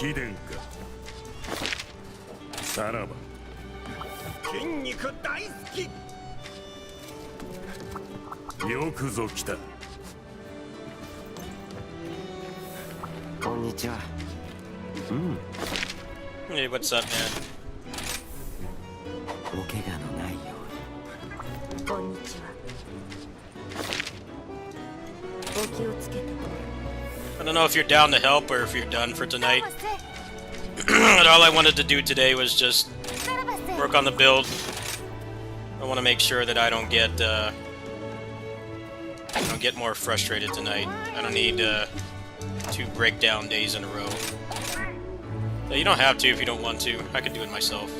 貴殿か。さらば。筋肉大好き。よくぞ来た。こんにちは。Hey, what's up, man? お怪我のないように。こんにちは。お気をつけて。 I don't know if you're down to help or if you're done for tonight. But all I wanted to do today was just work on the build. I want to make sure that I don't get more frustrated tonight. I don't need 2 breakdown days in a row. Yeah, you don't have to if you don't want to. I can do it myself.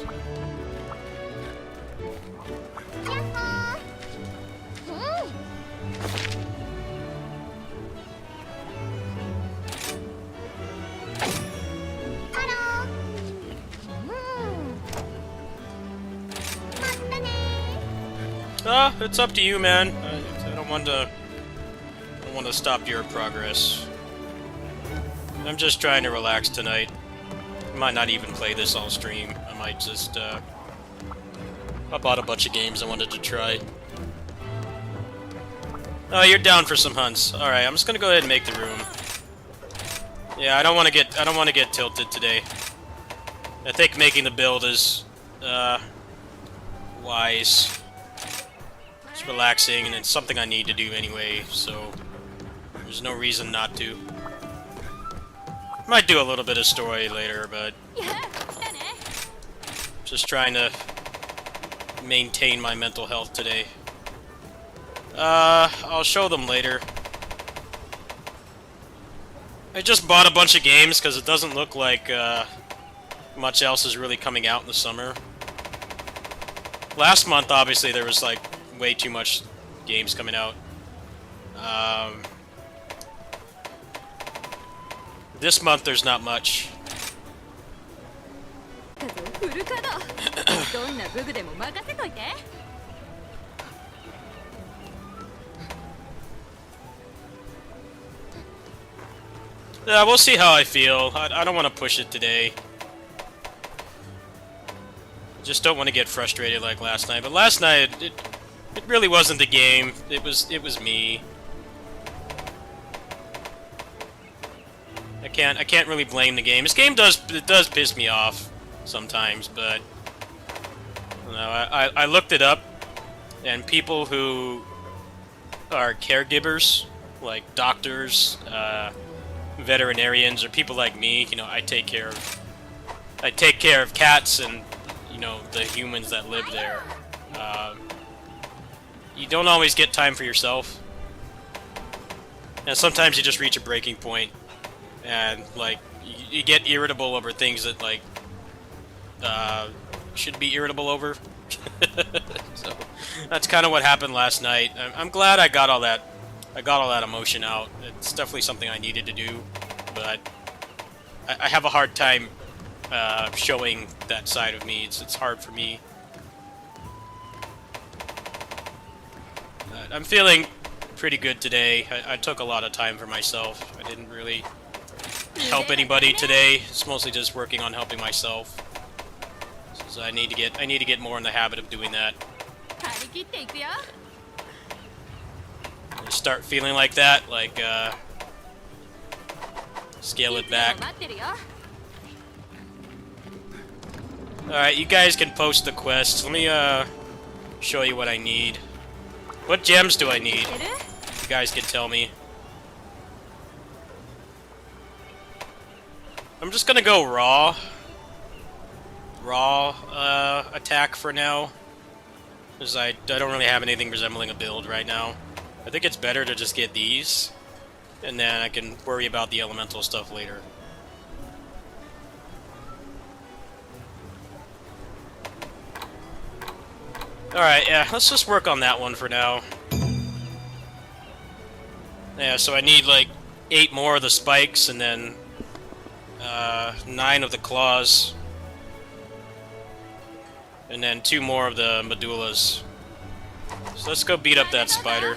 It's up to you, man. I don't want to stop your progress. I'm just trying to relax tonight. I might not even play this all stream. I might just I bought a bunch of games I wanted to try. Oh, you're down for some hunts. All right, I'm just gonna go ahead and make the room. Yeah, I don't want to get tilted today. I think making the build is wise. It's relaxing, and it's something I need to do anyway, so there's no reason not to. Might do a little bit of story later, but just trying to maintain my mental health today. I'll show them later. I just bought a bunch of games because it doesn't look like much else is really coming out in the summer. Last month, obviously, there was like way too much games coming out. This month there's not much. Yeah, we'll see how I feel. I don't want to push it today. Just don't want to get frustrated like last night. But last night, it really wasn't the game. It was me. I can't really blame the game. This game does piss me off sometimes, but you know, I looked it up, and people who are caregivers, like doctors, veterinarians, or people like me, you know, I take care of cats and, you know, the humans that live there. You don't always get time for yourself, and sometimes you just reach a breaking point, and like you get irritable over things that like should be irritable over. So that's kind of what happened last night. I'm glad I got all that emotion out. It's definitely something I needed to do, but I have a hard time showing that side of me. It's hard for me. I'm feeling pretty good today. I took a lot of time for myself. I didn't really help anybody today. It's mostly just working on helping myself. So I need to get more in the habit of doing that. Start feeling like that, like scale it back. Alright, you guys can post the quests. Let me show you what I need. What gems do I need? You guys can tell me. I'm just gonna go raw attack for now, because I don't really have anything resembling a build right now. I think it's better to just get these, and then I can worry about the elemental stuff later. Alright, yeah, let's just work on that one for now. Yeah, so I need like 8 more of the spikes, and then 9 of the claws, and then 2 more of the medullas. So let's go beat up that spider.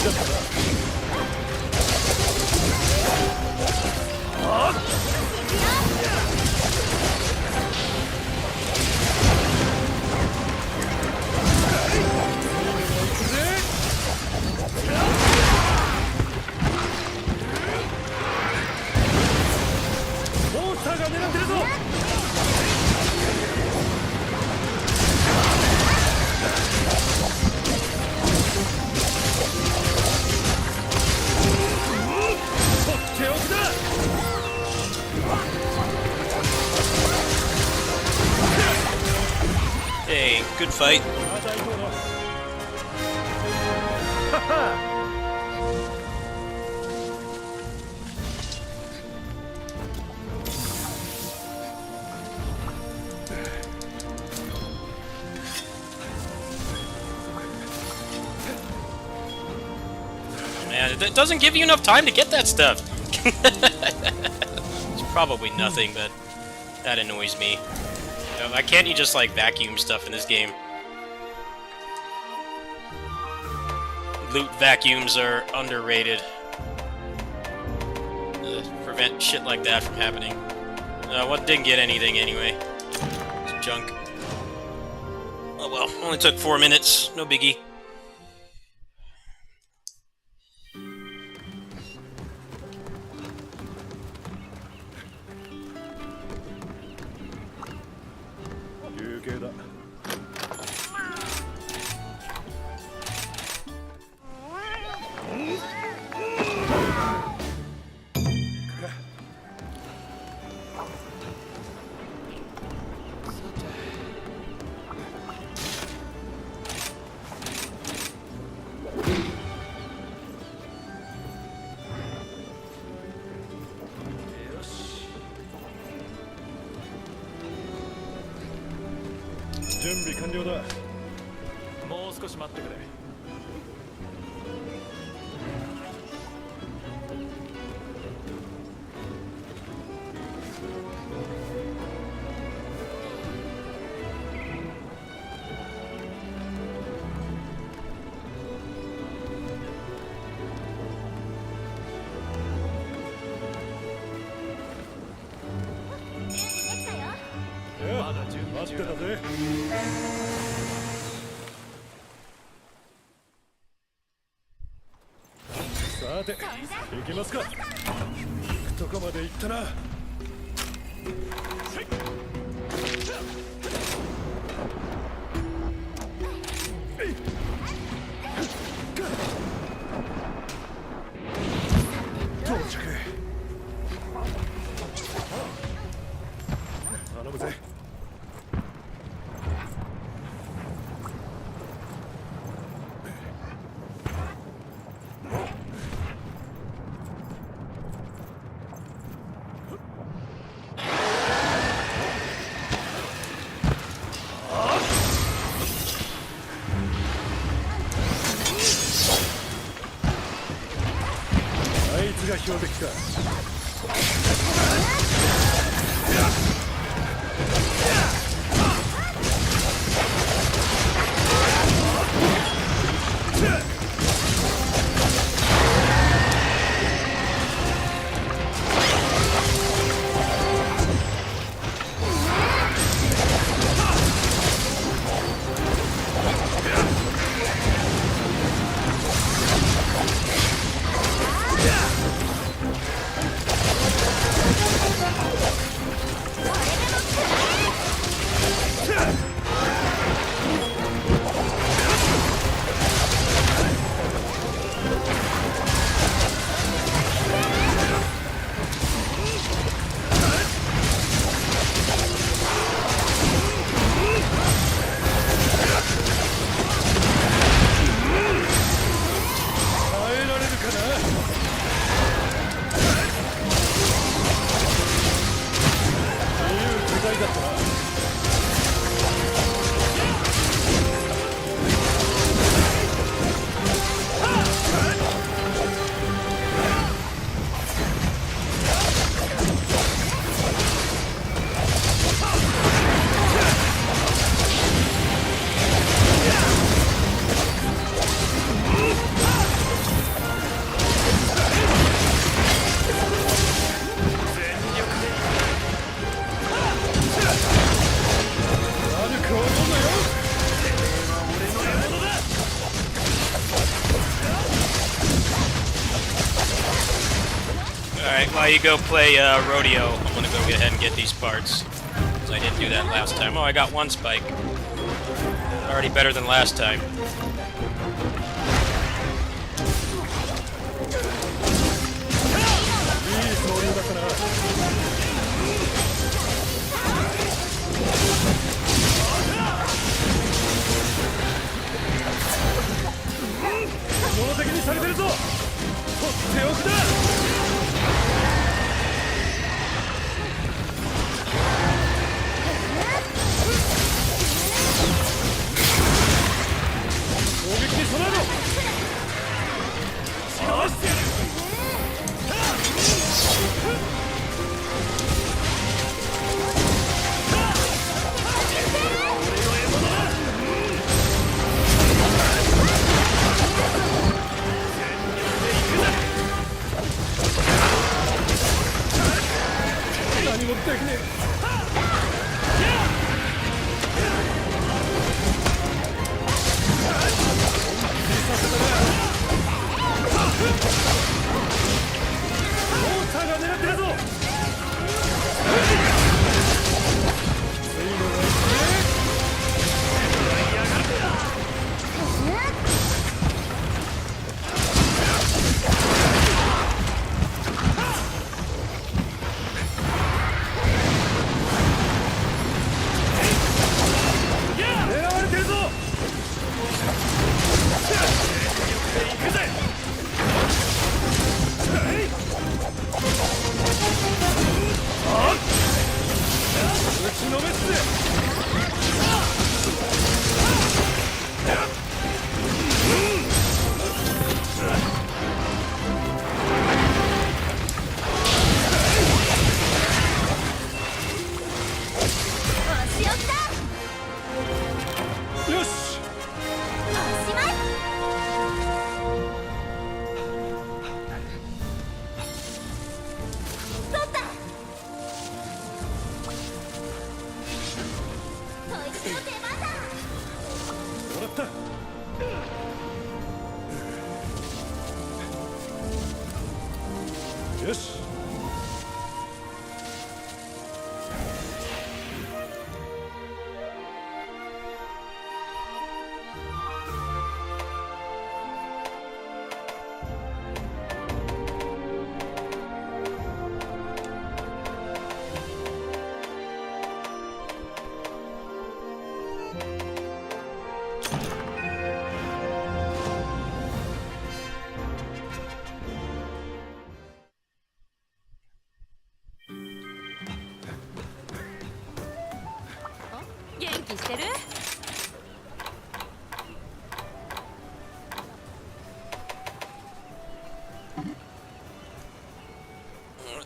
いだったな。モンスターが狙ってるぞ。とっておくだ。Hey, good fight. また行こうな。はは。Man, it doesn't give you enough time to get that stuff. It's probably nothing, but that annoys me. Why can't you just, like, vacuum stuff in this game? Loot vacuums are underrated. Prevent shit like that from happening. What didn't get anything anyway. It's junk. Oh well, only took 4 minutes. No biggie.準備完了だ。もう少し待ってくれ。まだ準備中だぜ。さて、行きますか。行くとこまで行ったな。到着。頼むぜ。あいつが標的か。Alright, while you go play rodeo, I'm gonna go ahead and get these parts. Because I didn't do that last time. Oh, I got one spike. Already better than last time.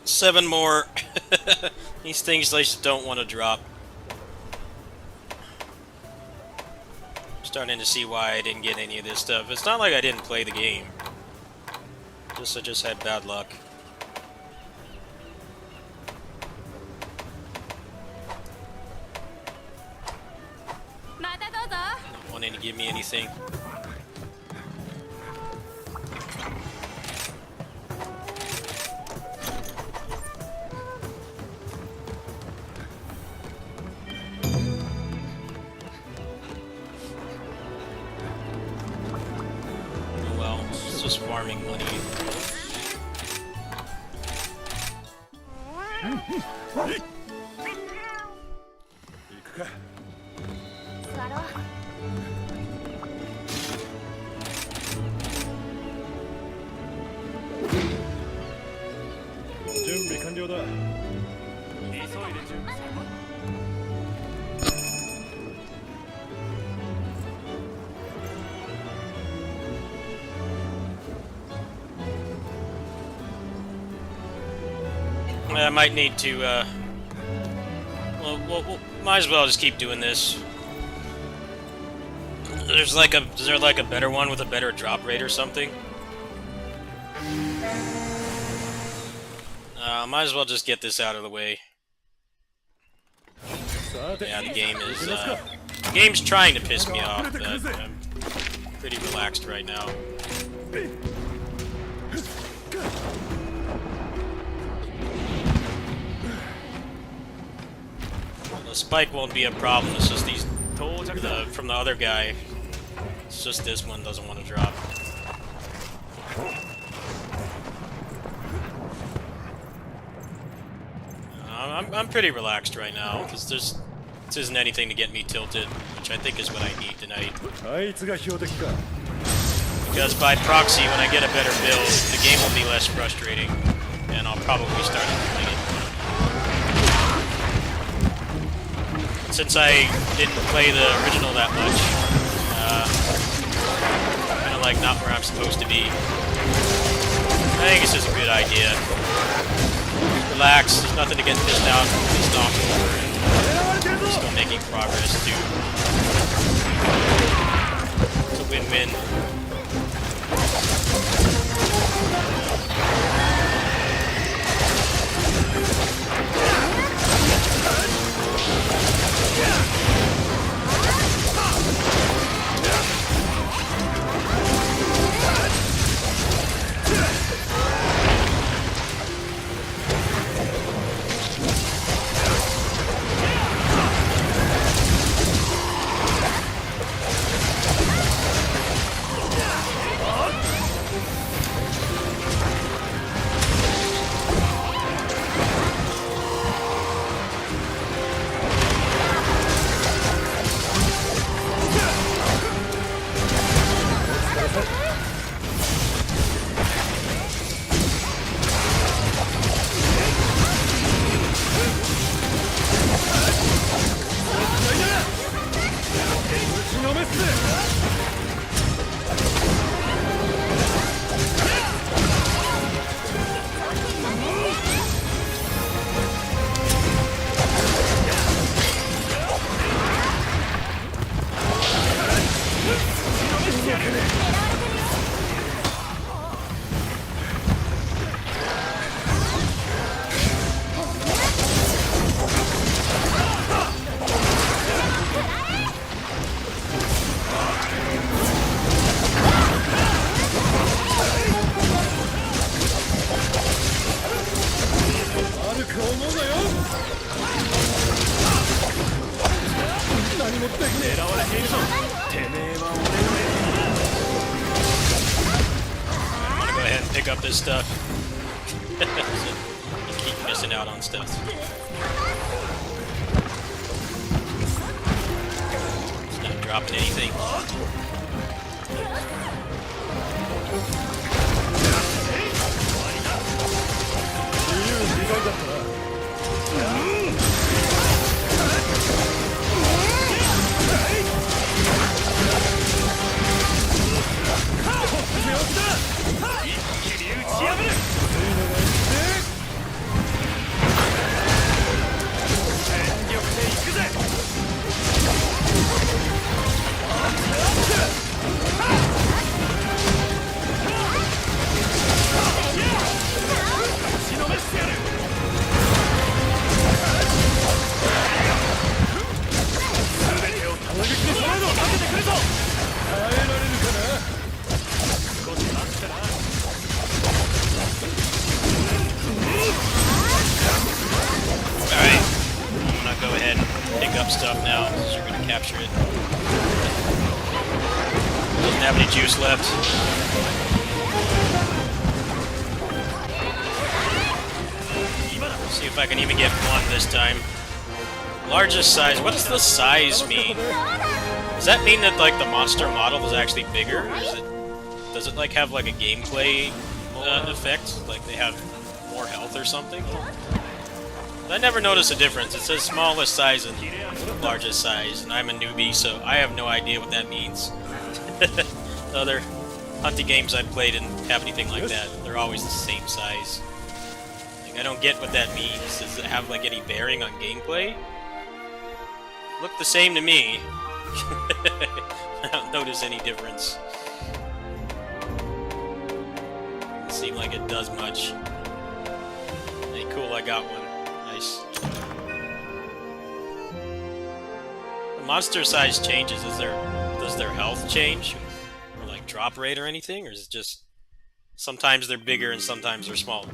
Seven more. These things I just don't want to drop. I'm starting to see why I didn't get any of this stuff. It's not like I didn't play the game. I just had bad luck. Not wanting to give me anything. Just farming money. I might need to, well, might as well just keep doing this. Is there like a better one with a better drop rate or something? Might as well just get this out of the way. Yeah, the game's trying to piss me off, but I'm pretty relaxed right now. The spike won't be a problem. It's just these from the other guy. It's just this one doesn't want to drop. I'm pretty relaxed right now because this isn't anything to get me tilted, which I think is what I need tonight. あいつが標的か Because by proxy, when I get a better build, the game will be less frustrating, and I'll probably start enjoying it. Since I didn't play the original that much, kind of like not where I'm supposed to be. I think it's just a good idea. Relax, there's nothing to get pissed off over, and we're still making progress too. It's a win-win. Pick up this stuff. You keep missing out on stuff. It's not dropping anything. Stuff now, because you're going to capture it. Doesn't have any juice left. Let's see if I can even get one this time. Largest size. What does the size mean? Does that mean that like the monster model is actually bigger? Or does it like have like a gameplay effect? Like they have more health or something? I never noticed a difference. It says smallest size and largest size, and I'm a newbie, so I have no idea what that means. The other hunting games I've played didn't have anything like that. They're always the same size. Like, I don't get what that means. Does it have like any bearing on gameplay? Look the same to me. I don't notice any difference. Doesn't seem like it does much. Hey, cool, I got one. Nice. The monster size changes. Does their health change? Or like drop rate or anything? Or is it just sometimes they're bigger and sometimes they're smaller?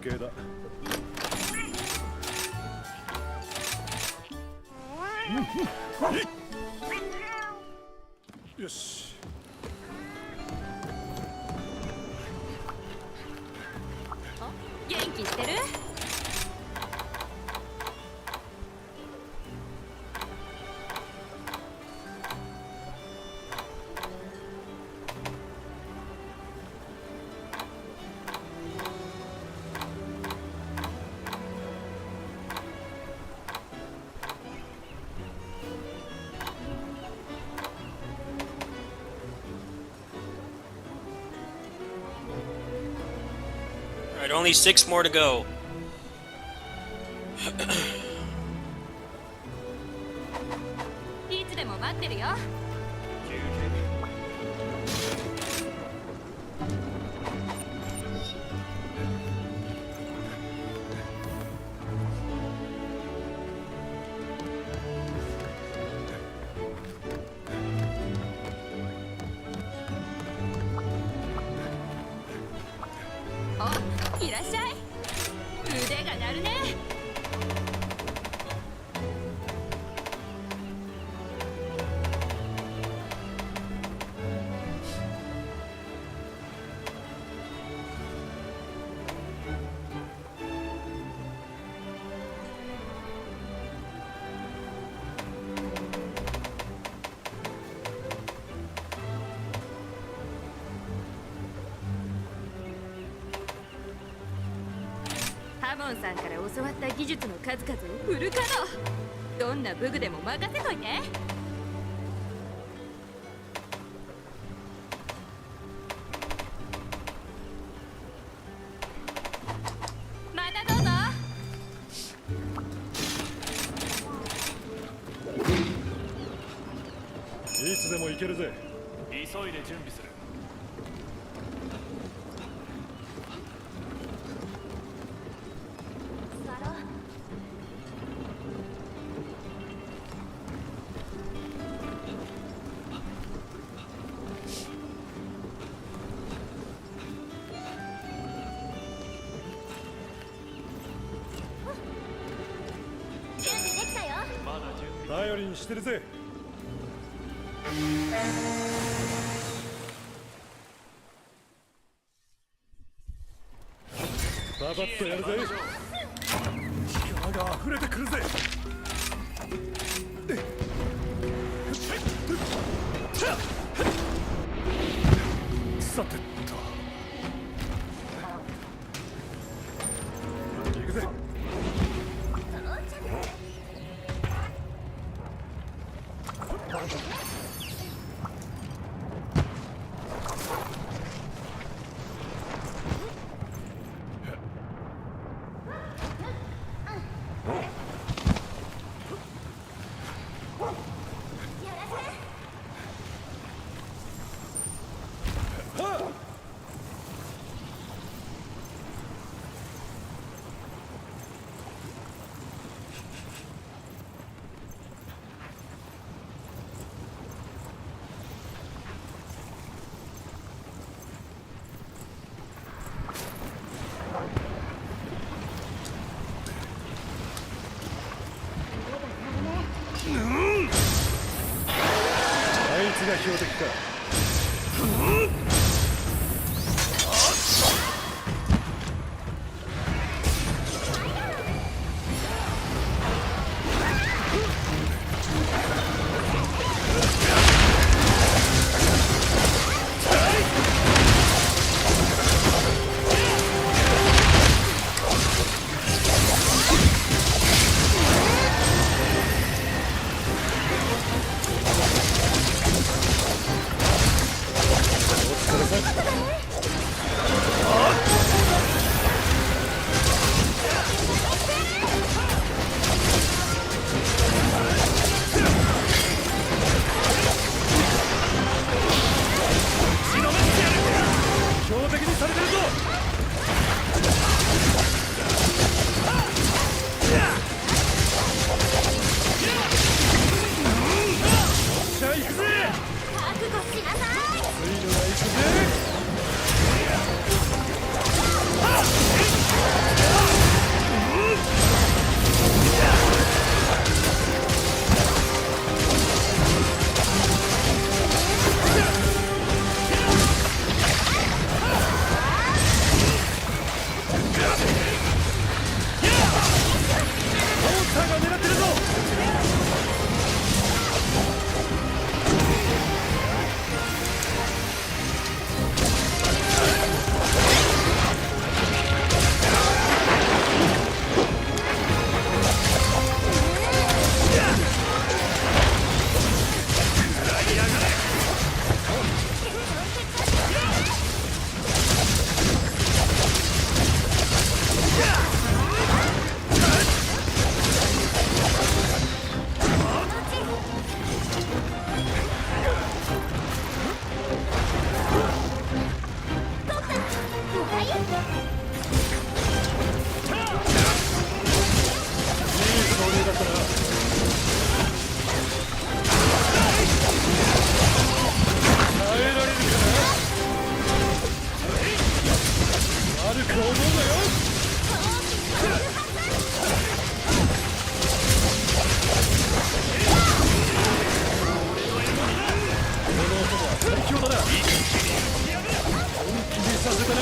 休憩だ。よし。元気してる？Alright, only 6 more to go. Oh, いらっしゃい。腕が鳴るね。ハモンさんから教わった技術の数々をフル稼働。どんな武具でも任せといて。またどうぞ。いつでも行けるぜ。急いで準備する。頼りにしてるぜ。パパッとやるぜ。力が溢れてくるぜ。さてと行くぜ。あいつが標的か。最強だな。本気にさせたな。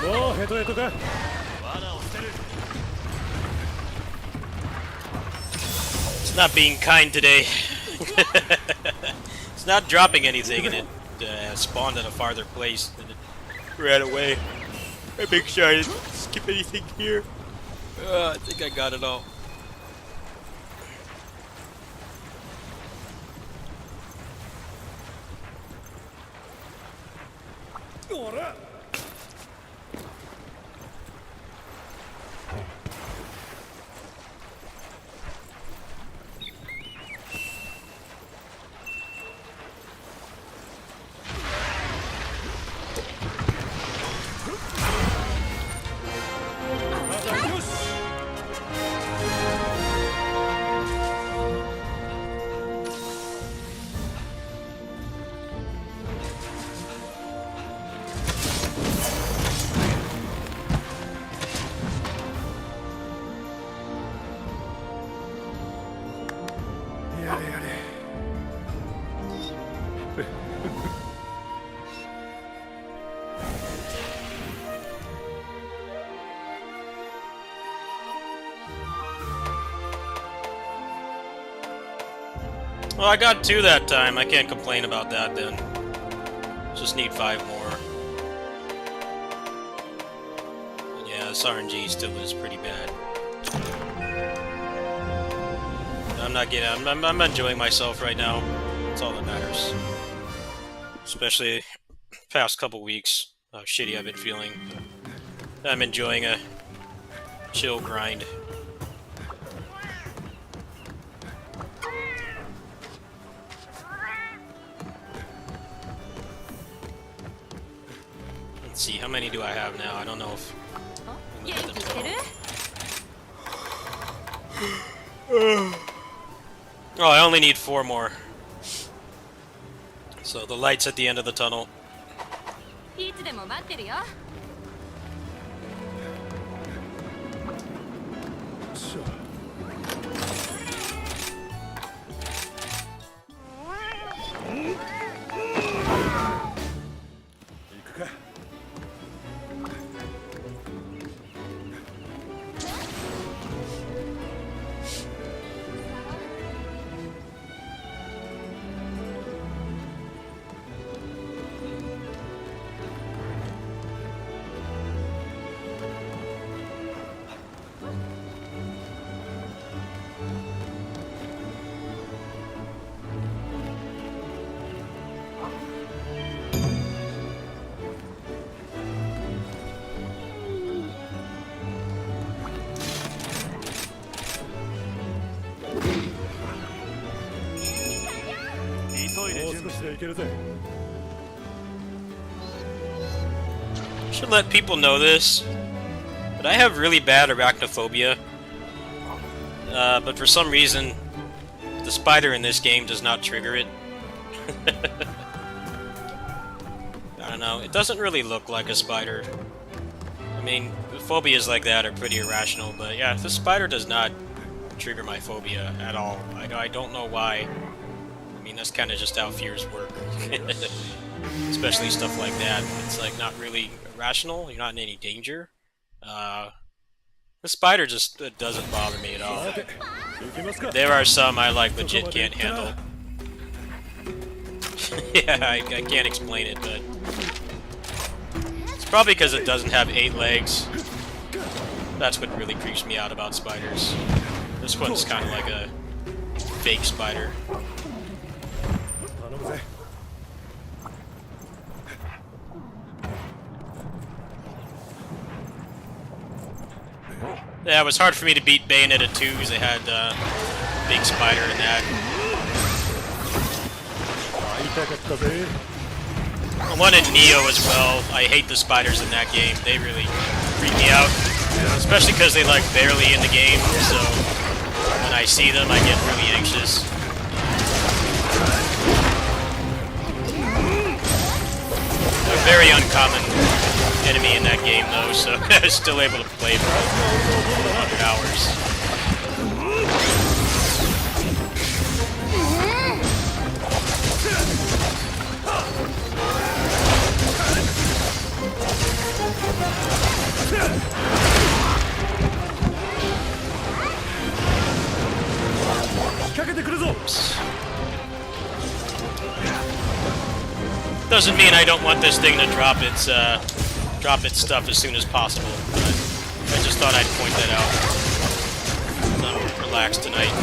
もうヘトヘトか。罠を捨てる。 It's not being kind today. It's not dropping anything, and it spawned at a farther place, and it ran away. I make sure I didn't skip anything here. I think I got it all. Well, I got 2 that time. I can't complain about that then. Just need 5 more. And yeah, this RNG still is pretty bad. I'm not getting. I'm enjoying myself right now. That's all that matters. Especially past couple weeks. How shitty I've been feeling. I'm enjoying a chill grind. Let's see, how many do I have now? I don't know if... Oh, I only need 4 more. So the light's at the end of the tunnel. Should let people know this, but I have really bad arachnophobia. But for some reason, the spider in this game does not trigger it. I don't know, it doesn't really look like a spider. I mean, phobias like that are pretty irrational, but yeah, the spider does not trigger my phobia at all. I don't know why. I mean, that's kind of just how fears work. Especially stuff like that. It's like not really irrational, you're not in any danger. The spider just doesn't bother me at all. There are some I like legit can't handle. Yeah, I can't explain it, but it's probably because it doesn't have 8 legs. That's what really creeps me out about spiders. This one's kind of like a fake spider. 頼むぜ。 Yeah, it was hard for me to beat Bayonetta 2 because they had big spider in that. 会いたかったぜ。 And one in Neo as well. I hate the spiders in that game. They really freak me out. Especially because they like barely in the game, so when I see them I get really anxious. A very uncommon enemy in that game though, so I was still able to play for 100 hours. Doesn't mean I don't want this thing to drop its stuff as soon as possible, but I just thought I'd point that out. I'm relaxed tonight.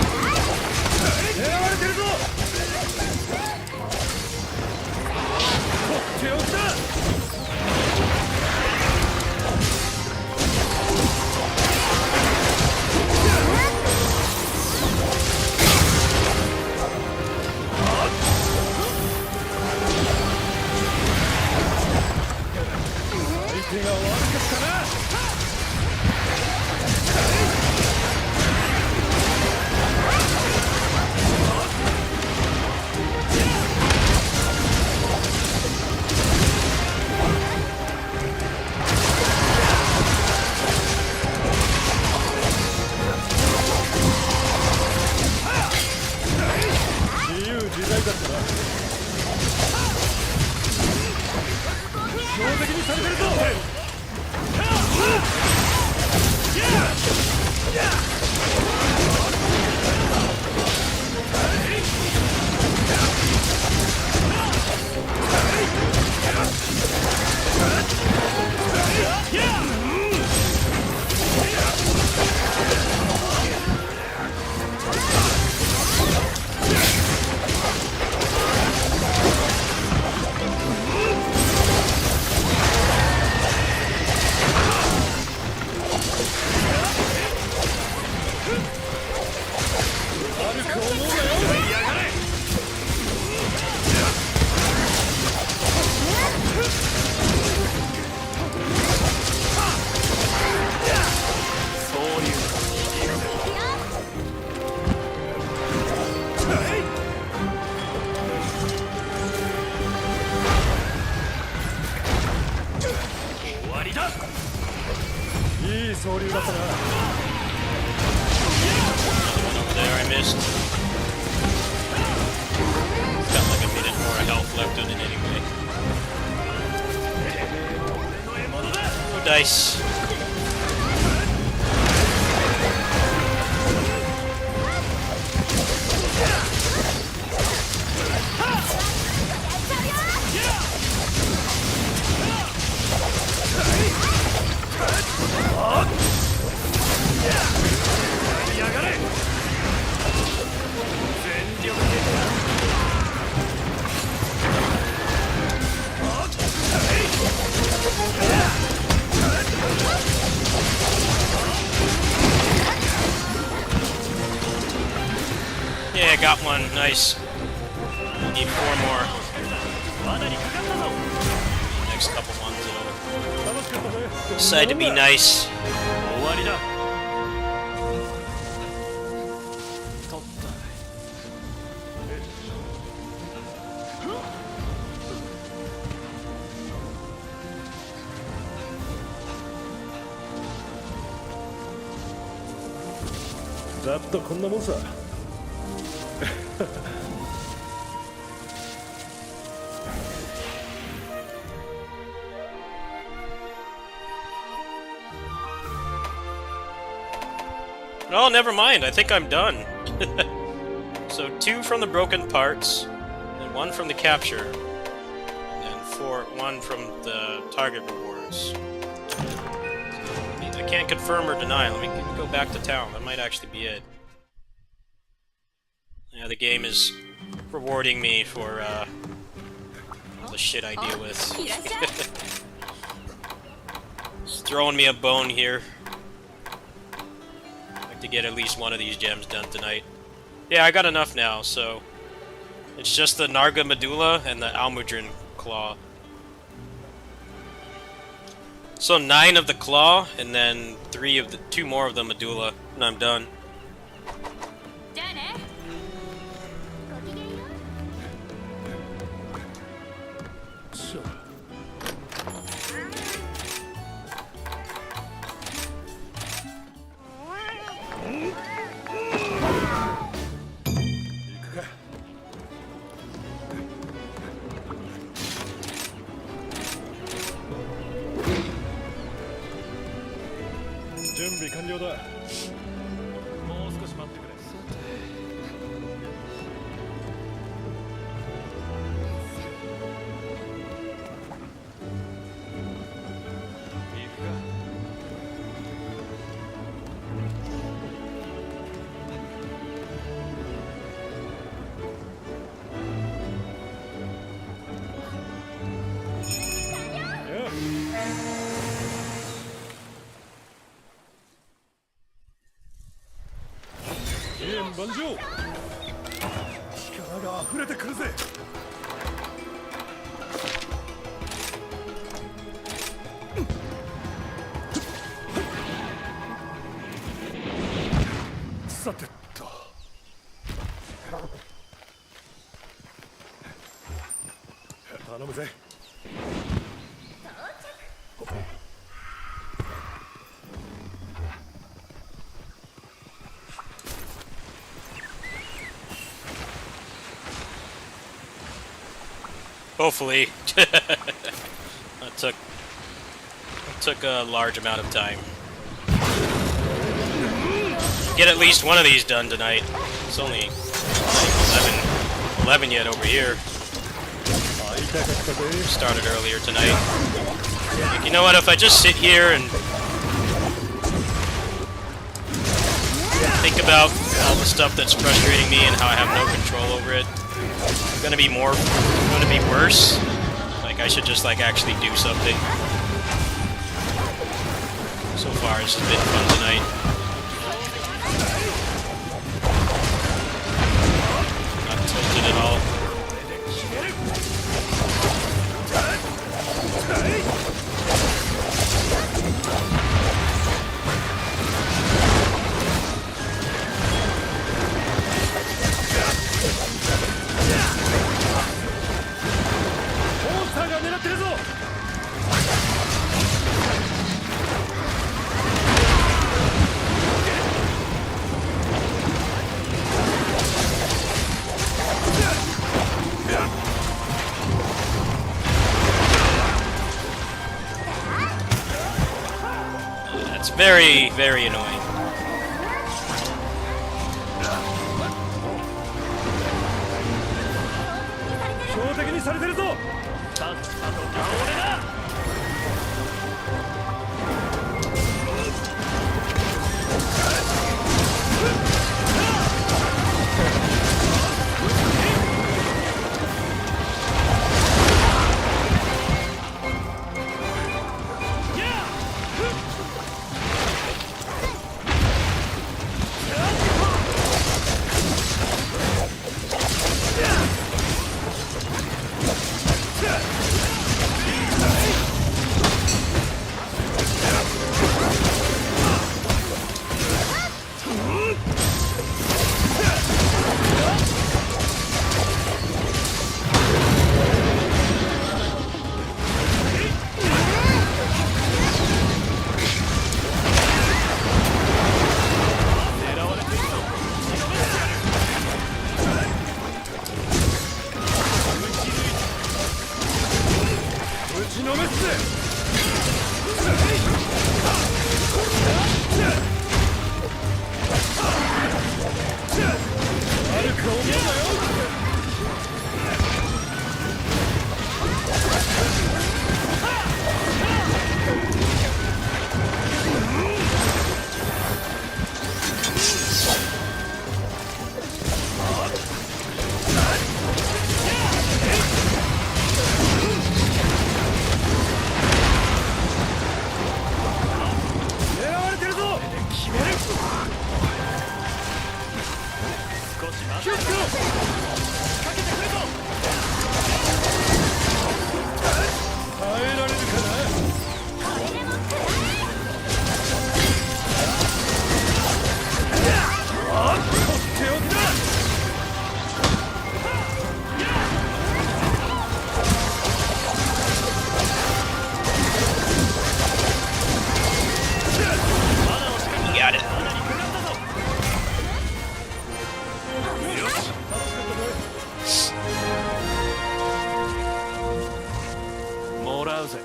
There I missed. Got like a minute more of health left in it anyway. Oh, dice. Yeah, got one. Nice. Need 4 more. Next couple ones will decide to be nice. 終わりだ。取った。ざっとこんなもんさ。Oh, never mind. I think I'm done. So 2 from the broken parts, and 1 from the capture, and then 1 from the target rewards. I can't confirm or deny. Let me go back to town. That might actually be it. Yeah, the game is rewarding me for all the shit I deal with. It's throwing me a bone here. I'd like to get at least one of these gems done tonight. Yeah, I got enough now, so it's just the Narga Medulla and the Almudron Claw. So 9 of the Claw, and then 2 more of the Medulla, and I'm done.準備完了だ。もう少し待ってくれ。行くか。ゲーム盤上。力が溢れてくるぜ。さてと。頼むぜ。Hopefully. That took a large amount of time. Get at least one of these done tonight. It's only 11 yet over here. Started earlier tonight. You know what, if I just sit here and think about all the stuff that's frustrating me and how I have no control over it, it's gonna be worse. Like, I should just, like, actually do something. So far, it's just been fun tonight. Not tilted at all. That's very, very annoying. 標的にされてるぞ。さっさと倒れな。もらうぜ。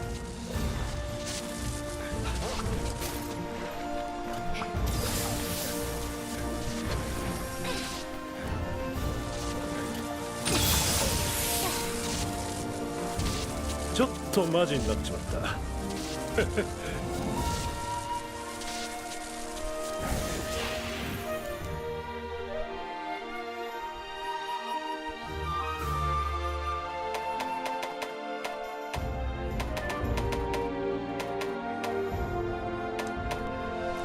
ちょっとマジになっちまった。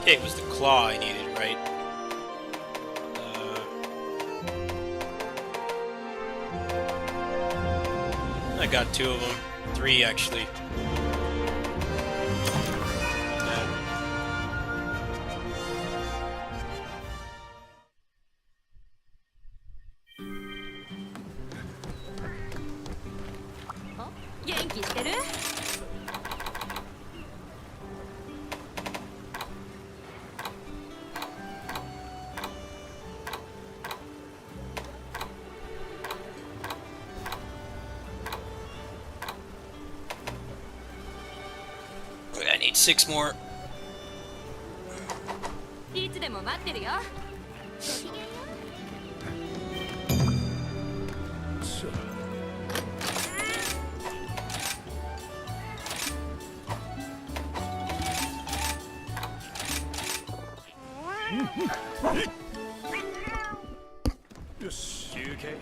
Okay, it was the claw I needed, right? I got 2 of them. 3, actually. Oh, 元気してる？I need 6 more. いつでも待ってるよ。よし、休憩。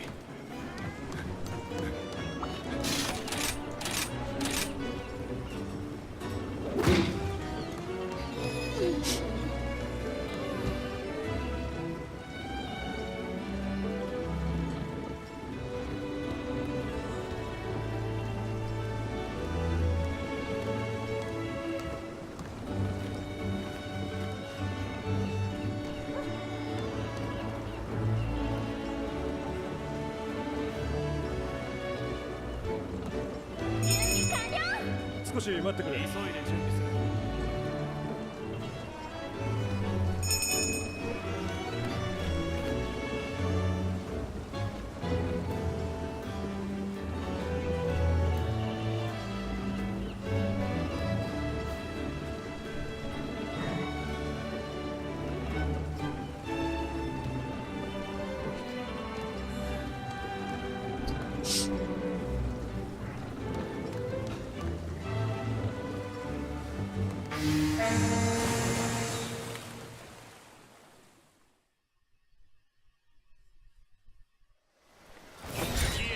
少し待ってくれ。急いで準備する。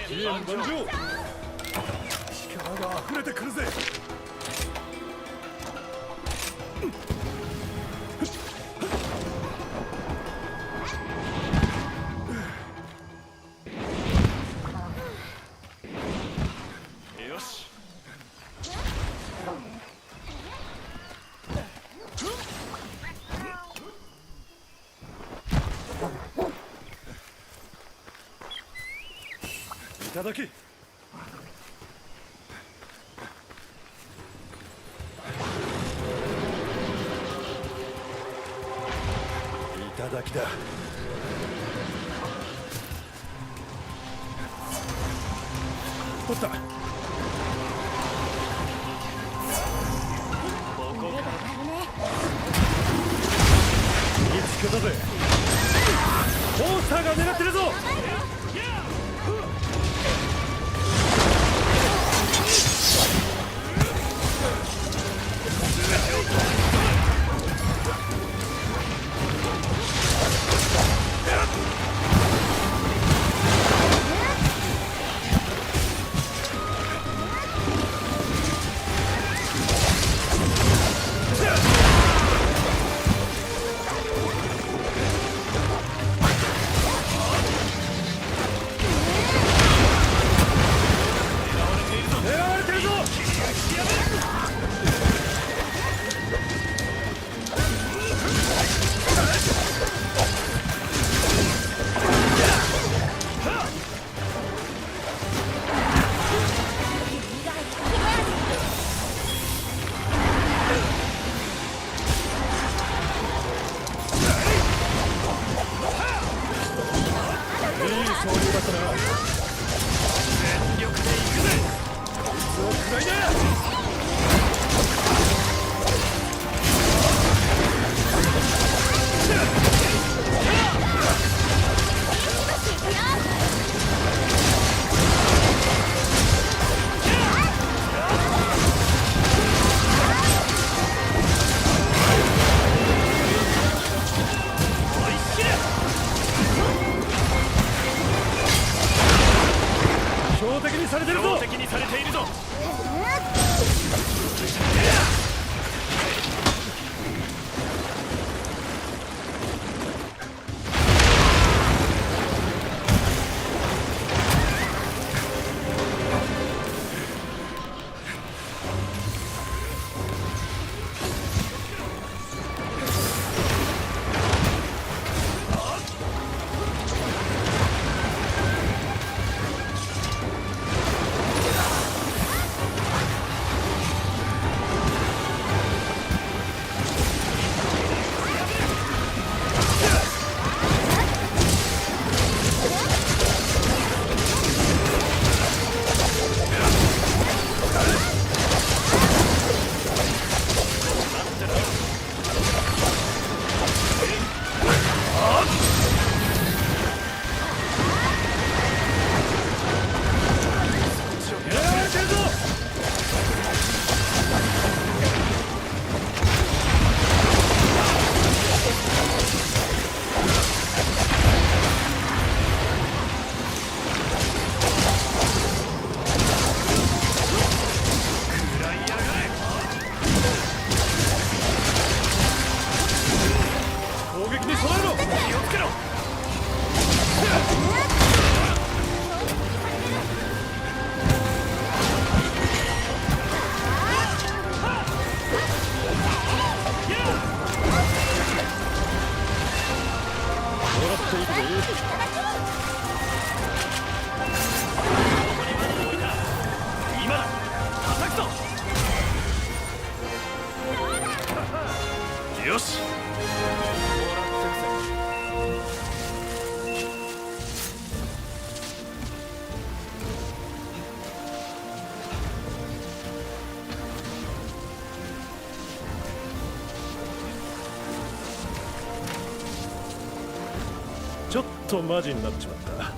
期限満了。力が溢れてくるぜ。よし。いただき。いただきだ。取った。見つけたぜ。モンスターが狙ってるぞ。敵にされているぞ。よし。ちょっとマジになっちまった。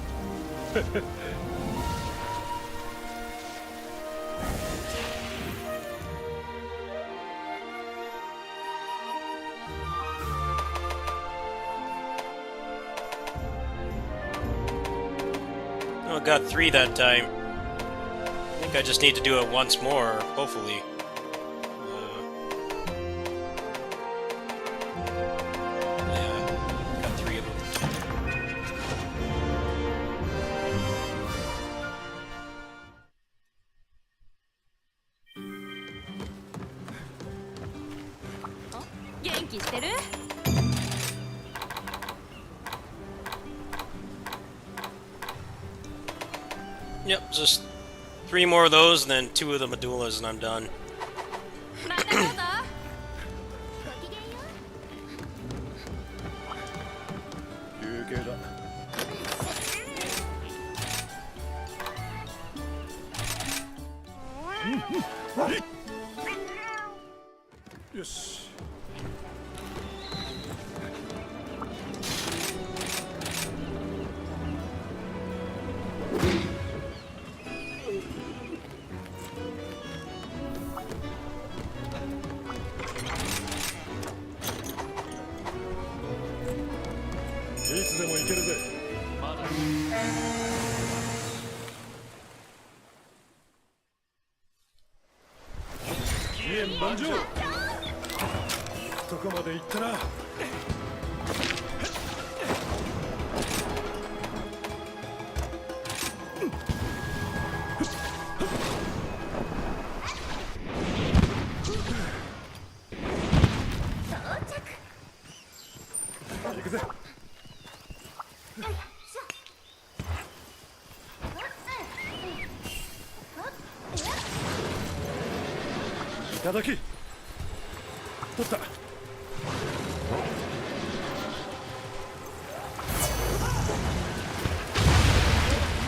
Oh, got 3 that time. I think I just need to do it once more, hopefully. Yeah, got 3 of them. Oh, 元気してる? Yep, just 3 more of those, and then 2 of the medullas, and I'm done. またどうぞ。休憩だ。よし。いつでも行けるぜ。まだ。期限満場。どこまで行ったな。行くぜ。いただき。取った。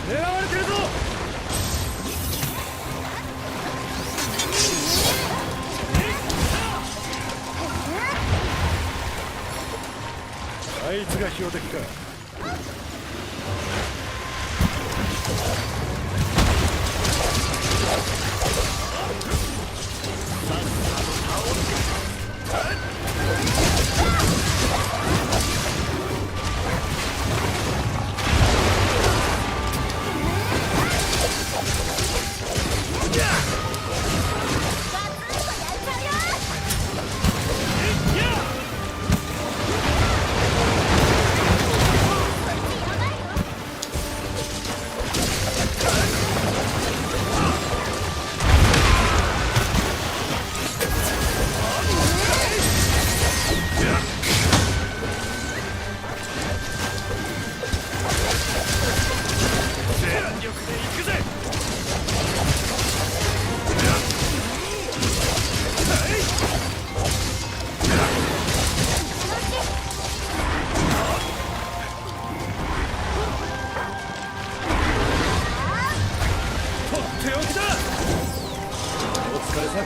狙われてるぞ。あいつが標的か。疲れさ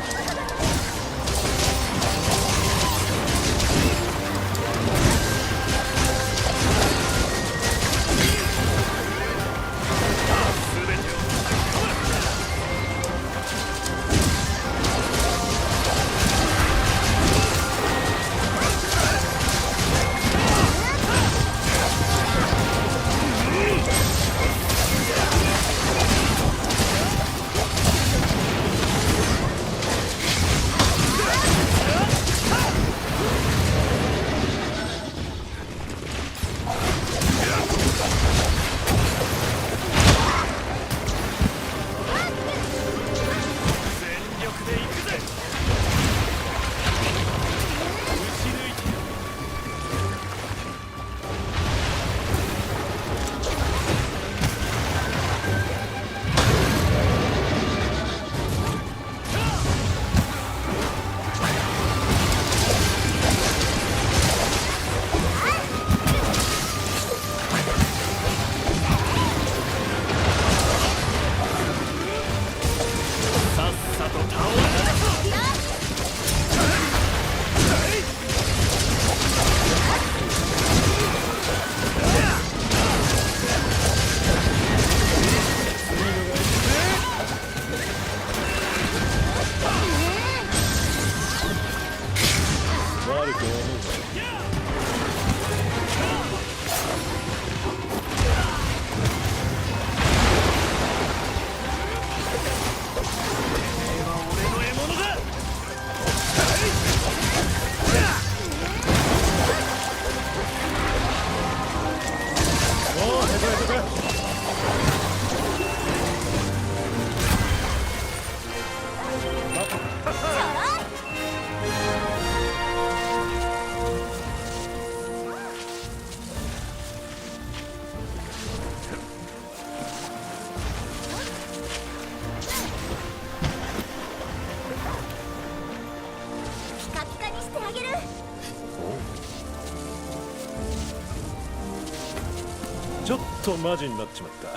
ちょっとマジになっちまった。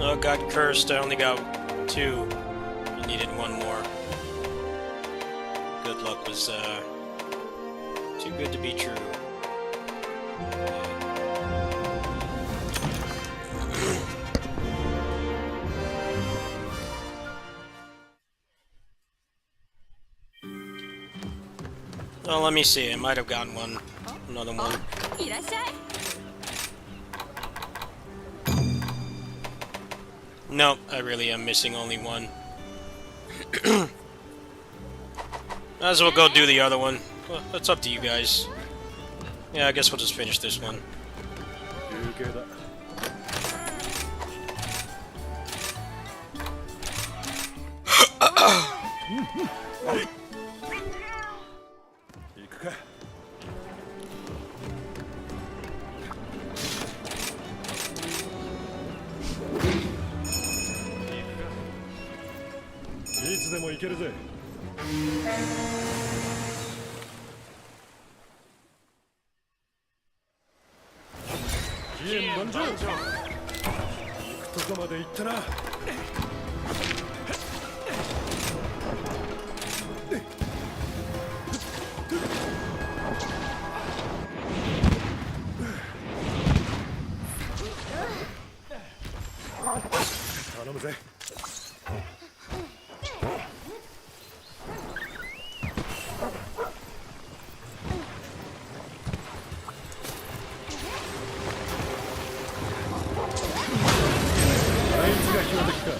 Oh, got cursed. I only got 2. I needed 1 more. Good luck was too good to be true. Oh, let me see. I might have gotten one. Another one. いらっしゃい。 Nope, I really am missing only 1. Might as well go do the other one. Well, that's up to you guys. Yeah, I guess we'll just finish this one. 休憩だ。行くか。いつでも行けるぜ。期限満場。行くとこまで行ったな。頼むぜ。あいつが標的か。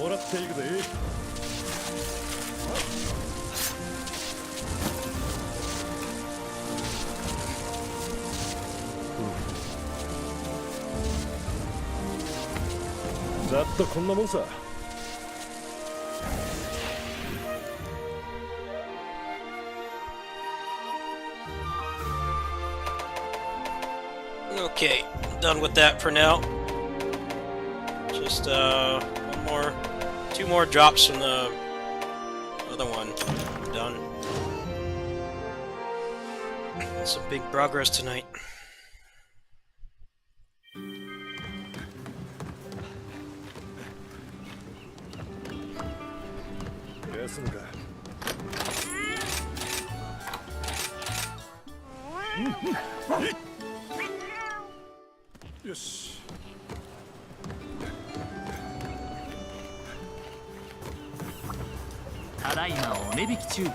もらっていくぜ。ざっとこんなもんさ。Okay, done with that for now. Just two more drops from the other one. I'm done. Some big progress tonight. 休むか。よし。ただいまお値引き中。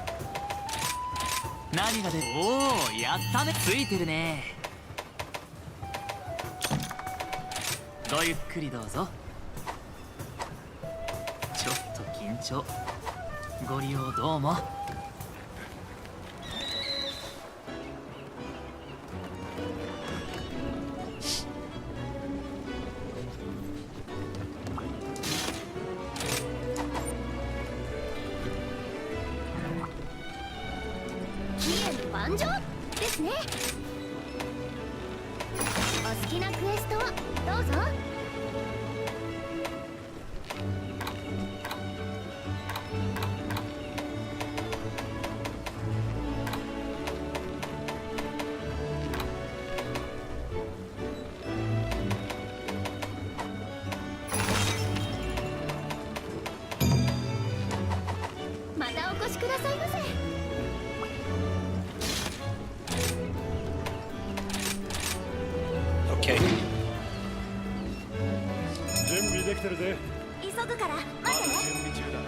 何が出る？おお、やったね。ついてるね。ごゆっくりどうぞ。ちょっと緊張。ご利用どうも。盤上ですね。お好きなクエストをどうぞ。またお越しくださいませ。Okay. きてるぜ。急ぐからまだ待ってね。準備中だ。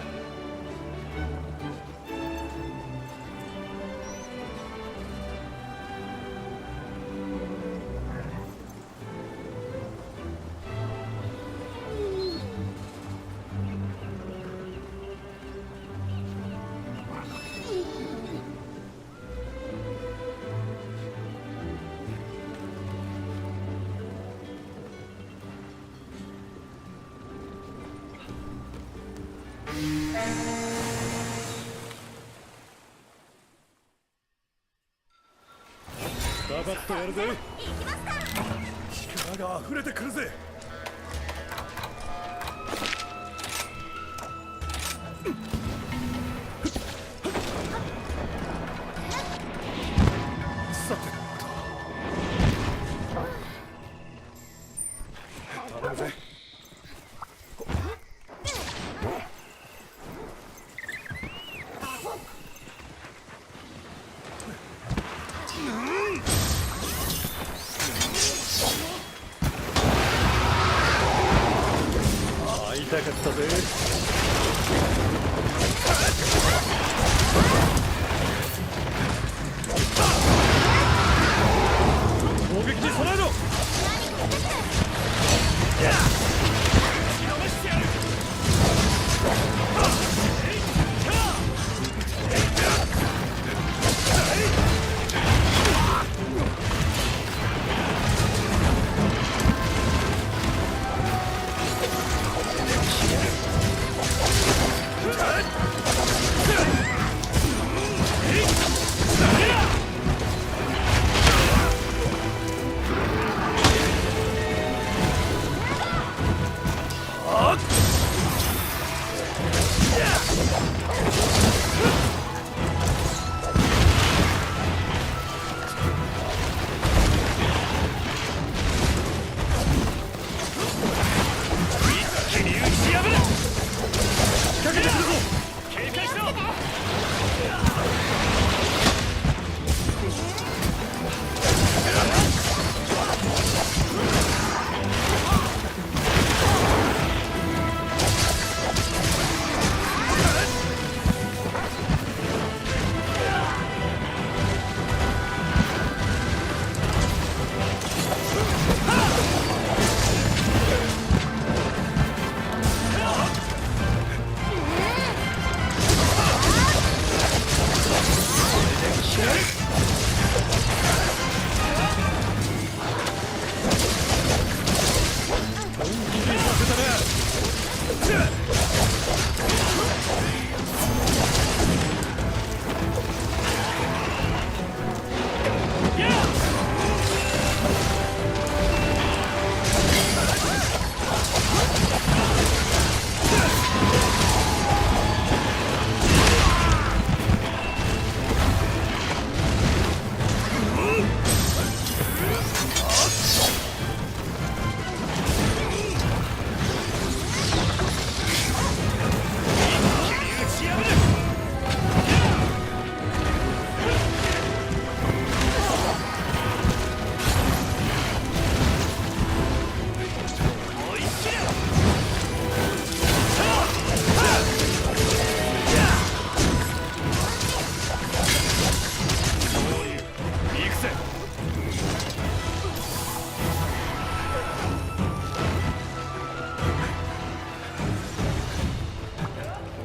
ガバッとやるぜ。行きますか。力が溢れてくるぜ。さて頼むぜ。会いたかったぜ。攻撃に備えろ。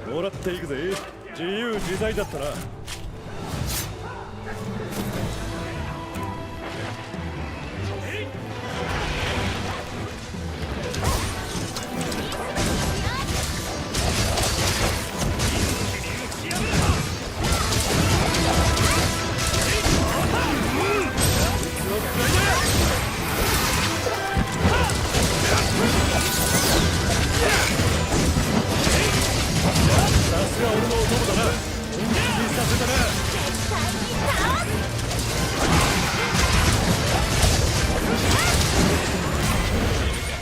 もらっていくぜ。自由自在だったな。さすが俺のお供だな。本気にさせたな。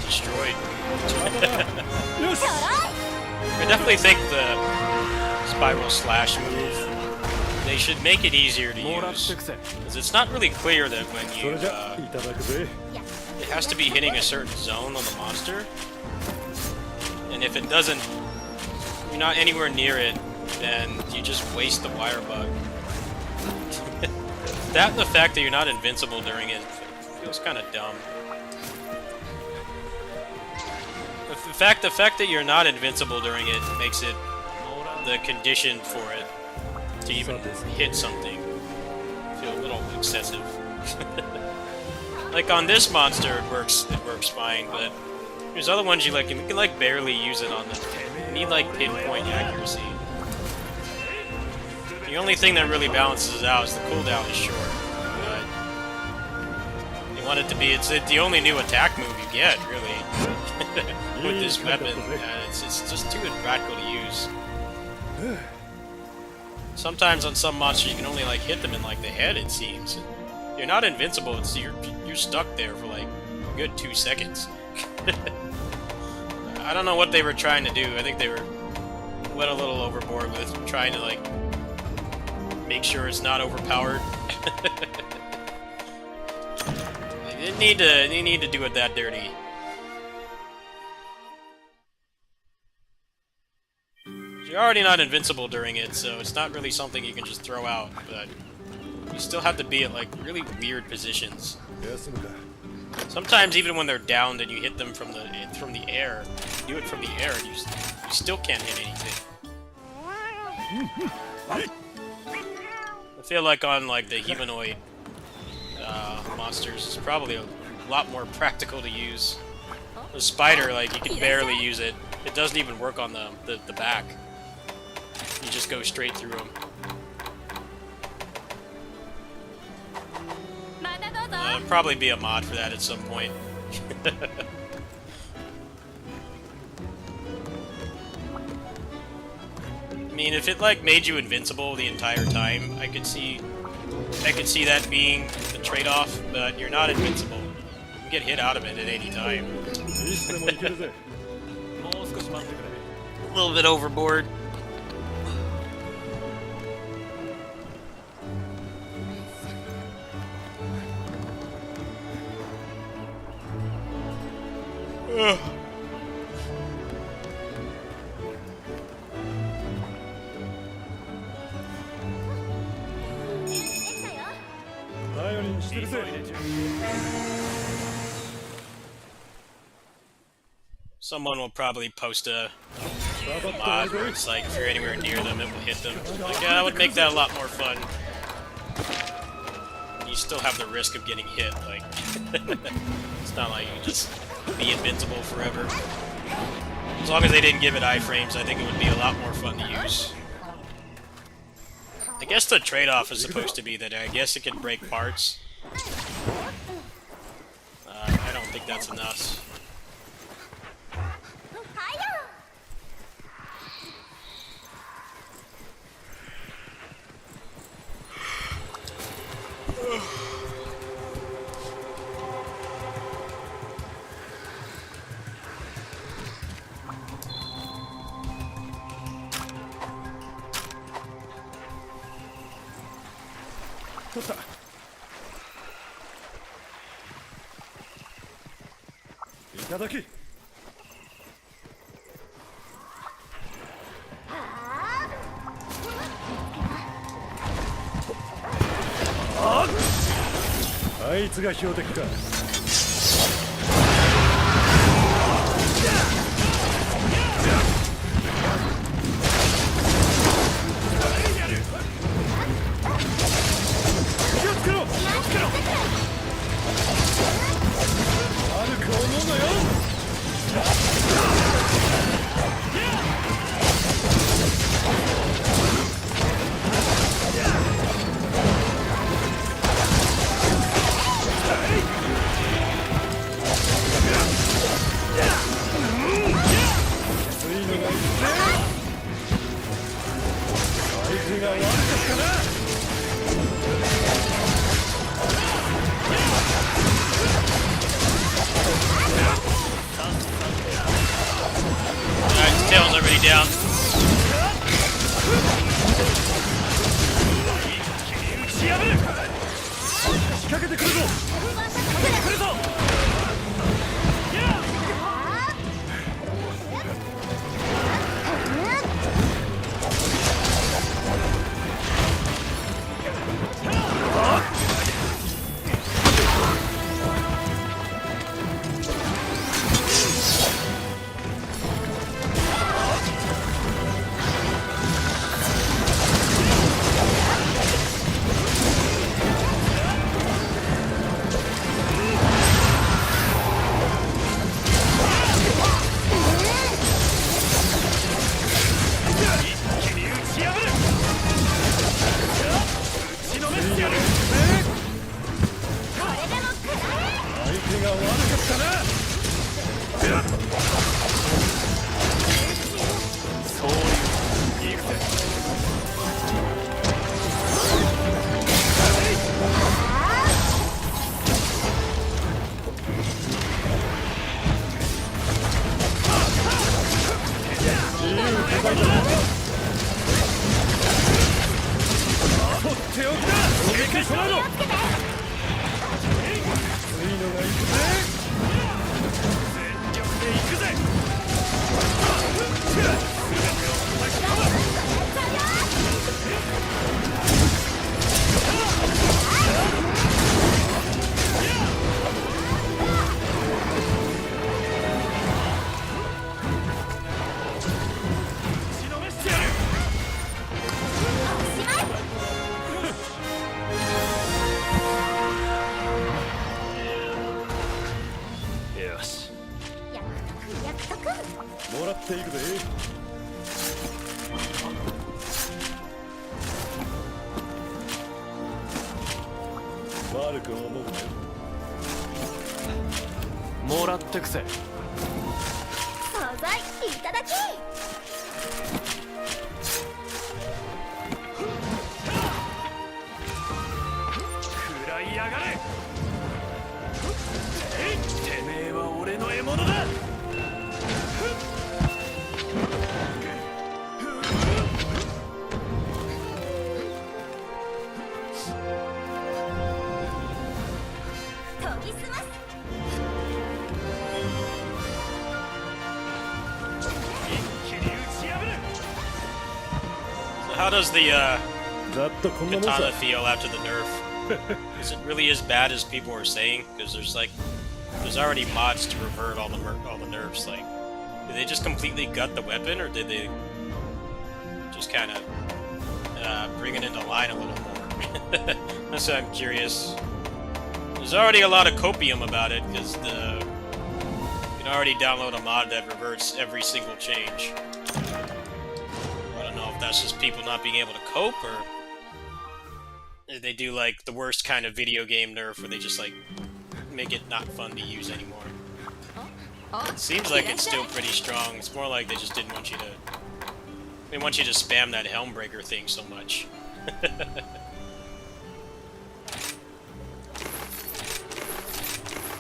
Destroyed. I definitely think the spiral slash move, they should make it easier to use, because it's not really clear that when そ you れじゃいただくぜ。 it has to be hitting a certain zone on the monster, And if it doesn't, you're not anywhere near it, then you just waste the wire bug. That and the fact that you're not invincible during it feels kind of dumb. The fact that you're not invincible during it makes it the condition for it to even hit something feel a little excessive. Like on this monster, it works fine, but there's other ones you can like barely use it on them. You need like pinpoint accuracy. The only thing that really balances it out is the cooldown is short. But you want it to be, it's the only new attack move you get, really, with this weapon. It's just too impractical to use. Sometimes on some monsters you can only like hit them in like the head, it seems. You're not invincible, you're stuck there for like a good 2 seconds. I don't know what they were trying to do. I think they went a little overboard with trying to like make sure it's not overpowered. They didn't need to do it that dirty. You're already not invincible during it, so it's not really something you can just throw out, but you still have to be at like really weird positions. Sometimes even when they're downed and you hit them from the air, you do it from the air, and you still can't hit anything. I feel like on like the humanoid monsters, it's probably a lot more practical to use. The spider, like you can barely use it. It doesn't even work on the back. You just go straight through them. There'll probably be a mod for that at some point. I mean, if it like made you invincible the entire time, I could see that being the trade-off. But you're not invincible. You can get hit out of it at any time. A little bit overboard. Ugh. Someone will probably post a mod where it's like if you're anywhere near them, it will hit them. Like, yeah, that would make that a lot more fun. You still have the risk of getting hit. Like, it's not like you just be invincible forever. As long as they didn't give it iframes, I think it would be a lot more fun to use. I guess the trade-off is supposed to be that I guess it can break parts. I don't think that's enough. Tail's already down. に備えろ。気をつけて。いいのがいくぜ。全力でいくぜ。打ちのめしてやる。おしまい。よし、約束。もらっていくぜ。悪く思うなよ。もらってくぜ。惣菜いただき。食らいやがれ。てめえは俺の獲物だ。研ぎ澄ます。一気に打ち破る。 So how does the ざっとこんなもんさ。 katana feel after the nerf? Is it really as bad as people were saying? Because there's already mods to revert all the nerfs. Like, did they just completely gut the weapon, or did they just kind of bring it into line a little more? That's why I'm curious. There's already a lot of copium about it, because you can already download a mod that reverts every single change. I don't know if that's just people not being able to cope, or if they do like the worst kind of video game nerf where they just like make it not fun to use anymore. It seems like it's still pretty strong. It's more like they just didn't want you to. They want you to spam that Helmbreaker thing so much.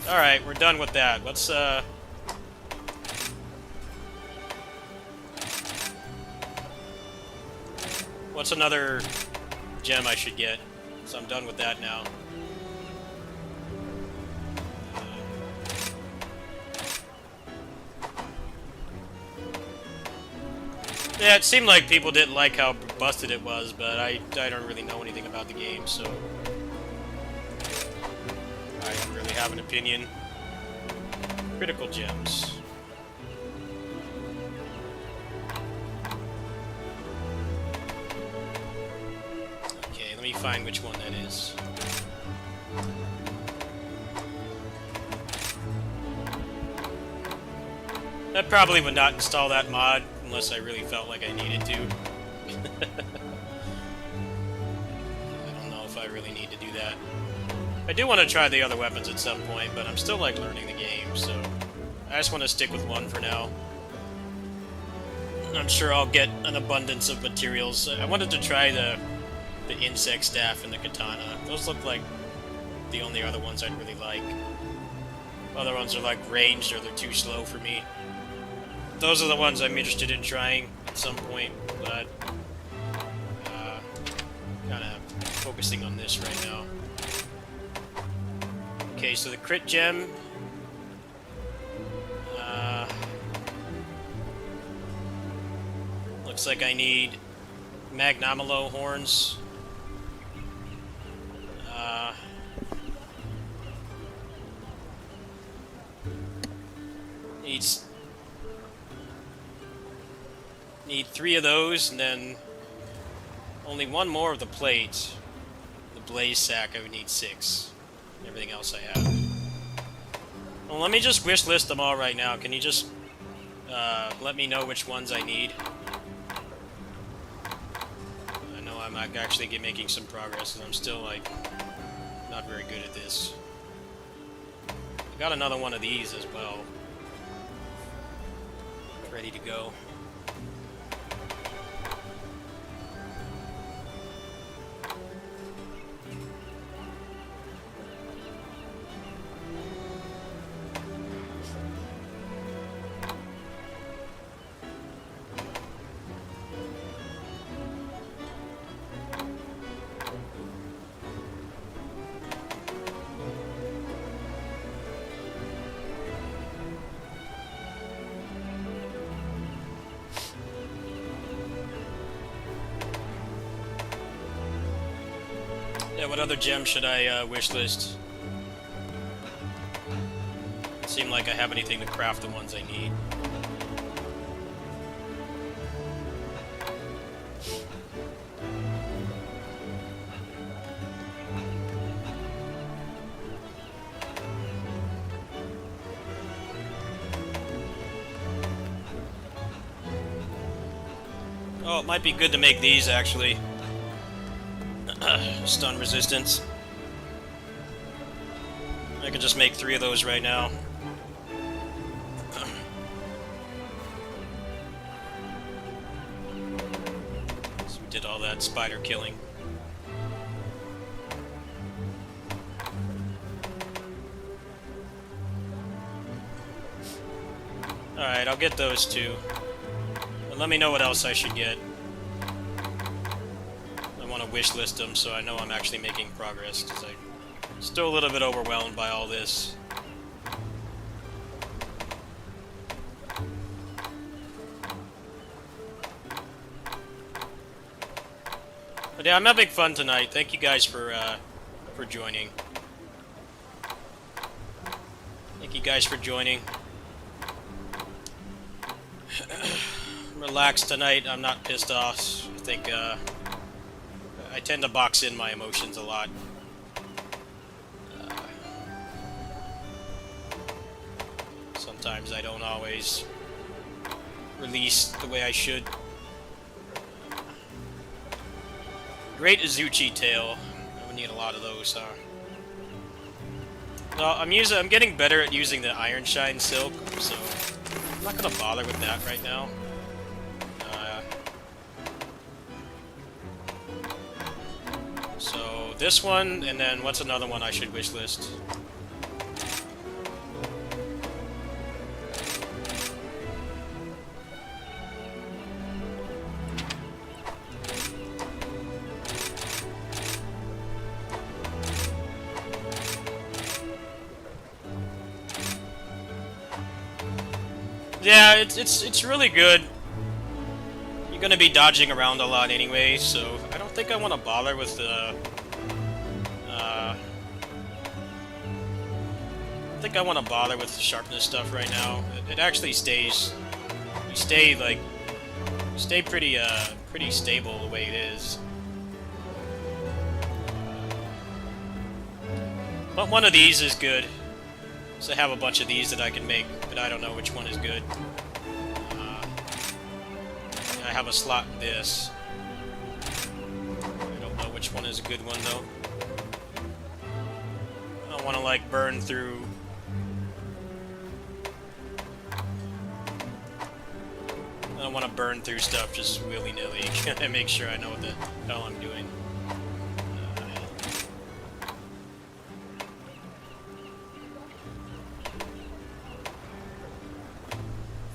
Alright, we're done with that. Let's, what's another gem I should get? So I'm done with that now. Yeah, it seemed like people didn't like how busted it was, but I don't really know anything about the game, so I don't really have an opinion. Critical gems. Okay, let me find which one that is. I probably would not install that mod unless I really felt like I needed to. I don't know if I really need to do that. I do want to try the other weapons at some point, but I'm still like learning the game, so I just want to stick with one for now. I'm sure I'll get an abundance of materials. I wanted to try the insect staff and the katana. Those look like the only other ones I'd really like. Other ones are like ranged or they're too slow for me. Those are the ones I'm interested in trying at some point, but kind of focusing on this right now. Okay, so the crit gem. Looks like I need Magnamalo horns. Need 3 of those, and then only 1 more of the plate. The blaze sack, I would need 6. Everything else I have. Well, let me just wish list them all right now. Can you just let me know which ones I need? I know I'm actually making some progress, and I'm still like not very good at this. I got another one of these as well. Ready to go. what other gem should I wishlist? Doesn't seem like I have anything to craft the ones I need. Oh, it might be good to make these, actually. Stun resistance. I could just make 3 of those right now. So we did all that spider killing. Alright, I'll get those 2. But let me know what else I should get. I want to wish list them so I know I'm actually making progress, because I'm still a little bit overwhelmed by all this. But yeah, I'm having fun tonight. Thank you guys for joining. Thank you guys for joining. Relaxed tonight. I'm not pissed off. I think I tend to box in my emotions a lot. Sometimes I don't always release the way I should. Great Azuchi tail. I would need a lot of those, huh? No, I'm getting better at using the Iron Shine Silk, so I'm not gonna bother with that right now. So this one, and then what's another one I should wishlist? Yeah, it's really good. You're gonna be dodging around a lot anyway, so I don't think I want to bother with the. I think I want to bother with the sharpness stuff right now. It actually stays. You stay like, stay pretty pretty stable the way it is. But one of these is good. So I have a bunch of these that I can make, but I don't know which one is good. I have a slot in this. I don't know which one is a good one, though. I don't want to, like, burn through... I don't want to burn through stuff just willy-nilly. Gotta make sure I know what the hell I'm doing.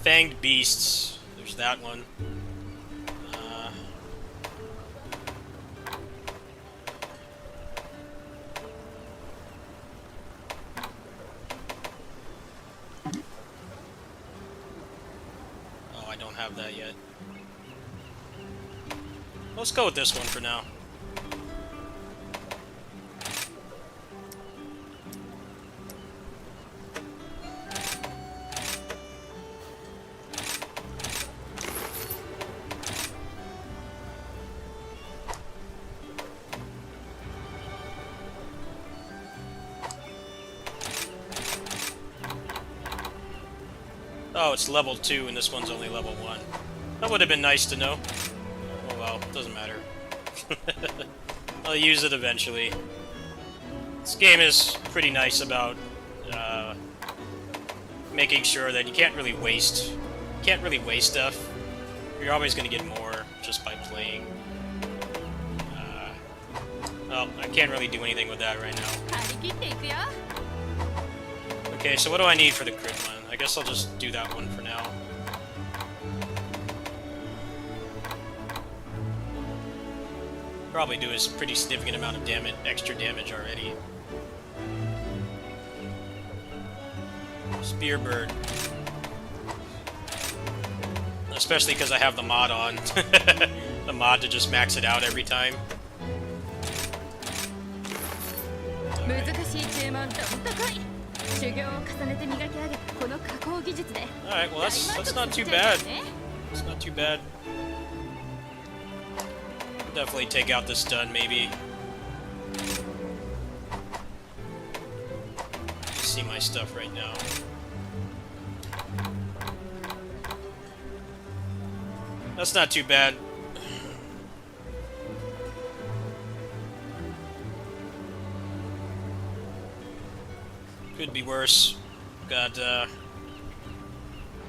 Fanged Beasts. There's that one. Oh, I don't have that yet. Let's go with this one for now. Oh, it's level 2 and this one's only level 1. That would have been nice to know. Oh well, doesn't matter. I'll use it eventually. This game is pretty nice about making sure that you can't really waste stuff. You're always going to get more just by playing. Well, I can't really do anything with that right now. Okay, so what do I need for the crit one? I guess I'll just do that one for now. Probably do a pretty significant amount of damage, extra damage already. Spearbird. Especially because I have the mod on. The mod to just max it out every time. 難しい注文どんと来い。修行を重ねて磨き上げたこの加工技術で Alright, well that's not too bad. It's not too bad. Definitely take out the stun, maybe. See my stuff right now. That's not too bad. Could be worse. Got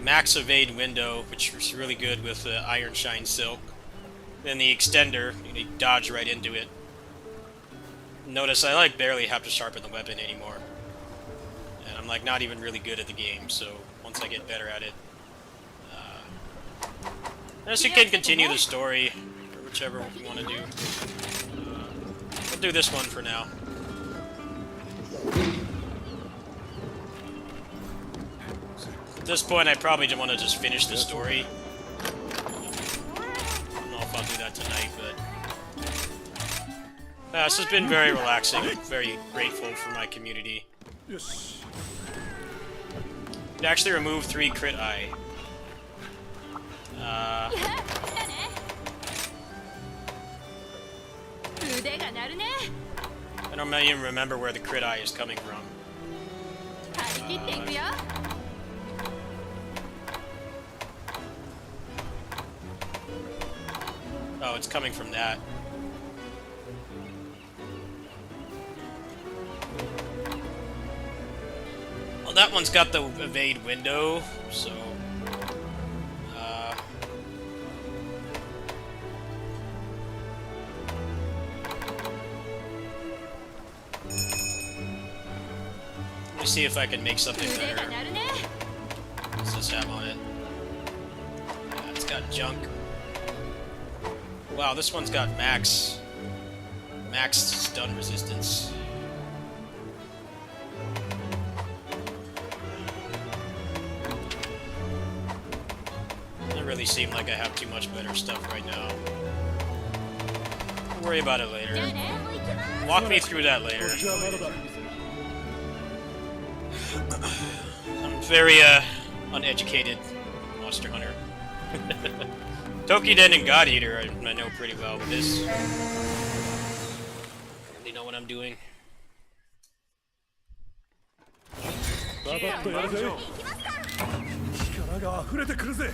max evade window, which is really good with Iron Shine Silk. Then the extender, you dodge right into it. Notice I like barely have to sharpen the weapon anymore. And I'm like not even really good at the game, so once I get better at it. I guess you can continue the story, or whichever you want to do. I'll do this one for now. At this point, I probably just want to just finish the story. I don't know if I'll do that tonight, but this has been very relaxing. I'm very grateful for my community. Yes. It actually removed 3 crit eye. I don't even remember where the crit eye is coming from. Oh, it's coming from that. Well, that one's got the evade window, so... let me see if I can make something better. What's this have on it? Yeah, it's got junk. Wow, this one's got max stun resistance. Doesn't really seem like I have too much better stuff right now. Don't worry about it later. Walk me through that later. I'm very uneducated monster hunter. Tokiden and God Eater I know pretty well, but this... I really know what I'm doing. ババッとやるぜ。力が溢れてくるぜ。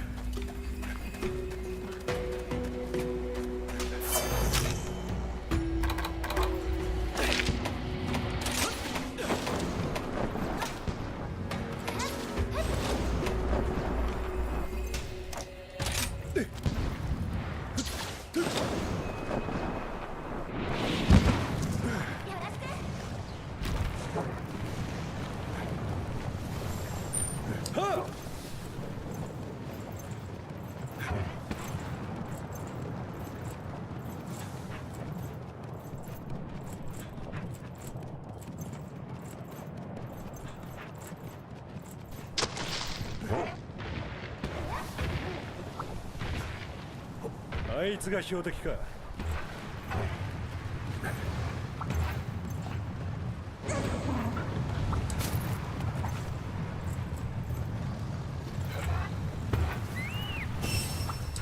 あいつが標的か。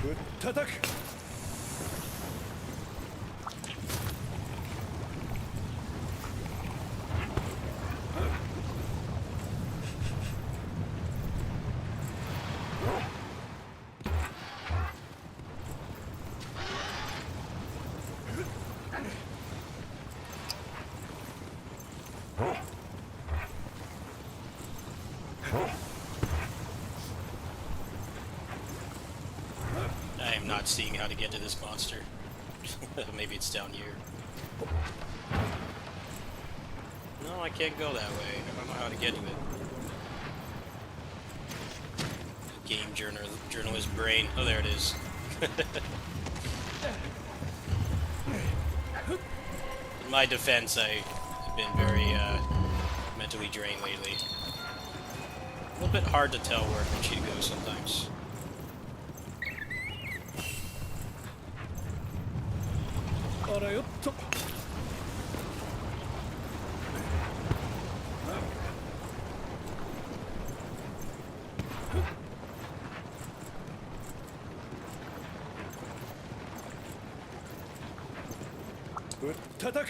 ぶったたく。I am not seeing how to get to this monster. Maybe it's down here. No, I can't go that way. I don't know how to get to it. Game journalist brain. Oh, there it is. In my defense, I've been very mentally drained lately. A little bit hard to tell where Conchita goes sometimes. ぶっ叩く。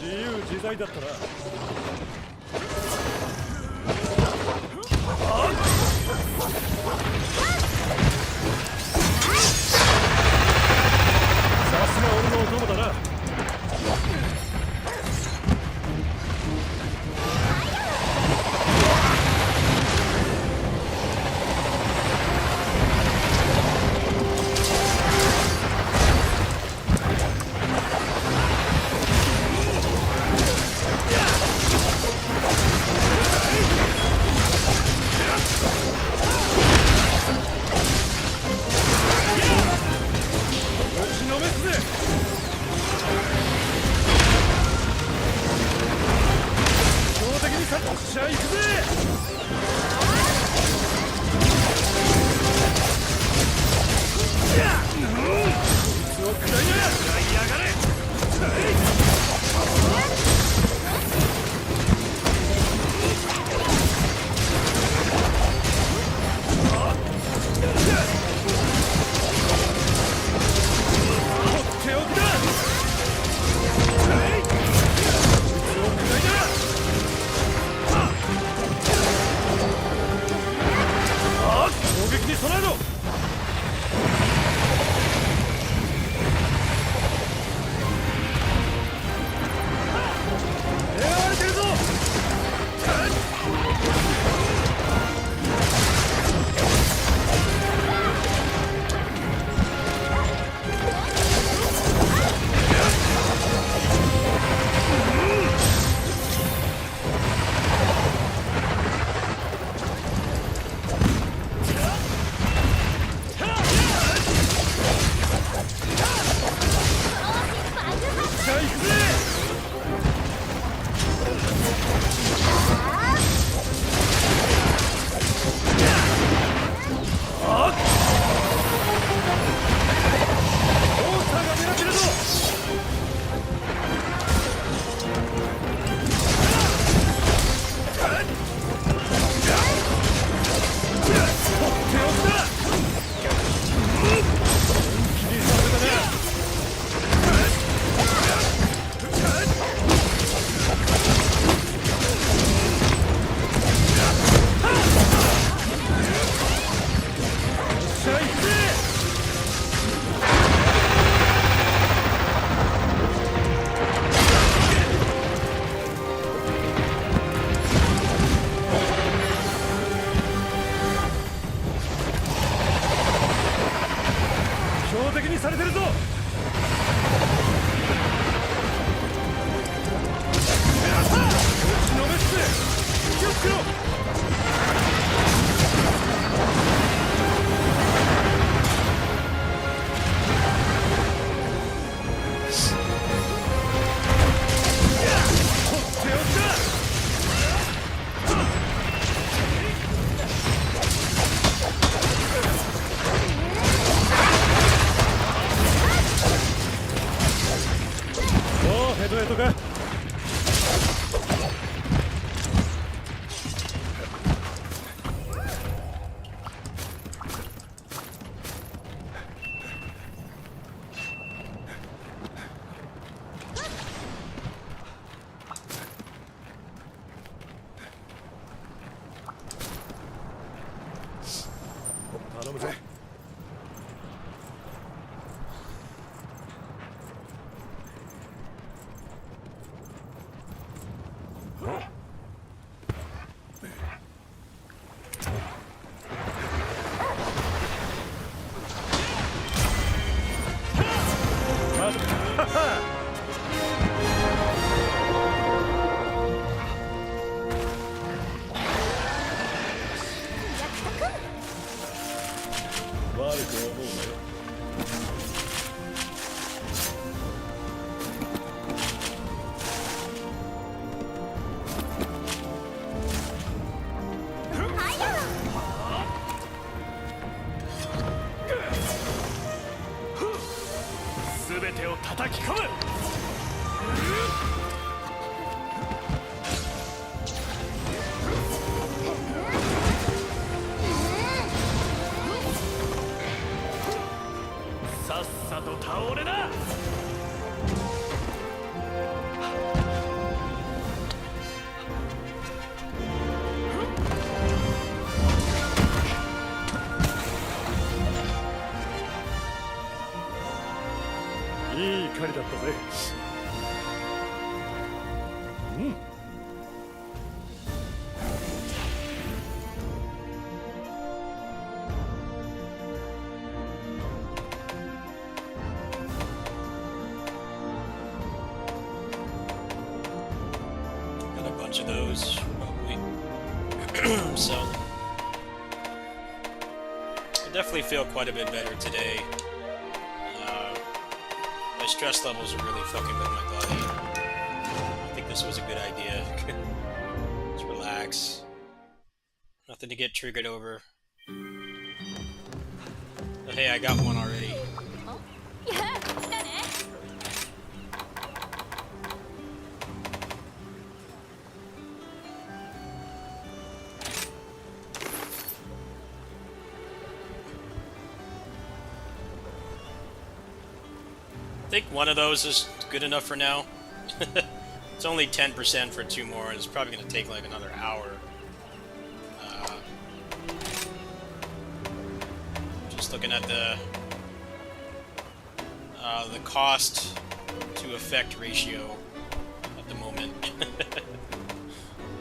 自由自在だったな。さすが俺のお供だな。打ちのめすぜ。標的にさっしゃ行くぜ。こいつを食らいやがれ。手置きだ。攻撃に備えろ。狙われてるぞ。じゃあ行くぜ。モンスターが狙ってるぞ。手をつだ。気にさせたね。しゃあ行くぜ。標的にされてるぞ。打ちのめすぜ。気をつけろ。手をつだ。おうヘトヘトか。頼むぜ。悪く思うなよ。は俺だ。いい狩りだったぜ。うん。Got a bunch of those, probably. So, I definitely feel quite a bit better today. My stress levels are really fucking with my body. I think this was a good idea. Just relax. Nothing to get triggered over. But hey, I got one already. やあ来たね I think one of those is good enough for now. It's only 10% for 2 more, and it's probably going to take like another hour. Just looking at the cost to effect ratio at the moment.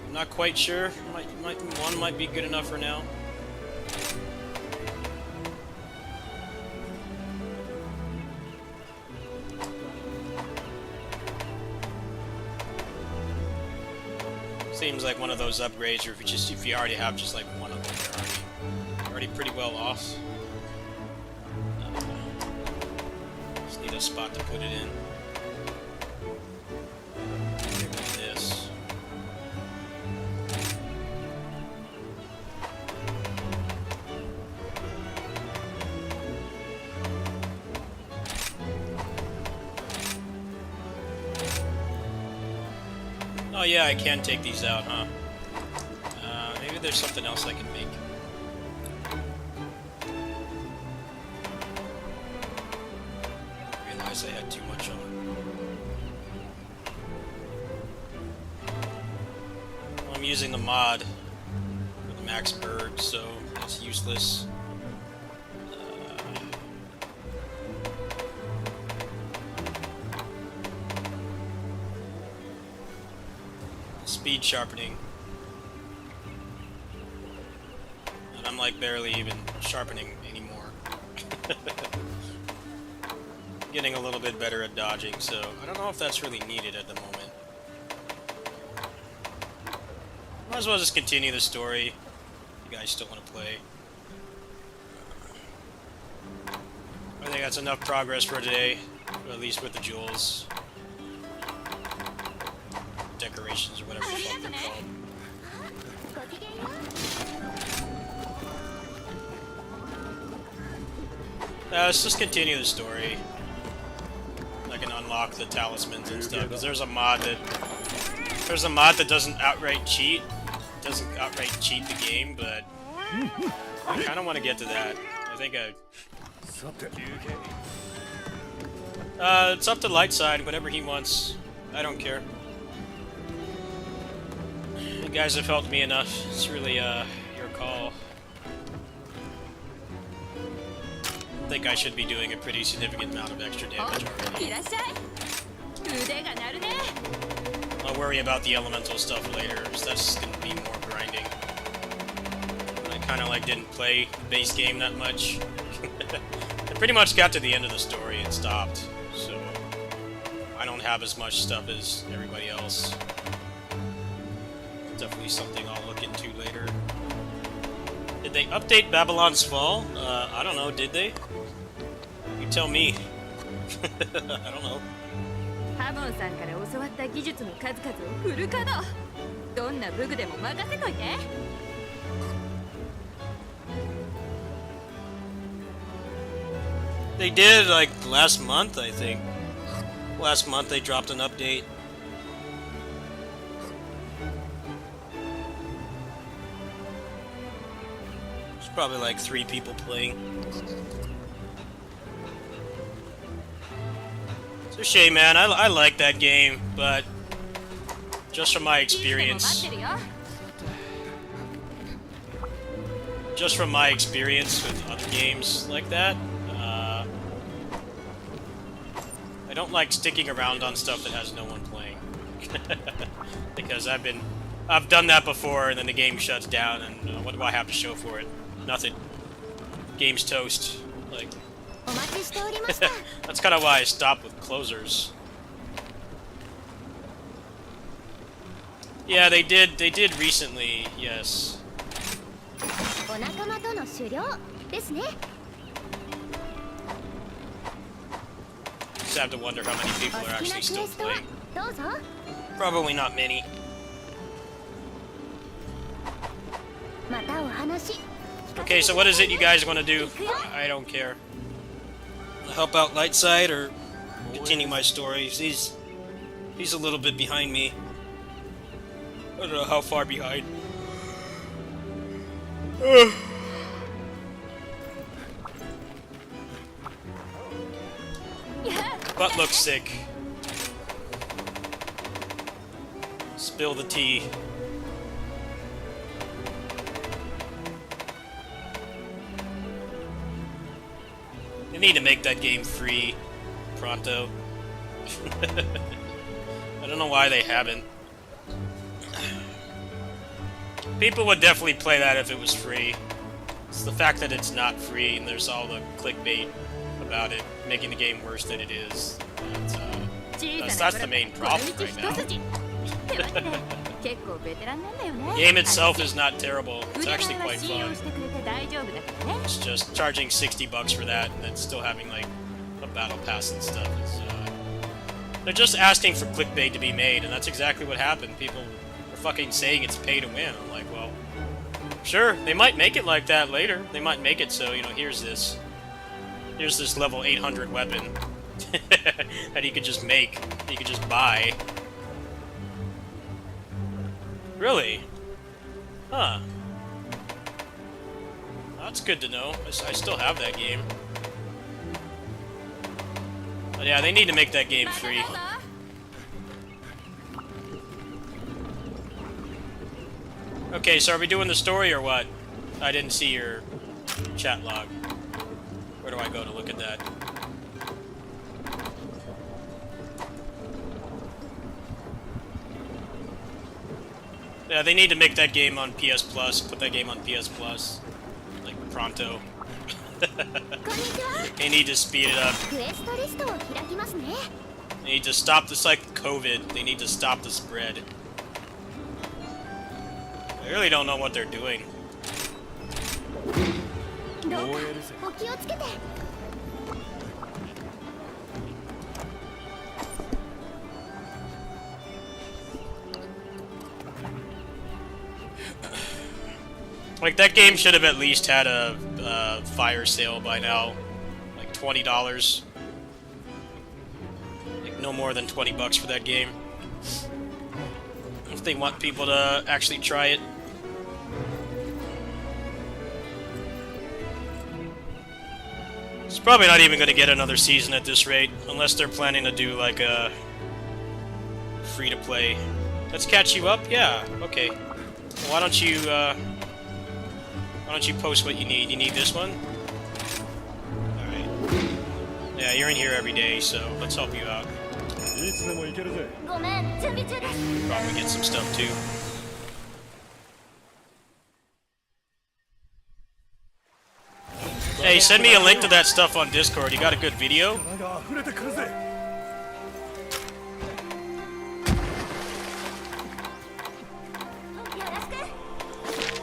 I'm not quite sure. One might be good enough for now. Seems like one of those upgrades, or if you already have just like one of them, you're already pretty well off. Just need a spot to put it in. Get rid of this. Oh yeah, I can take these out, huh? Maybe there's something else I can make. I realized I had too much on. Well, I'm using the mod for the max bird, so that's useless. Speed sharpening. And I'm like barely even sharpening anymore. Getting a little bit better at dodging, so I don't know if that's really needed at the moment. Might as well just continue the story. If you guys still want to play. I think that's enough progress for today, at least with the jewels. Decorations or whatever the fuck they're called. ごきげんよう。 Let's just continue the story. I can unlock the talismans and stuff, because there's a mod that doesn't outright cheat. Doesn't outright cheat the game, but I kind of want to get to that. I think it's up to Lightside, whatever he wants. I don't care. You guys have helped me enough. It's really your call. I think I should be doing a pretty significant amount of extra damage already. いらっしゃい腕が鳴るね I'll worry about the elemental stuff later, because that's gonna be more grinding. I kinda like didn't play the base game that much. I pretty much got to the end of the story and stopped, so I don't have as much stuff as everybody else. Definitely something I'll look into later. Did they update Babylon's Fall? I don't know, did they? You tell me. I don't know. ハボンさんから教わった技術の数々をフル稼働どんな武具でも任せといて They did, like, last month, I think. Last month they dropped an update. There's probably like 3 people playing. a shame, man. I like that game, but just from my いつでも experience, 待ってるよ just from my experience with other games like that, I don't like sticking around on stuff that has no one playing. Because I've done that before, and then the game shuts down, and what do I have to show for it? Nothing. Game's toast. Like, お待ちしておりました that's kind of why I stopped with closers. Yeah, they did recently, yes. お仲間との狩猟ですね Just have to wonder how many お people 好 are きな actually ク still エストは playing. どうぞ Probably not many. またお話 Okay, so what is it you guys want to do? I don't care. Help out Lightside or continue my story? He's a little bit behind me. I don't know how far behind. Butt looks sick. Spill the tea. They need to make that game free pronto. I don't know why they haven't. People would definitely play that if it was free. It's the fact that it's not free and there's all the clickbait about it, making the game worse than it is. That's the main problem right now. ってわけで結構ベテランなんだよね The game itself is not terrible. It's 腕前 actually は quite 信用 fun. してくれて大丈夫だからね It's just charging $60 for that and then still having like a battle pass and stuff. They're just asking for clickbait to be made, and that's exactly what happened. People are fucking saying it's pay to win. I'm like, well, sure, they might make it like that later. They might make it so, you know, here's this level 800 weapon that you could just make, you could just buy. Really? Huh. That's good to know. I still have that game. But yeah, they need to make that game free. Okay, so are we doing the story or what? I didn't see your chat log. Where do I go to look at that? Yeah, they need to make that game on PS Plus. Put that game on PS Plus. Like, pronto. こんにちは They need to speed it up. クエストリストを開きますね They need to stop this, like COVID. They need to stop the spread. I really don't know what they're doing. どうかお気をつけて Like, that game should have at least had a fire sale by now. Like, $20. Like, no more than $20 for that game. If they want people to actually try it. It's probably not even going to get another season at this rate, unless they're planning to do, like, a free-to-play. Let's catch you up? Yeah, okay. Why don't you post what you need? You need this one? Alright. Yeah, you're in here every day, so let's help you out. いつでも行けるぜごめん準備中です Probably get some stuff too. Hey, send me a link to that stuff on Discord. You got a good video? 花が溢れてくるぜ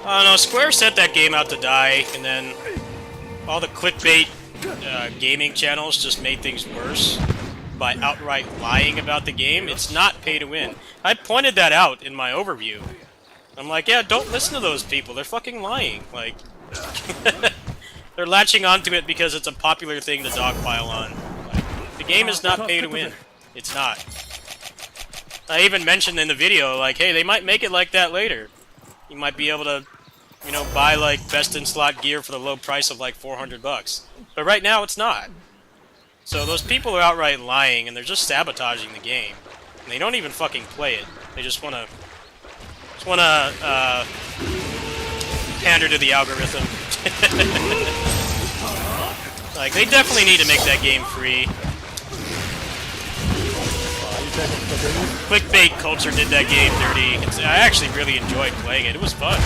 I don't know, Square sent that game out to die, and then all the clickbait gaming channels just made things worse by outright lying about the game. It's not pay to win. I pointed that out in my overview. I'm like, yeah, don't listen to those people. They're fucking lying. Like, they're latching onto it because it's a popular thing to dogpile on. Like, the game is not pay to win. It's not. I even mentioned in the video, like, hey, they might make it like that later. You might be able to, you know, buy, like, best-in-slot gear for the low price of, like, $400. But right now, it's not. So those people are outright lying, and they're just sabotaging the game. And they don't even fucking play it. They just wanna pander to the algorithm. Like, they definitely need to make that game free. Clickbait culture did that game dirty. I actually really enjoyed playing it. It was fun.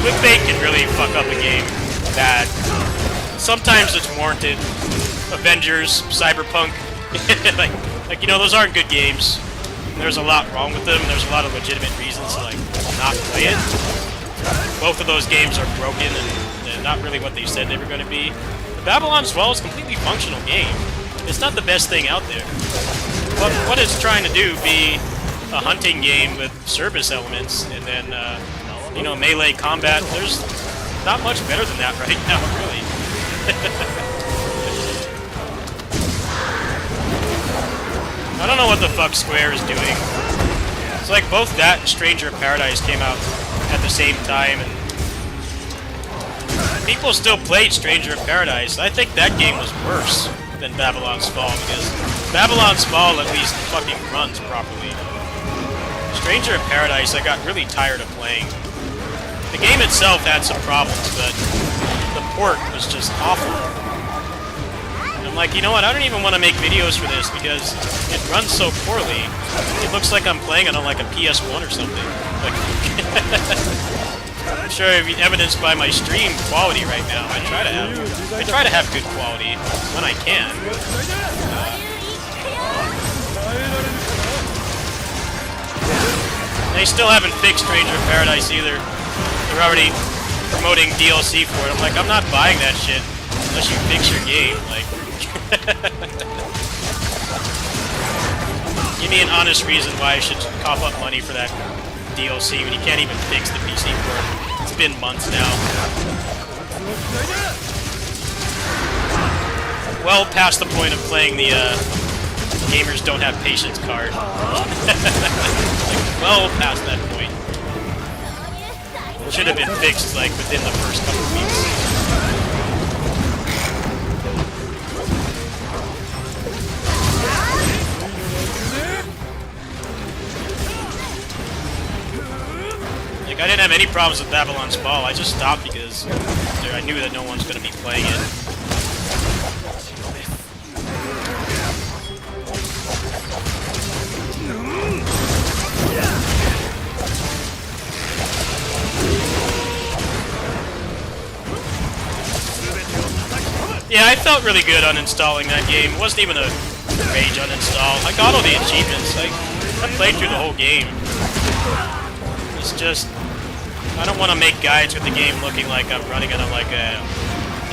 Clickbait can really fuck up a game bad. Sometimes it's warranted. Avengers, Cyberpunk, like you know, those aren't good games. There's a lot wrong with them. There's a lot of legitimate reasons to like not play it. Both of those games are broken and not really what they said they were going to be. The Babylon's Fall is a completely functional game. It's not the best thing out there. But what it's trying to do be a hunting game with service elements and then you know, melee combat. There's not much better than that right now, really. I don't know what the fuck Square is doing. It's like both that and Stranger of Paradise came out at the same time, and people still played Stranger of Paradise. I think that game was worse than Babylon's Fall, because Babylon's Fall at least fucking runs properly. Stranger of Paradise, I got really tired of playing. The game itself had some problems, but the port was just awful. And I'm like, you know what, I don't even want to make videos for this because it runs so poorly. It looks like I'm playing it on like a PS1 or something. Like, I'm sure it'd be evidenced by my stream quality right now. I try to have good quality when I can. They still haven't fixed Stranger of Paradise either. They're already promoting DLC for it. I'm like, I'm not buying that shit unless you fix your game. Like, give me an honest reason why I should cough up money for that DLC when you can't even fix the PC port. It's been months now. Well past the point of playing the gamers don't have patience card. Like, well past that point. Should have been fixed like within the first couple of weeks. Like, I didn't have any problems with Babylon's Fall. I just stopped because I knew that no one's going to be playing it. Yeah, I felt really good uninstalling that game. It wasn't even a rage uninstall. I got all the achievements. I played through the whole game. It's just, I don't want to make guides with the game looking like I'm running it on like a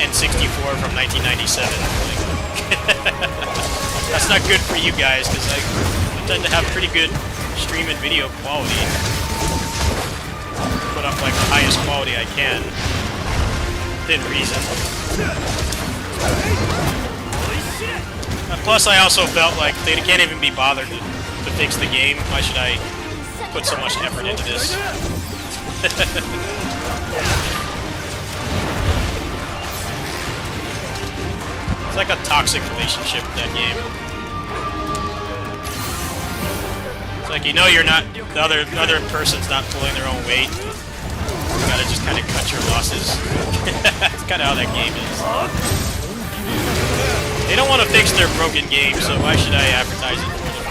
N64 from 1997. Like, that's not good for you guys, because I tend to have pretty good stream and video quality. Put up like the highest quality I can, within reason. Plus, I also felt like they can't even be bothered to fix the game. Why should I put so much effort into this? It's like a toxic relationship with that game. It's like, you know, you're not, the other person's not pulling their own weight. You gotta just kind of cut your losses. That's kind of how that game is. They don't want to fix their broken game, so why should I advertise it for them?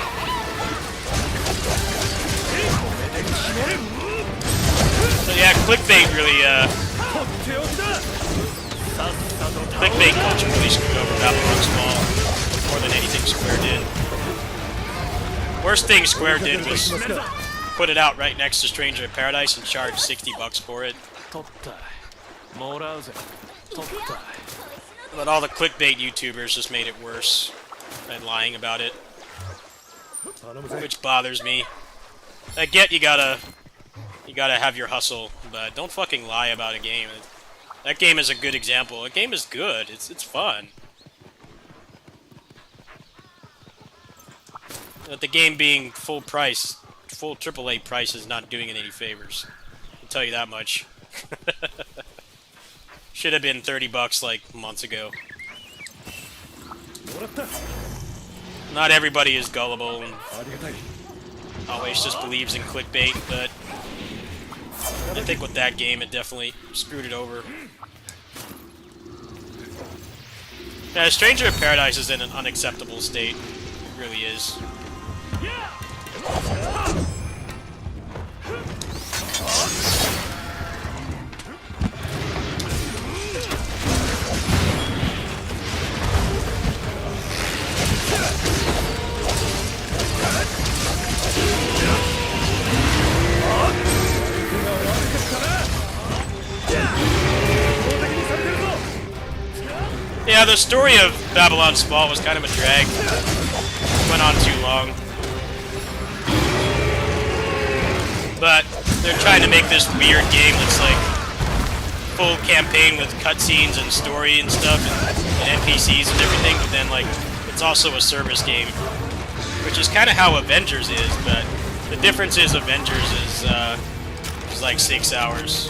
So yeah, clickbait really, clickbait culture really screwed over Babylon's Fall more than anything Square did. Worst thing Square did was put it out right next to Stranger of Paradise and charge $60 for it. But all the clickbait YouTubers just made it worse by lying about it, which bothers me. I get you gotta have your hustle, but don't fucking lie about a game. That game is a good example. A game is good. It's fun. But the game being full price full AAA price is not doing it any favors. I'll tell you that much. Should have been $30 like months ago. Not everybody is gullible and always just believes in clickbait, but I think with that game it definitely screwed it over. Yeah, Stranger of Paradise is in an unacceptable state. It really is. Yeah, the story of Babylon's Fall was kind of a drag. Went on too long. But they're trying to make this weird game that's like full campaign with cutscenes and story and stuff and NPCs and everything, but then like it's also a service game, which is kind of how Avengers is. But the difference is Avengers is like 6 hours,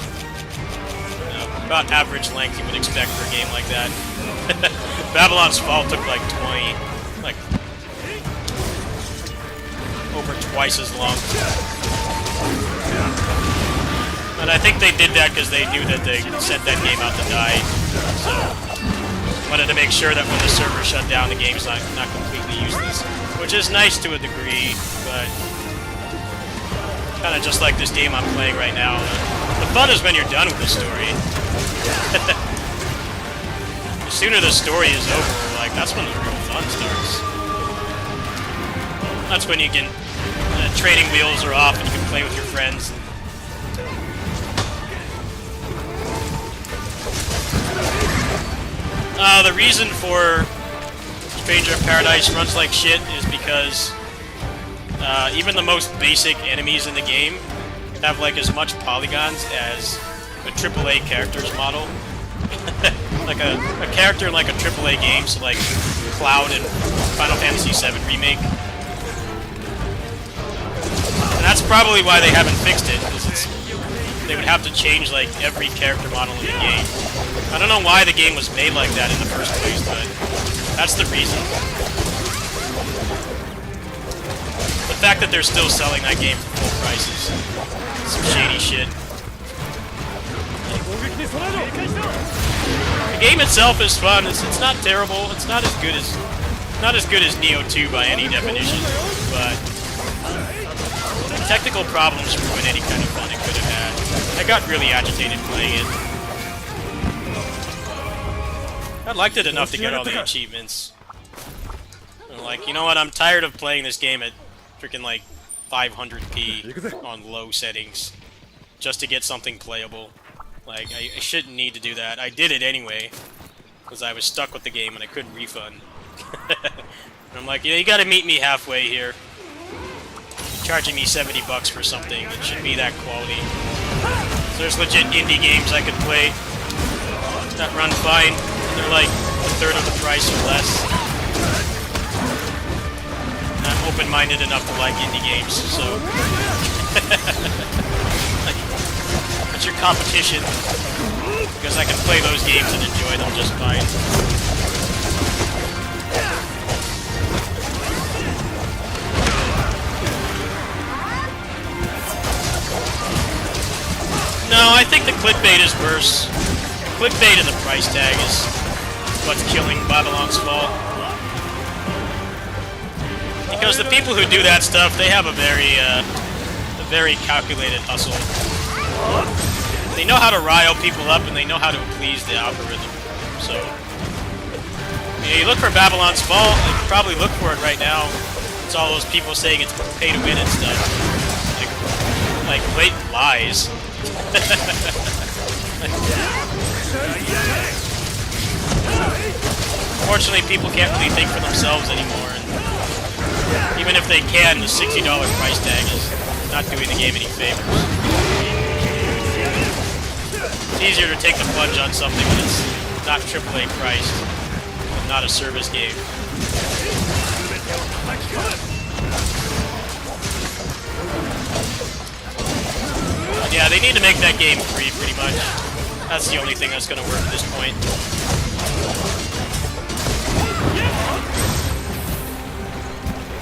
about average length you would expect for a game like that. Babylon's Fall took like 20, like over twice as long. And I think they did that because they knew that they sent that game out to die. So wanted to make sure that when the server shut down, the game's not completely useless, which is nice to a degree, but kind of just like this game I'm playing right now. The fun is when you're done with the story. The sooner the story is over, like that's when the real fun starts. That's when you can training wheels are off and you can play with your friends. The reason for Stranger of Paradise runs like shit is because even the most basic enemies in the game have like as much polygons as a AAA character's model. Like a character in like a AAA game, so like Cloud in Final Fantasy VII Remake. And that's probably why they haven't fixed it, because they would have to change like every character model in the game. I don't know why the game was made like that in the first place, but that's the reason. The fact that they're still selling that game for full prices, some shady shit. The game itself is fun. It's not terrible. It's not as good as Neo 2 by any definition, but the technical problems ruin any kind of fun it could have had. I got really agitated playing it. I liked it enough to get all the achievements. And like, you know what? I'm tired of playing this game at freaking like 500p on low settings just to get something playable. Like, I shouldn't need to do that. I did it anyway, because I was stuck with the game and I couldn't refund. And I'm like, you gotta meet me halfway here. You're charging me $70 for something that should be that quality. So there's legit indie games I could play that run fine. They're like a third of the price or less. And I'm open-minded enough to like indie games, so... It's your competition, because I can play those games and enjoy them just fine. No, I think the clickbait is worse. Clickbait and the price tag is what's killing Babylon's Fall. Because the people who do that stuff, they have a very calculated hustle. They know how to rile people up, and they know how to please the algorithm. So, you look for Babylon's Fall, you can probably look for it right now. It's all those people saying it's pay to win and stuff. Like blatant lies. Fortunately, people can't really think for themselves anymore. And even if they can, the $60 price tag is not doing the game any favors. It's easier to take the plunge on something that's not AAA priced, and not a service game. Yeah, they need to make that game free, pretty much. That's the only thing that's gonna work at this point.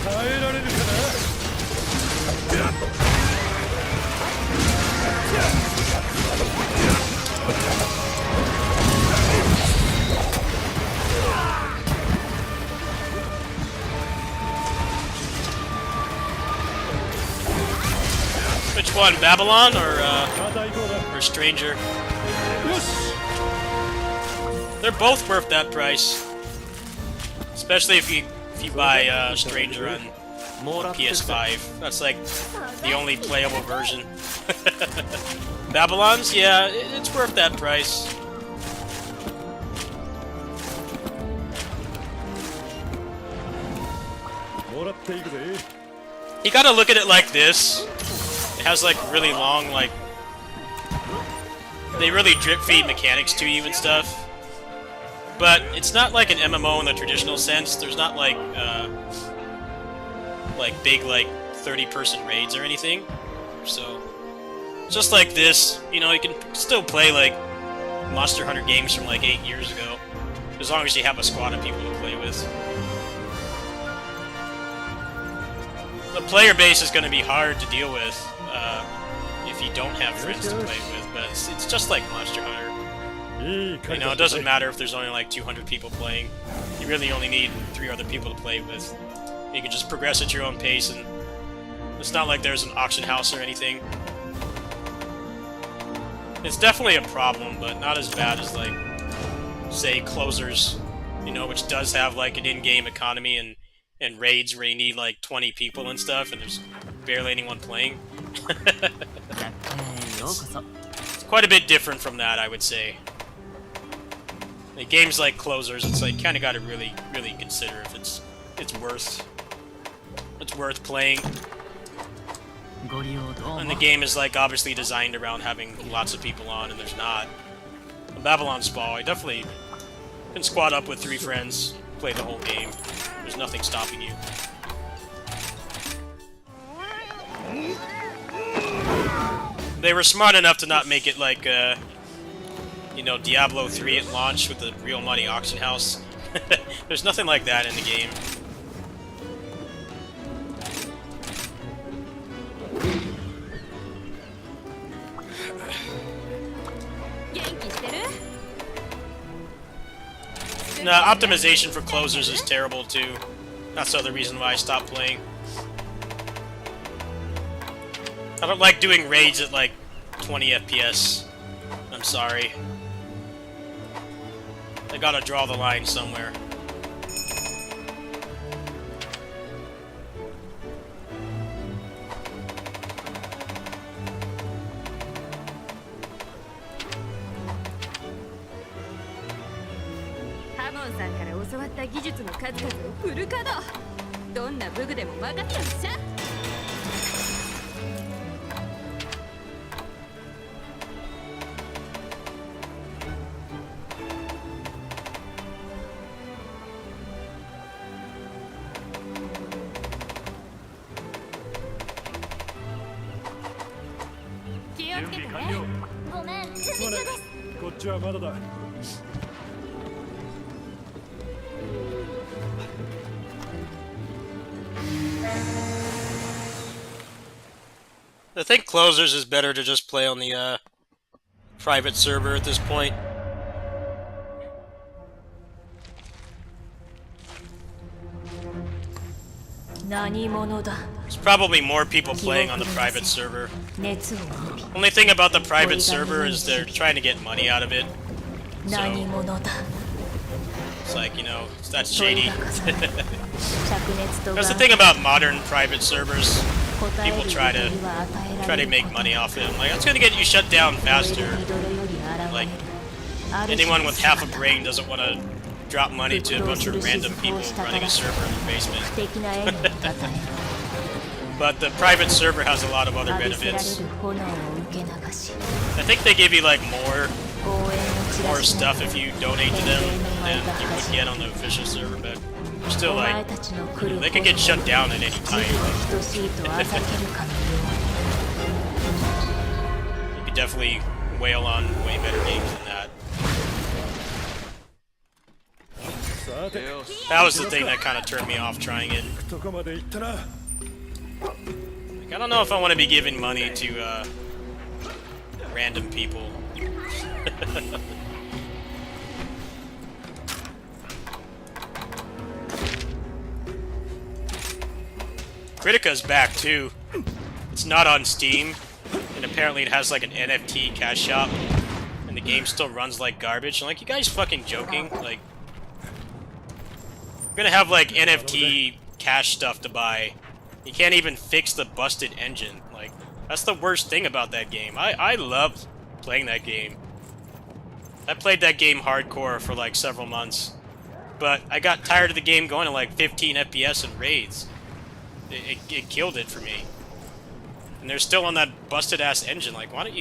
耐えられるかな。 Which one, Babylon or また行こうだ。 or Stranger? よし。 They're both worth that price, especially if you buy Stranger on PS5. That's like the only playable version. Babylon's, yeah, it's worth that price. もらっていくぜ。 You gotta look at it like this. It has like really long, like they really drip feed mechanics to you and stuff. But it's not like an MMO in the traditional sense. There's not like big like 30-person raids or anything. So just like this, you know, you can still play like Monster Hunter games from like 8 years ago, as long as you have a squad of people to play with. The player base is going to be hard to deal with if you don't have friends to play with, but it's just like Monster Hunter. You know, it doesn't matter if there's only like 200 people playing. You really only need 3 other people to play with. You can just progress at your own pace, and it's not like there's an auction house or anything. It's definitely a problem, but not as bad as, like, say, Closers, you know, which does have like an in-game economy and raids where you need like 20 people and stuff, and there's barely anyone playing. It's quite a bit different from that, I would say. Like, games like Closers, it's like kind of got to really consider if it's worth playing. And the game is like obviously designed around having lots of people on, and there's not. On Babylon Spawn, I definitely can squad up with 3 friends, play the whole game. There's nothing stopping you. They were smart enough to not make it like, you know, Diablo 3 at launch with the real money auction house. There's nothing like that in the game. Optimization for Closers is terrible too. That's the other reason why I stopped playing. I don't like doing raids at like 20 FPS. I'm sorry. I gotta draw the line somewhere.こっちはまだだ。 I think Closers is better to just play on the private server at this point. There's probably more people playing on the private server. Only thing about the private server is they're trying to get money out of it. So it's like, you know, that's shady. That's the thing about modern private servers. People try to make money off it. I'm like, that's gonna get you shut down faster. Like, anyone with half a brain doesn't want to drop money to a bunch of random people running a server in their basement. But the private server has a lot of other benefits. I think they give you like more stuff if you donate to them than you would get on the official server, but still, like, they can get shut down at any time. definitely wail on way better games than that. さて That was the thing that kind of turned me off trying it. どこまで行ったな Like, I don't know if I want to be giving money to random people. Critica's back too. It's not on Steam, and apparently it has like an NFT cash shop, and the game still runs like garbage. I'm like, you guys fucking joking? Like, we're gonna have like NFT cash stuff to buy. You can't even fix the busted engine. Like, that's the worst thing about that game. I loved playing that game. I played that game hardcore for like several months, but I got tired of the game going to like 15 FPS in raids. It killed it for me. And they're still on that busted ass engine. Like, why don't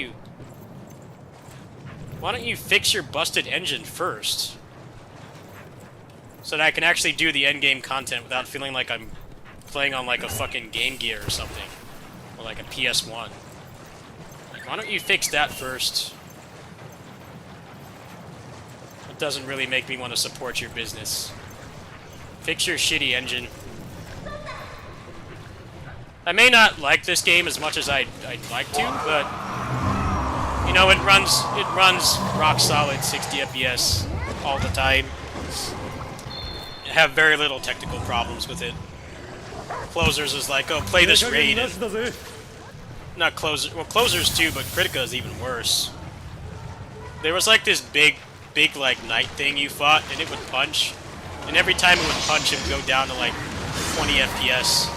you fix your busted engine first, so that I can actually do the end game content without feeling like I'm playing on like a fucking Game Gear or something, or like a PS1. Like, why don't you fix that first? It doesn't really make me want to support your business. Fix your shitty engine. I may not like this game as much as I'd like to, but you know, it runs rock solid 60 FPS all the time. I have very little technical problems with it. Closers is like, oh, play this raid. And not Closers, well, Closers too, but Critica is even worse. There was like this big like knight thing you fought, and it would punch, and every time it would punch, it would go down to like 20 FPS.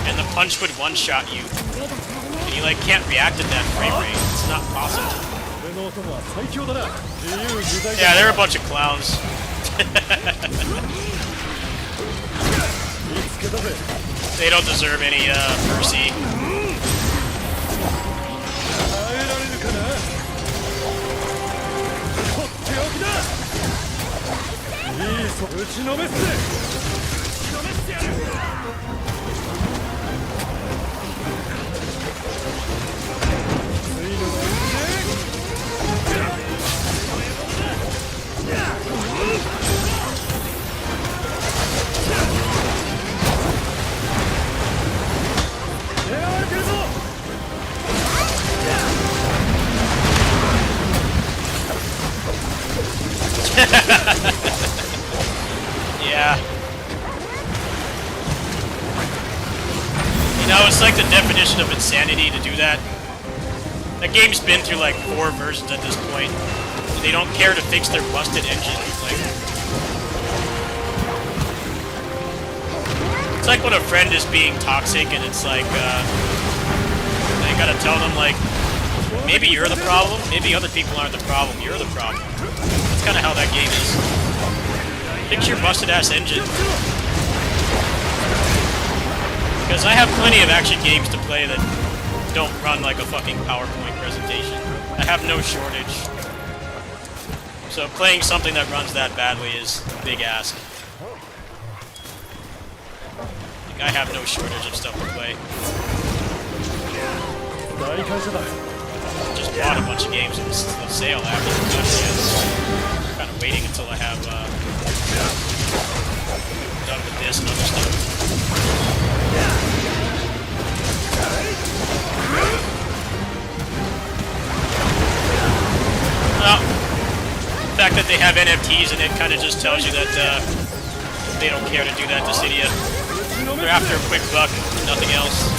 And the punch would one-shot you, and you like can't react at that frame rate. It's not possible. Yeah, they're a bunch of clowns. They don't deserve any mercy. Yeah. You know, it's like the definition of insanity to do that. That game's been through like 4 versions at this point, and they don't care to fix their busted engine. Like, it's like when a friend is being toxic, and it's like, I gotta tell them, like, maybe you're the problem, maybe other people aren't the problem, you're the problem. That's kind of how that game is. Fix your busted ass engine. Because I have plenty of action games to play that don't run like a fucking PowerPoint presentation. I have no shortage. So playing something that runs that badly is a big ask. Like, I have no shortage of stuff to play. Just bought a bunch of games on the sale after the cut. Kind of waiting until I have done with this and other stuff. Well, the fact that they have NFTs in it kind of just tells you that they don't care to do that to Cydia. They're after a quick buck, nothing else.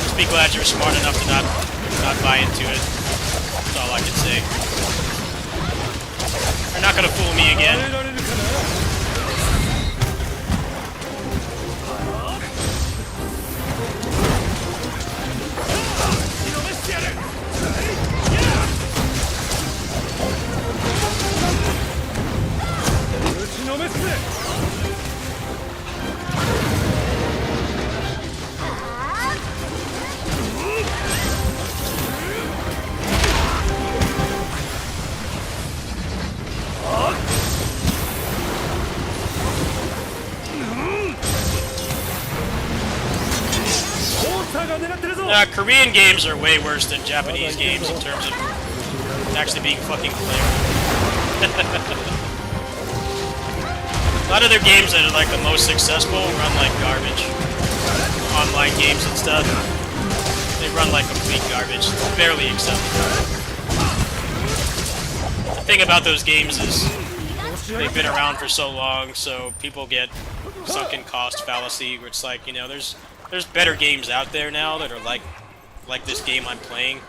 Just be glad you're smart enough to not buy into it. That's all I can say. They're not gonna fool me again. Korean games are way worse than Japanese games in terms of actually being fucking playable. A lot of their games that are like the most successful run like garbage. Online games and stuff. They run like complete garbage. It's barely acceptable. The thing about those games is they've been around for so long, so people get sunken cost fallacy, where it's like, you know, there's better games out there now that are like this game I'm playing.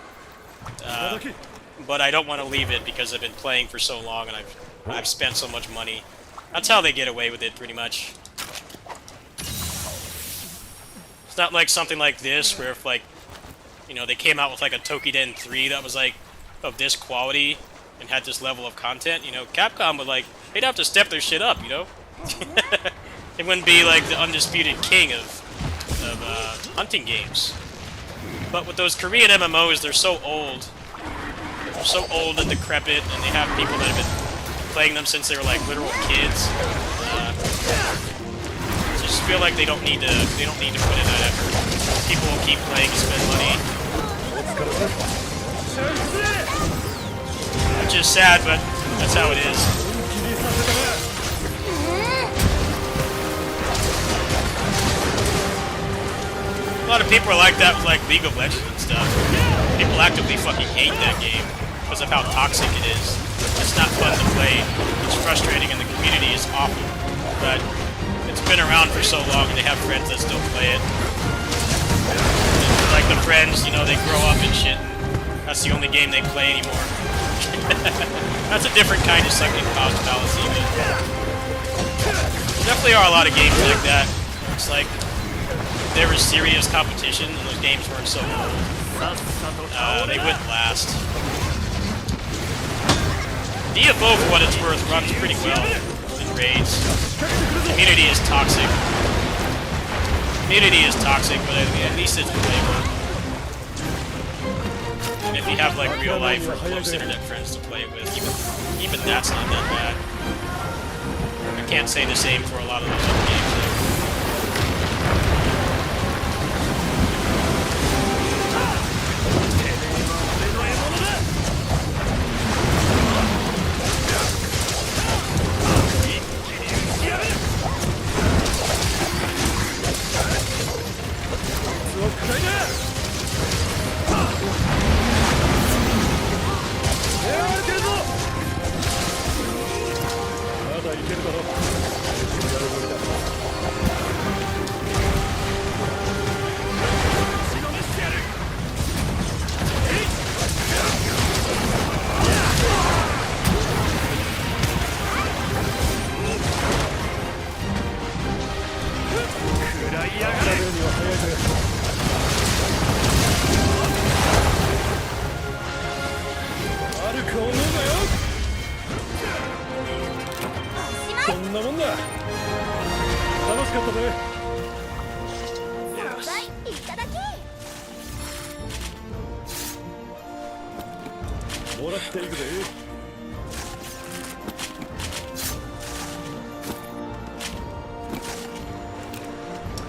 But I don't want to leave it because I've been playing for so long and I've spent so much money. That's how they get away with it, pretty much. It's not like something like this, where if, like, you know, they came out with, like, a Tokiden 3 that was, like, of this quality and had this level of content, you know, Capcom would, like, they'd have to step their shit up, you know? They wouldn't be, like, the undisputed king of hunting games. But with those Korean MMOs, they're so old. They're so old and decrepit, and they have people that have been playing them since they were like literal kids. I just feel like they don't need to put in that effort. People will keep playing and spend money. Which is sad, but that's how it is. A lot of people are like that with like League of Legends and stuff. People actively fucking hate that game because of how toxic it is. It's not fun to play, it's frustrating, and the community is awful. But it's been around for so long, and they have friends that still play it. And like the friends, you know, they grow up and shit, and that's the only game they play anymore. That's a different kind of sunken cost fallacy, but there definitely are a lot of games like that. It's like, if there was serious competition, and those games weren't so old, they wouldn't last. DFO, for what it's worth, runs pretty well in raids. The community is toxic. But at least it's playable. And if you have like real life or close internet friends to play it with, even that's not that bad. I can't say the same for a lot of those other games though.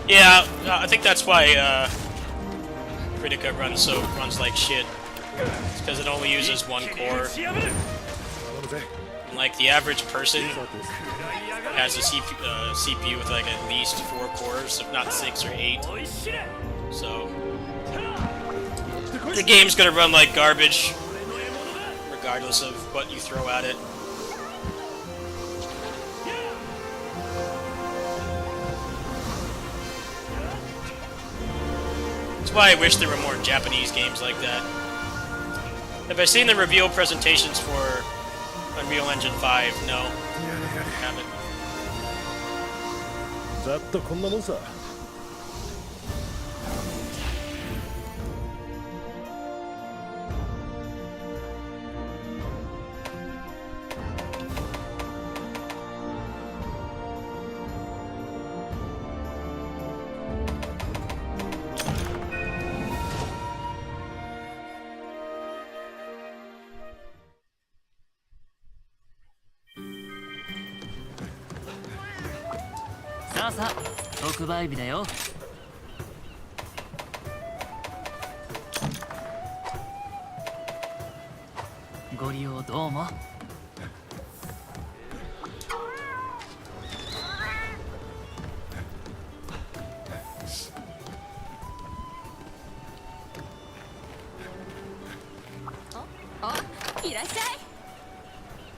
Yeah, I think that's why Critica runs like shit. It's because it only uses one core. And like the average person has a CPU with like at least 4 cores, if not 6 or 8. So the game's gonna run like garbage, regardless of what you throw at it. That's why I wish there were more Japanese games like that. Have I seen the reveal presentations for Unreal Engine 5? No. Haven't. ざっとこんなもんさ。さあさあ特売日だよ。ご利用どうも。お、いらっしゃい。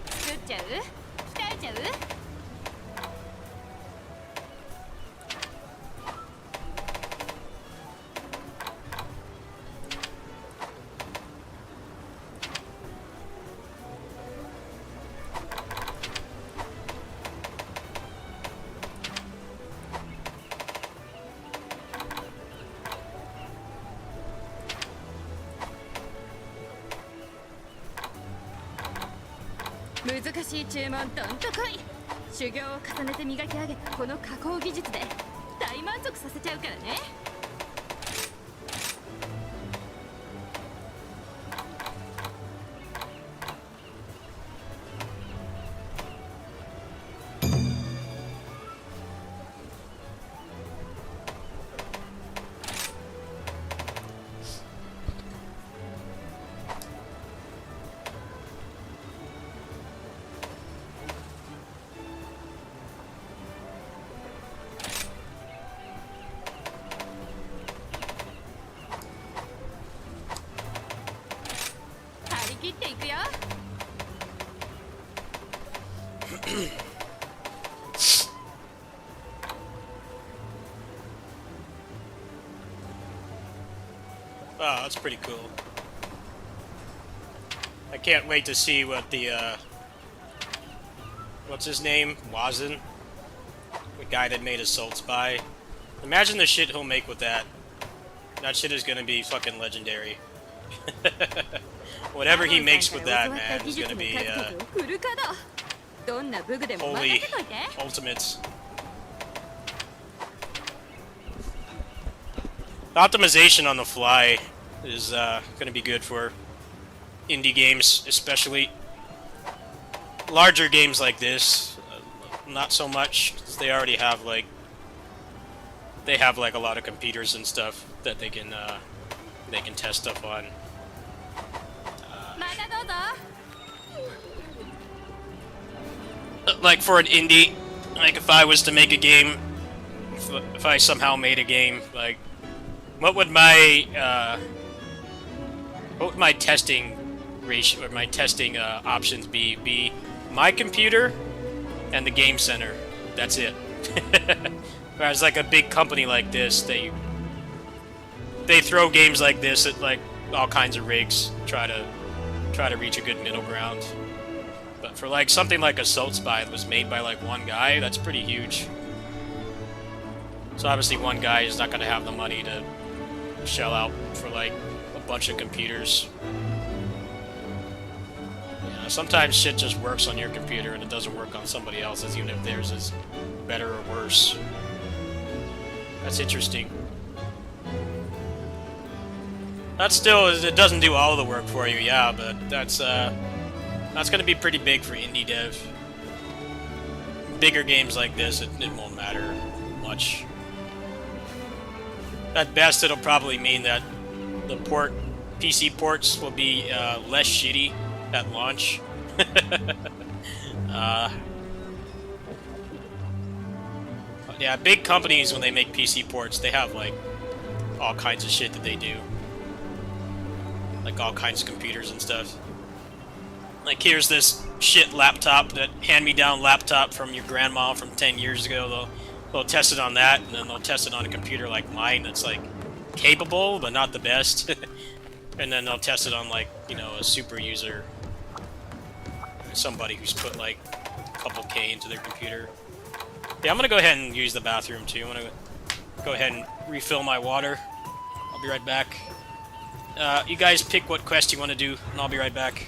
作っちゃう？鍛えちゃう？難しい注文どんと来い。修行を重ねて磨き上げたこの加工技術で大満足させちゃうからね。張り切っていくよ。Wow, that's pretty cool. I can't wait to see what the, what's his name? Wazin? The guy that made Assault Spy. Imagine the shit he'll make with that. That shit is gonna be fucking legendary. Whatever he makes with that, man, is gonna be, holy ultimates. The optimization on the fly is going to be good for indie games, especially larger games like this. Not so much, 'cause they already have like a lot of computers and stuff that they can test stuff on. Like for an indie, like if I was to make a game, if I somehow made a game, like what would my testing ratio or my testing options be? Be my computer and the game center. That's it. Whereas like a big company like this, they throw games like this at like all kinds of rigs, try to reach a good middle ground. But for like something like Assault Spy that was made by like one guy, that's pretty huge. So obviously one guy is not going to have the money to shell out for like a bunch of computers. Yeah, sometimes shit just works on your computer and it doesn't work on somebody else's, even if theirs is better or worse. That's interesting. That still is, it doesn't do all the work for you, yeah, but that's going to be pretty big for indie dev. Bigger games like this, it won't matter much. At best, it'll probably mean that the PC ports will be less shitty at launch. Yeah, big companies, when they make PC ports, they have like all kinds of shit that they do. Like all kinds of computers and stuff. Like here's this shit laptop, that hand-me-down laptop from your grandma from 10 years ago. They'll test it on that, and then they'll test it on a computer like mine that's like capable but not the best. And then they'll test it on like, you know, a super user, somebody who's put like a couple K into their computer. Yeah, I'm gonna go ahead and use the bathroom too. I'm gonna go ahead and refill my water. I'll be right back. You guys pick what quest you want to do, and I'll be right back.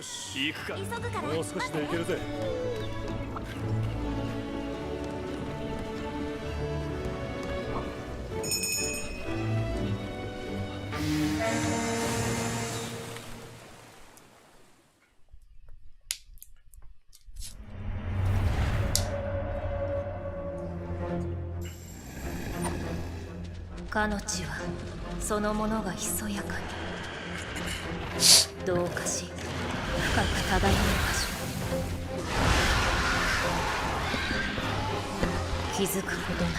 よし行くか。急ぐからもう少しでいけるぜ。彼女はそのものがひそやかにどうかし深く漂う場所、気づくことなく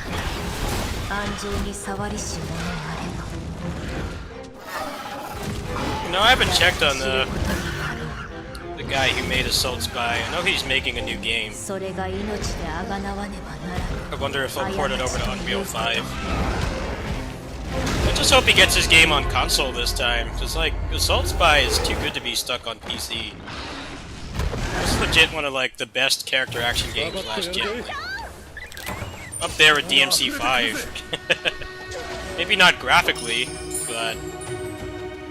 安情に触りし者あれば No, I haven't checked on 知ることになろう。 the guy who made Assault Spy. I know he's making a new game. それが命であがなわねばならぬ。 I wonder if he'll port it over to Unreal 5. I just hope he gets his game on console this time. Cause like Assault Spy is too good to be stuck on PC. This is legit one of like the best character action games last gen. Like, up there with DMC 5. Maybe not graphically, but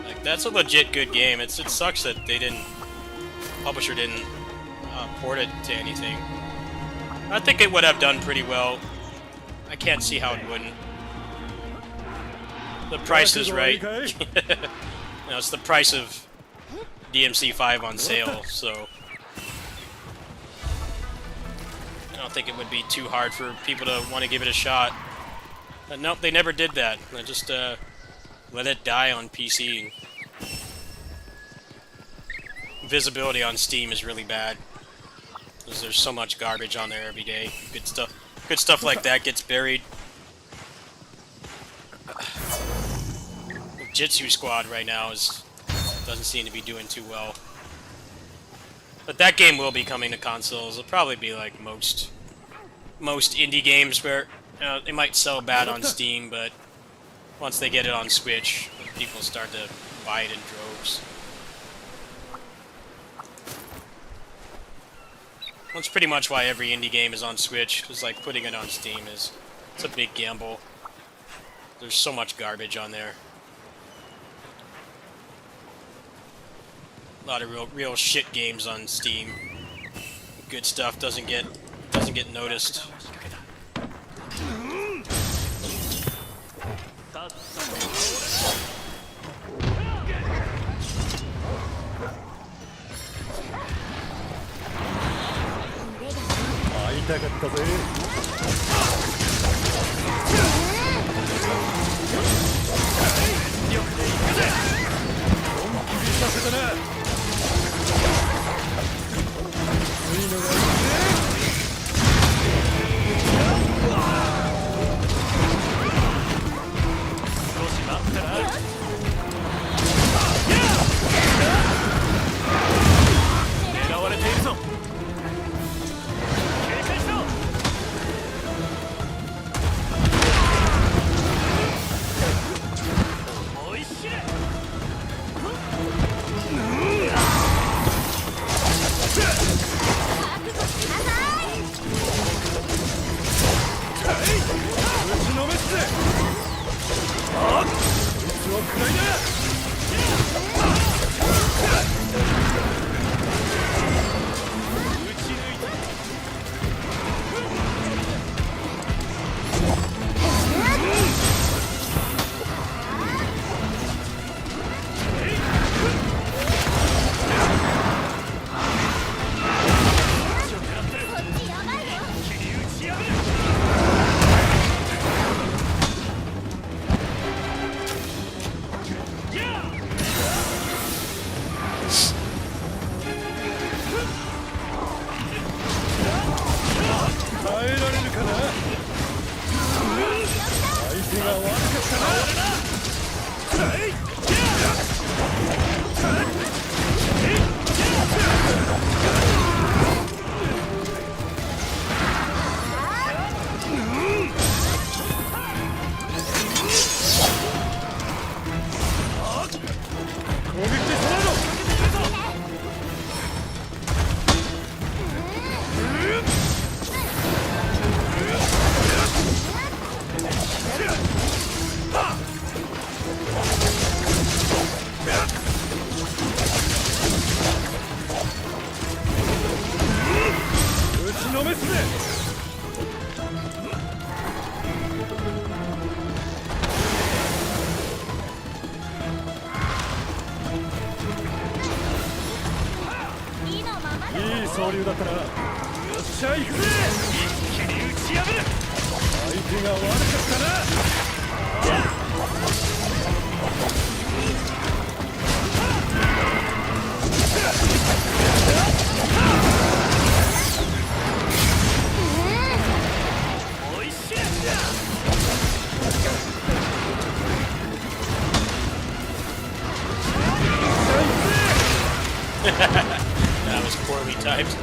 like that's a legit good game. It sucks that they didn't, publisher didn't port it to anything. I think it would have done pretty well. I can't see how it wouldn't. The price is right. No, it's the price of DMC 5 on sale, so I don't think it would be too hard for people to want to give it a shot. But nope, they never did that. They just let it die on PC. Visibility on Steam is really bad because there's so much garbage on there every day. Good stuff like that gets buried. Jitsu Squad right now doesn't seem to be doing too well. But that game will be coming to consoles. It'll probably be like most indie games where they might sell bad on Steam, but once they get it on Switch, people start to buy it in droves. That's pretty much why every indie game is on Switch, because like putting it on Steam it's a big gamble. There's so much garbage on there. A lot of real shit games on Steam. Good stuff doesn't get noticed. 会いたかったぜ。させたな。ついのがいいぜ。少し待ったな。狙われているぞ。警戒しろ。思い知れ。しゃ行くぜ。一気に打ち破る。相手が悪かったな。おいしい。That was poorly typed.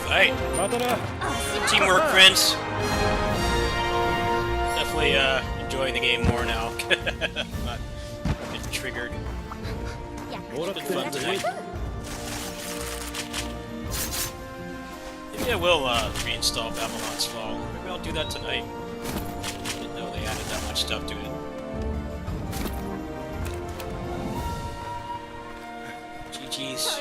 Right. Teamwork, Prince. Definitely enjoying the game more now. Not getting triggered. It's been fun tonight. Maybe I will reinstall Babylon's Fall. Maybe I'll do that tonight. Didn't know they added that much stuff to it. GG's.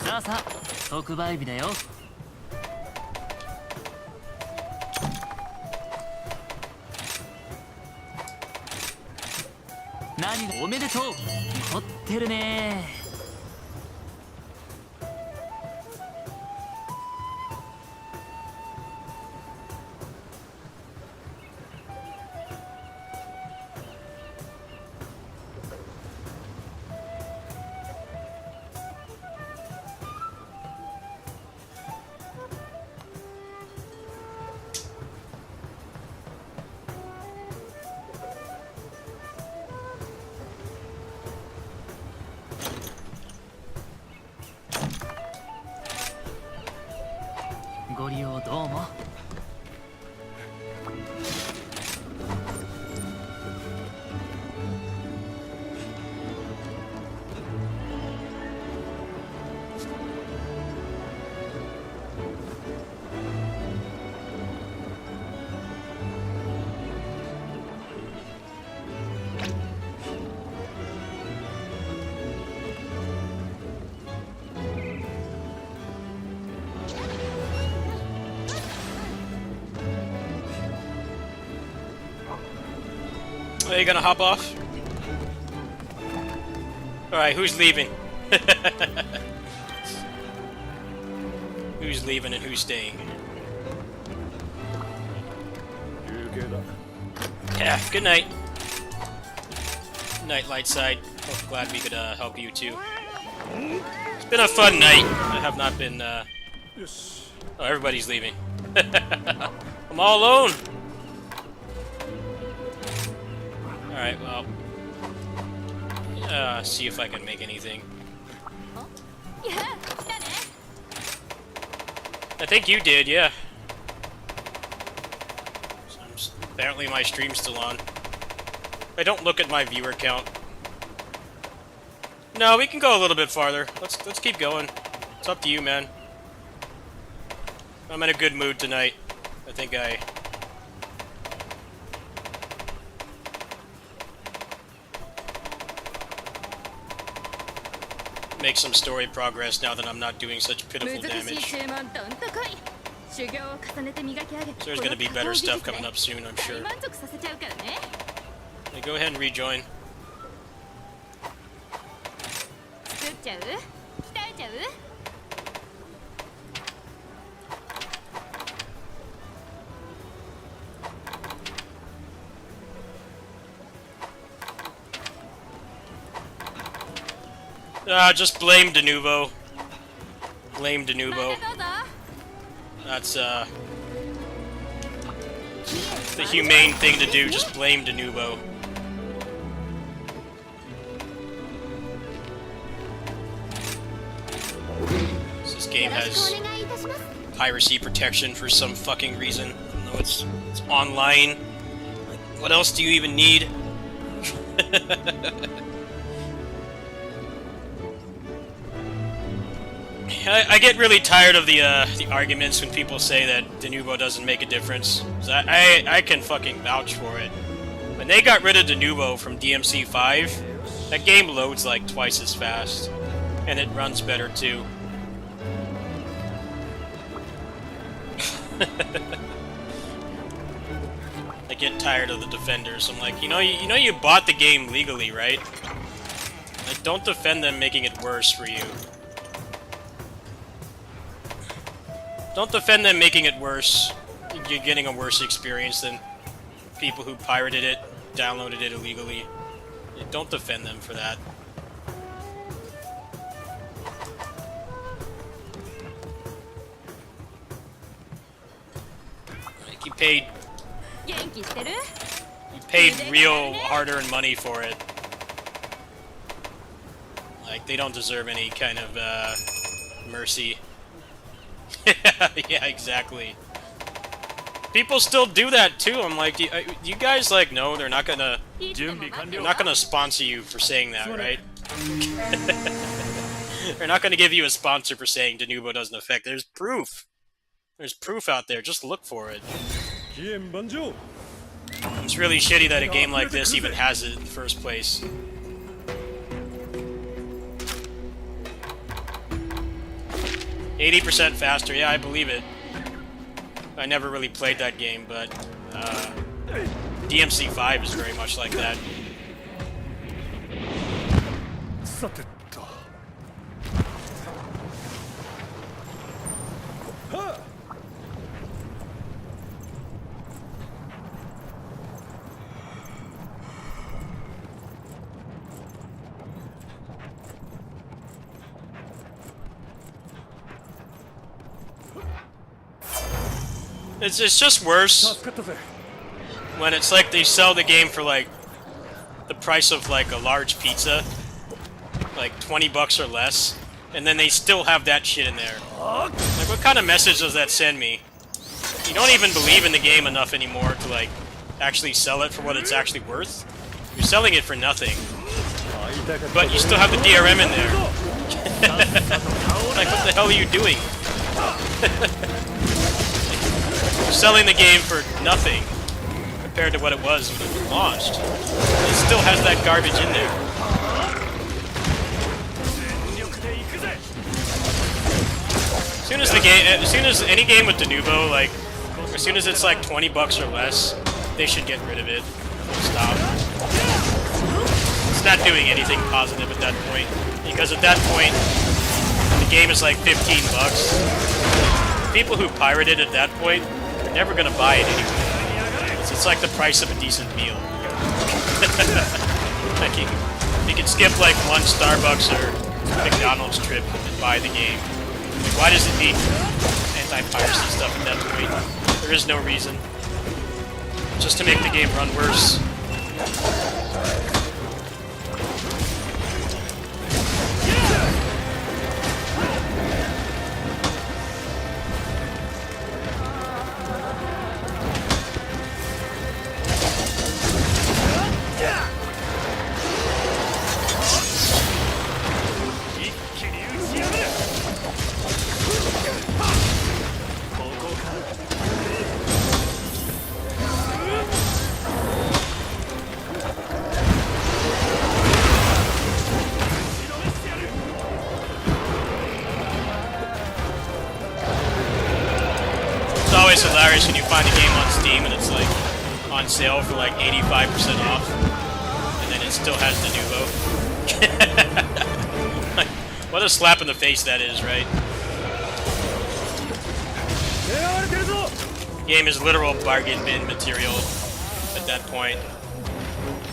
さあさあ特売日だよ。何おめでとう。凝ってるね。ご利用どうも。Are you gonna hop off? Alright, who's leaving? Who's leaving and who's staying? 休憩だ。 Yeah, good night. Good night, Lightside. Oh, glad we could help you too. It's been a fun night. I have not been, よし。 Oh, everybody's leaving. I'm all alone! Alright, well... see if I can make anything. いや来たね。 I think you did, yeah. Apparently my stream's still on. I don't look at my viewer count. No, we can go a little bit farther. Let's keep going. It's up to you, man. I'm in a good mood tonight. I think I... make some story progress now that I'm not doing such pitiful 難しい damage. 注文どんと来い。修行を重ねて磨き上げ So there's gonna be better stuff coming up soon, I'm 大 sure. 満足させちゃうからね。 Hey, go ahead and rejoin. 作っちゃう？鍛えちゃう？ Just blame Denuvo. Blame Denuvo. またどうぞ。 That's, the humane thing to do, just blame Denuvo. This game よろし has くお願いいたします。 piracy protection for some fucking reason. Even though it's online. Like, what else do you even need? I get really tired of the arguments when people say that Denuvo doesn't make a difference. 'Cause I can fucking vouch for it. When they got rid of Denuvo from DMC 5, that game loads like twice as fast. And it runs better too. I get tired of the defenders. I'm like, you know you bought the game legally, right? Like, don't defend them making it worse for you. Don't defend them making it worse. You're getting a worse experience than people who pirated it, downloaded it illegally. Don't defend them for that. Like, you paid 元気してる？ You paid real hard-earned money for it. Like, they don't deserve any kind of, mercy. Yeah, exactly. People still do that, too. I'm like, you guys, like, no, they're not gonna... いつでも待って They're る not gonna sponsor you for saying that, right? They're not gonna give you a sponsor for saying Denuvo doesn't affect. There's proof. There's proof out there. Just look for it. 期限満上。 It's really shitty that a game like this even has it in the first place. 80% faster, yeah, I believe it. I never really played that game, but DMC5 is very much like that. さてと。はあ。It's just worse 助かったぜ。 when it's like they sell the game for like the price of like a large pizza, like 20 bucks or less, and then they still have that shit in there. Like, what kind of message does that send me? You don't even believe in the game enough anymore to like actually sell it for what it's actually worth. You're selling it for nothing, but you still have the DRM in there. Like, what the hell are you doing? You're selling the game for nothing compared to what it was when it launched. It still has that garbage in there. As soon as any game with Denuvo, like, as soon as it's like 20 bucks or less, they should get rid of it. Stop. It's not doing anything positive at that point, because at that point, the game is like 15 bucks. People who pirate it at that point, they're never gonna buy it anyway. It's like the price of a decent meal. Like you can skip like one Starbucks or McDonald's trip and buy the game. Like, why does it need anti-piracy stuff at that point? There is no reason. Just to make the game run worse. 's hilarious when you find a game on Steam and it's like on sale for like 85% off, and then it still has Denuvo. Like, what a slap in the face that is, right? Game is literal bargain bin material at that point.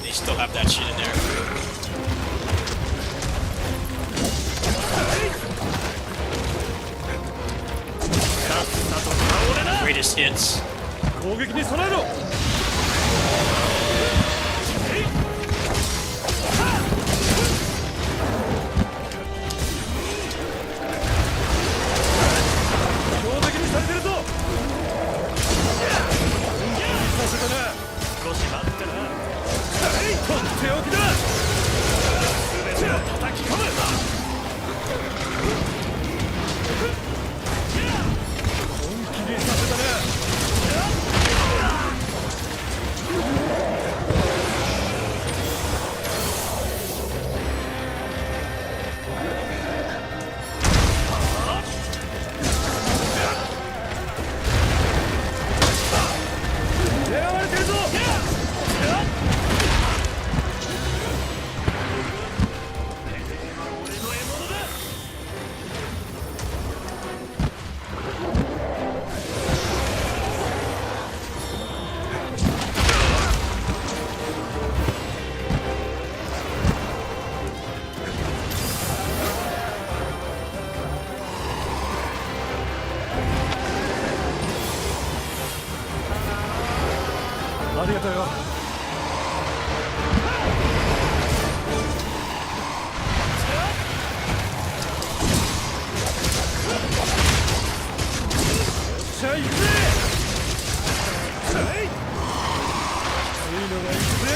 They still have that shit in there. Greatest hits. 攻撃に備えろ。標的にされてるぞ。させたな。少し待ってな。とっておきだ。全てを叩き込む。ありがとうよ。さあ行くぜ。はい。いいのが行くぜ。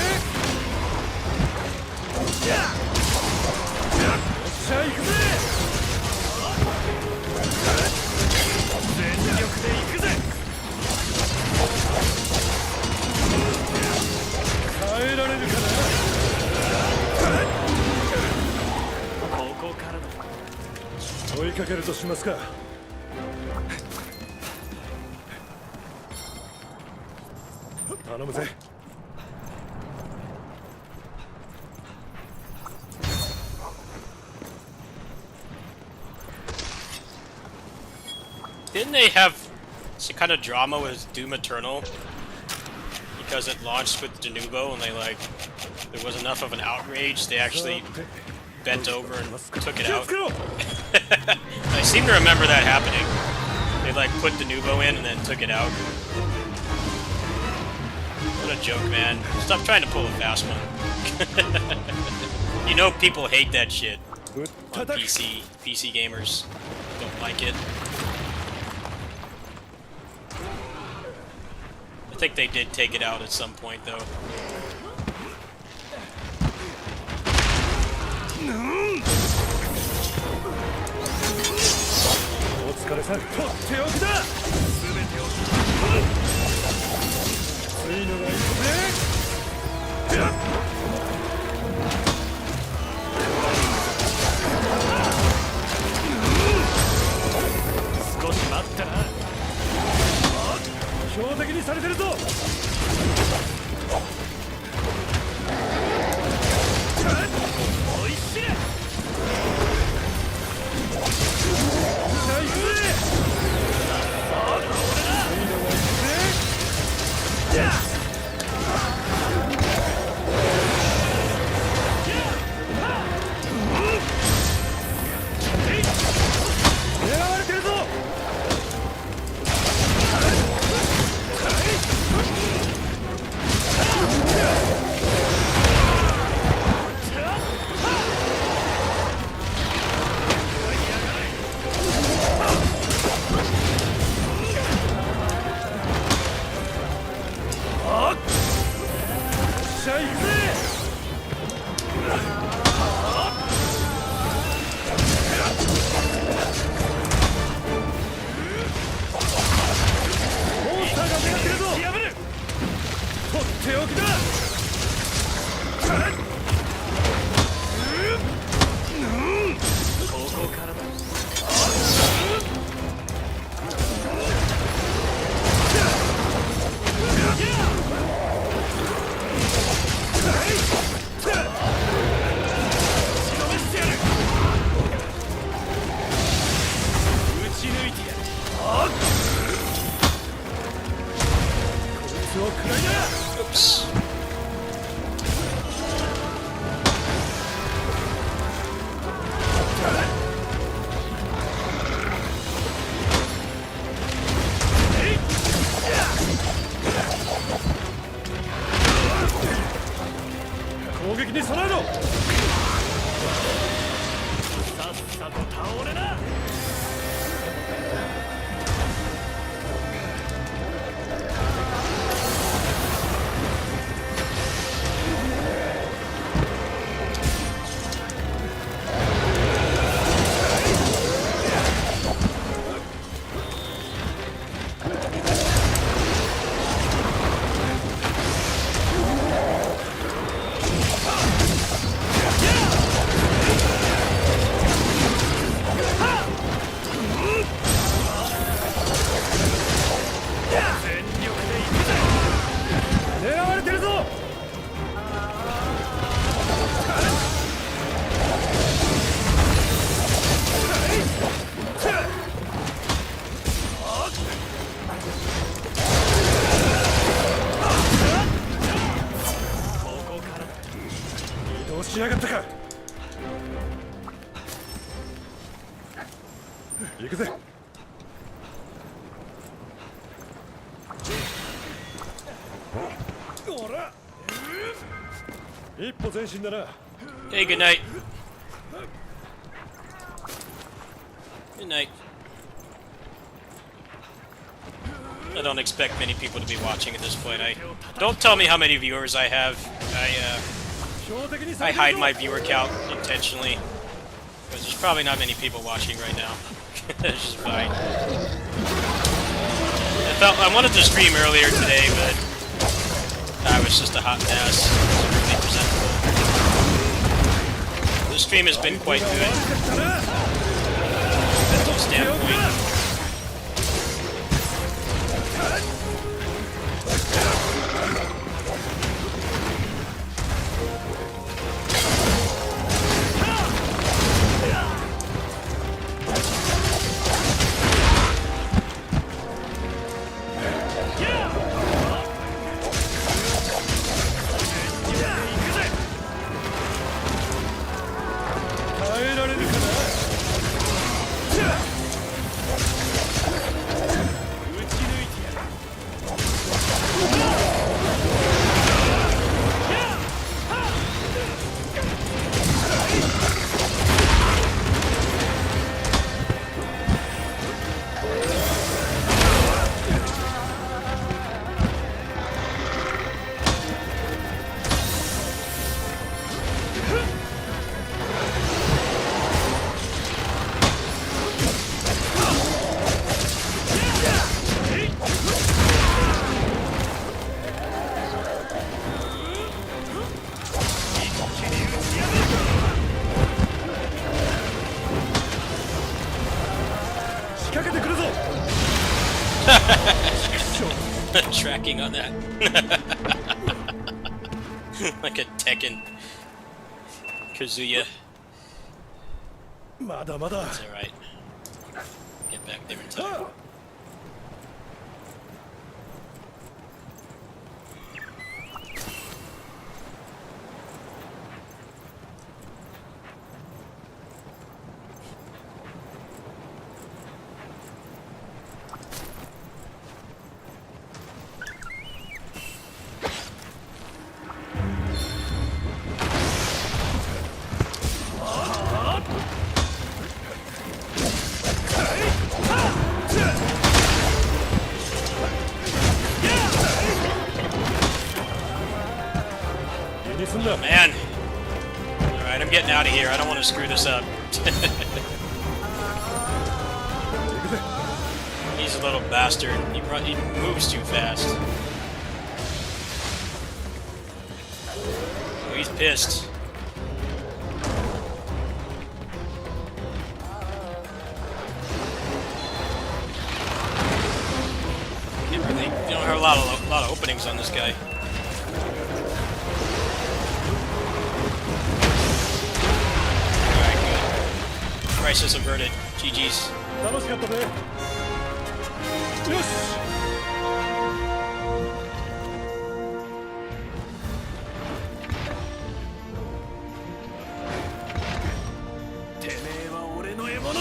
よっしゃ行くぜ。全力で行くぜ。耐えられるかな。ここからだ。追いかけるとしますか。頼むぜ。Didn't they have some kind of drama with Doom Eternal? Because it launched with Denuvo and there was enough of an outrage, they actually bent over and took it out. I seem to remember that happening. They put Denuvo in and then took it out. What a joke, man. Stop trying to pull a fast one. You know people hate that shit on PC. PC gamers don't like it. I think they did take it out at some point, though. Oops. Hey, good night. Good night. I don't expect many people to be watching at this point. Don't tell me how many viewers I have. I hide my viewer count intentionally, because there's probably not many people watching right now. It's just fine. I wanted to stream earlier today, but I was just a hot mess. It wasn't really presentable. The stream has been quite good. Mental standpoint. tracking on that. Like a Tekken. Kazuya. まだまだ It's alright. Get back there in time. Man. Alright, I'm getting out of here. I don't want to screw this up. He's a little bastard. He moves too fast. Oh, he's pissed. Can't really, you don't have a lot of openings on this guy. Crisis averted. GG's. 楽しかったねよし てめえは俺の獲物だ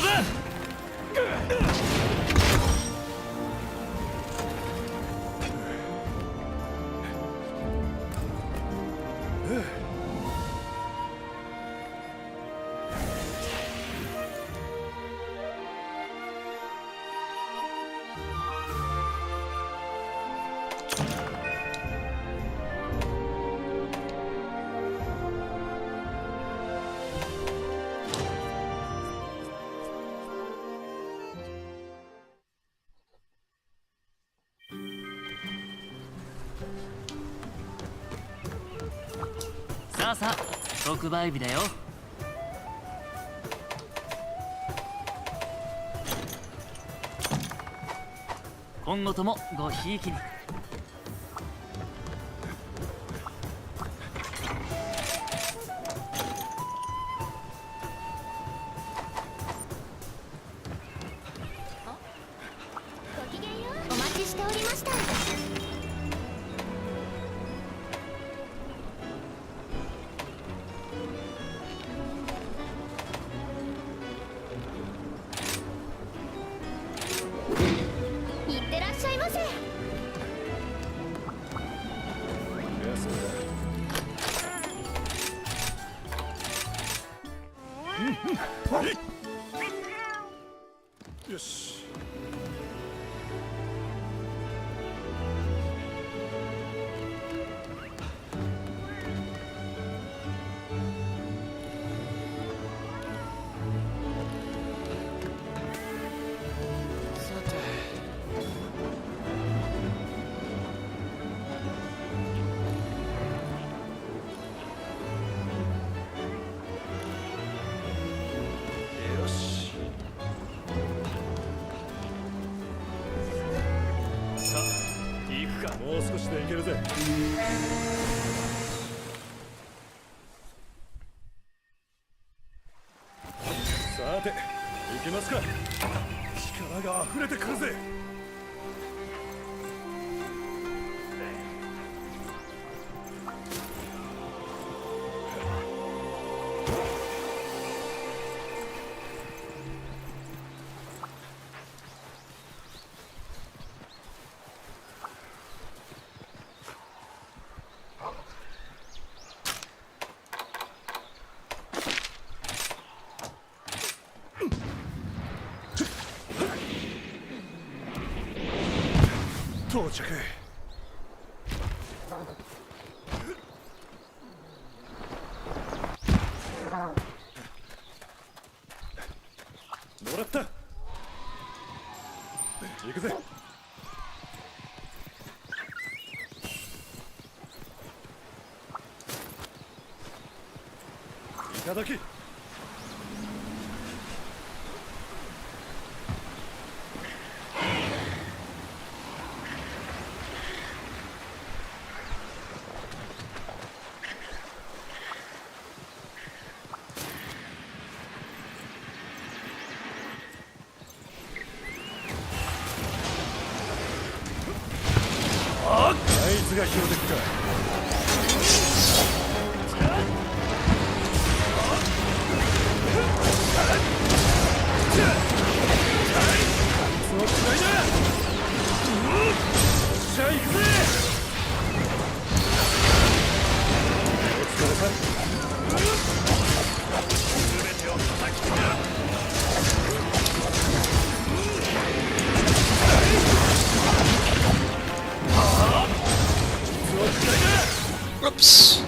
さあさあ特売日だよ。今後ともごひいきに。ごきげんよう。お待ちしておりました。いってらっしゃいませ。よし よし さあ行くかもう少しで行けるぜさて行きますか力が溢れてくるぜ到着もらった行くぜいただきが標的か。そうつないだ。じゃあ行くぜ。お疲れさん。全てを叩きつける。Whoops.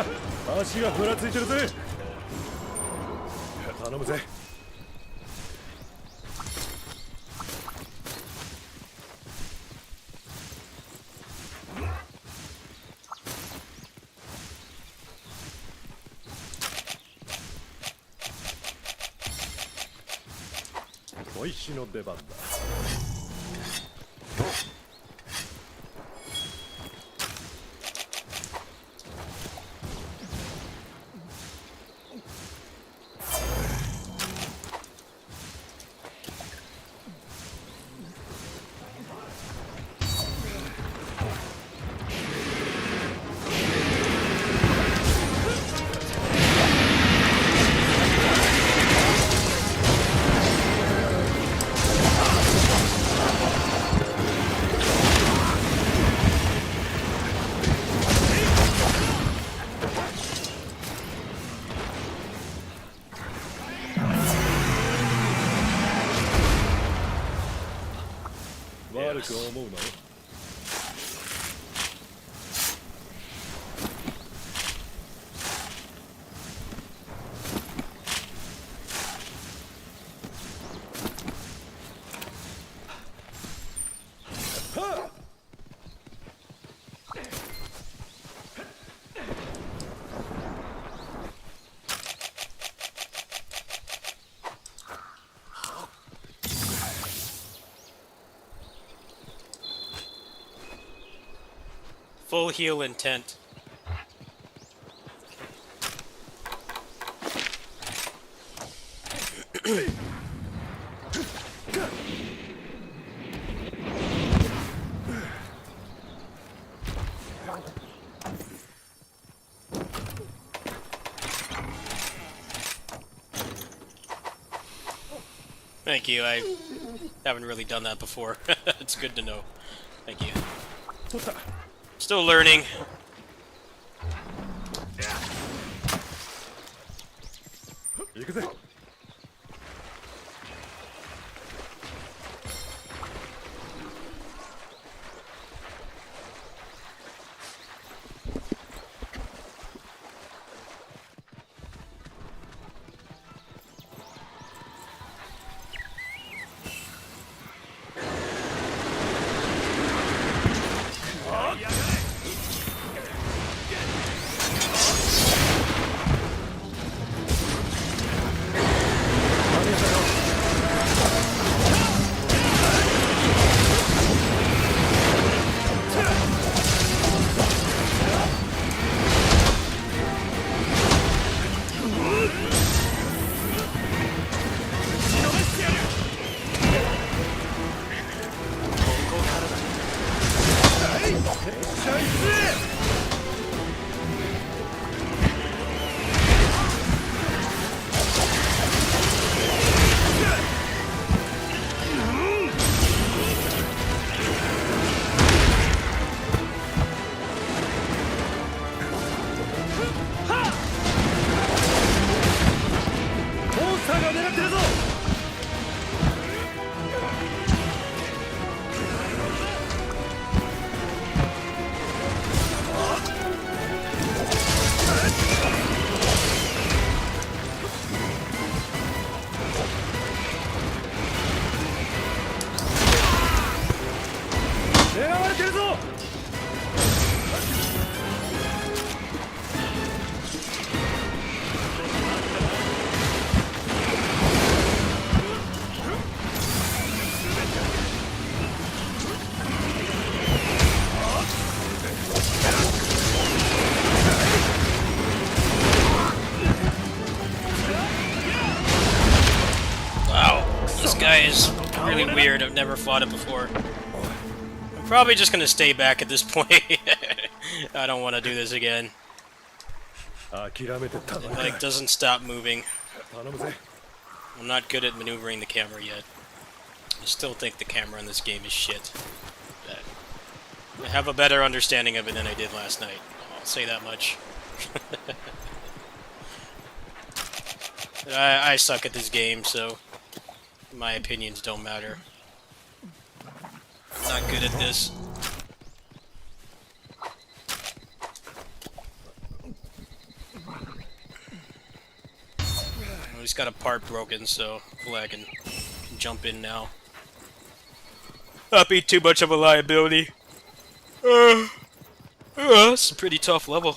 な。足がふらついてるぜ。頼むぜ。小石の出番だ。悪く思うなよ。Full heal intent. Thank you. I haven't really done that before. It's good to know. Thank you. Still learning. Guy is really weird. I've never fought it before. I'm probably just gonna stay back at this point. I don't want to do this again. It, like, doesn't stop moving. I'm not good at maneuvering the camera yet. I still think the camera in this game is shit. But I have a better understanding of it than I did last night. I'll say that much. I suck at this game, so my opinions don't matter. I'm not good at this. He's got a part broken, so hopefully I can jump in now. Not be too much of a liability. It's a pretty tough level.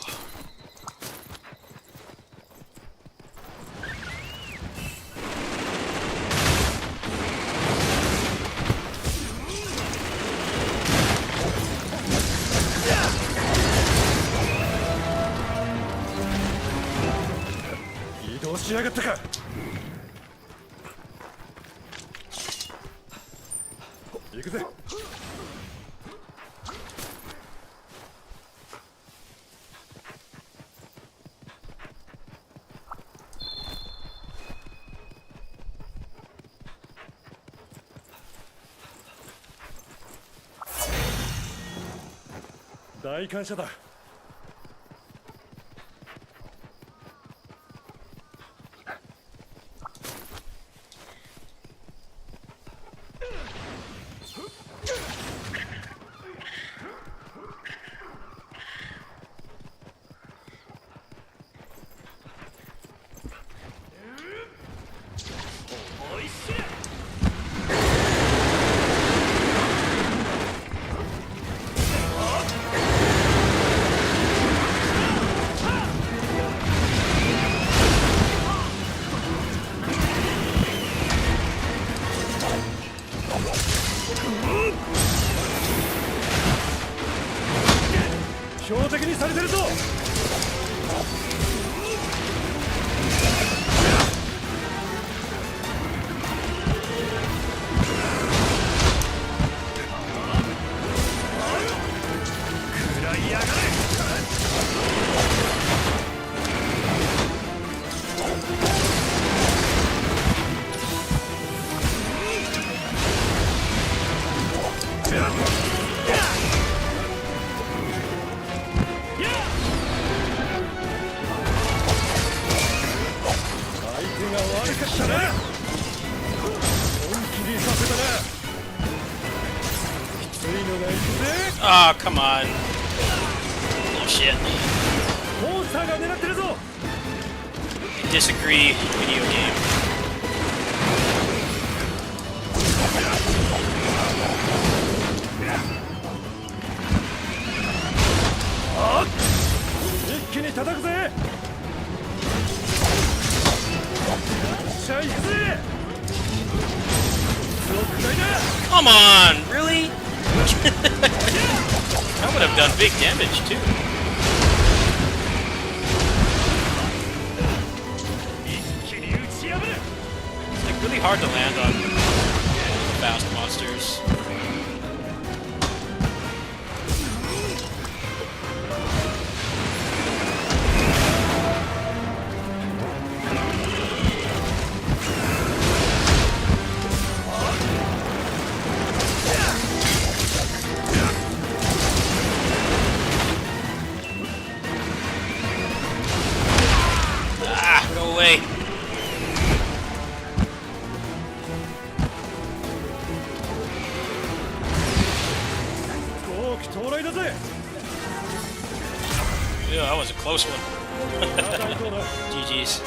大感謝だ。標的にされてるぞ。食らいやがれ。Ah, oh, come on. Bullshit. I disagree, video game. Come on, really? That would have done big damage too. It's like really hard to land on fast monsters. Go away. Yeah, that was a close one. GG's.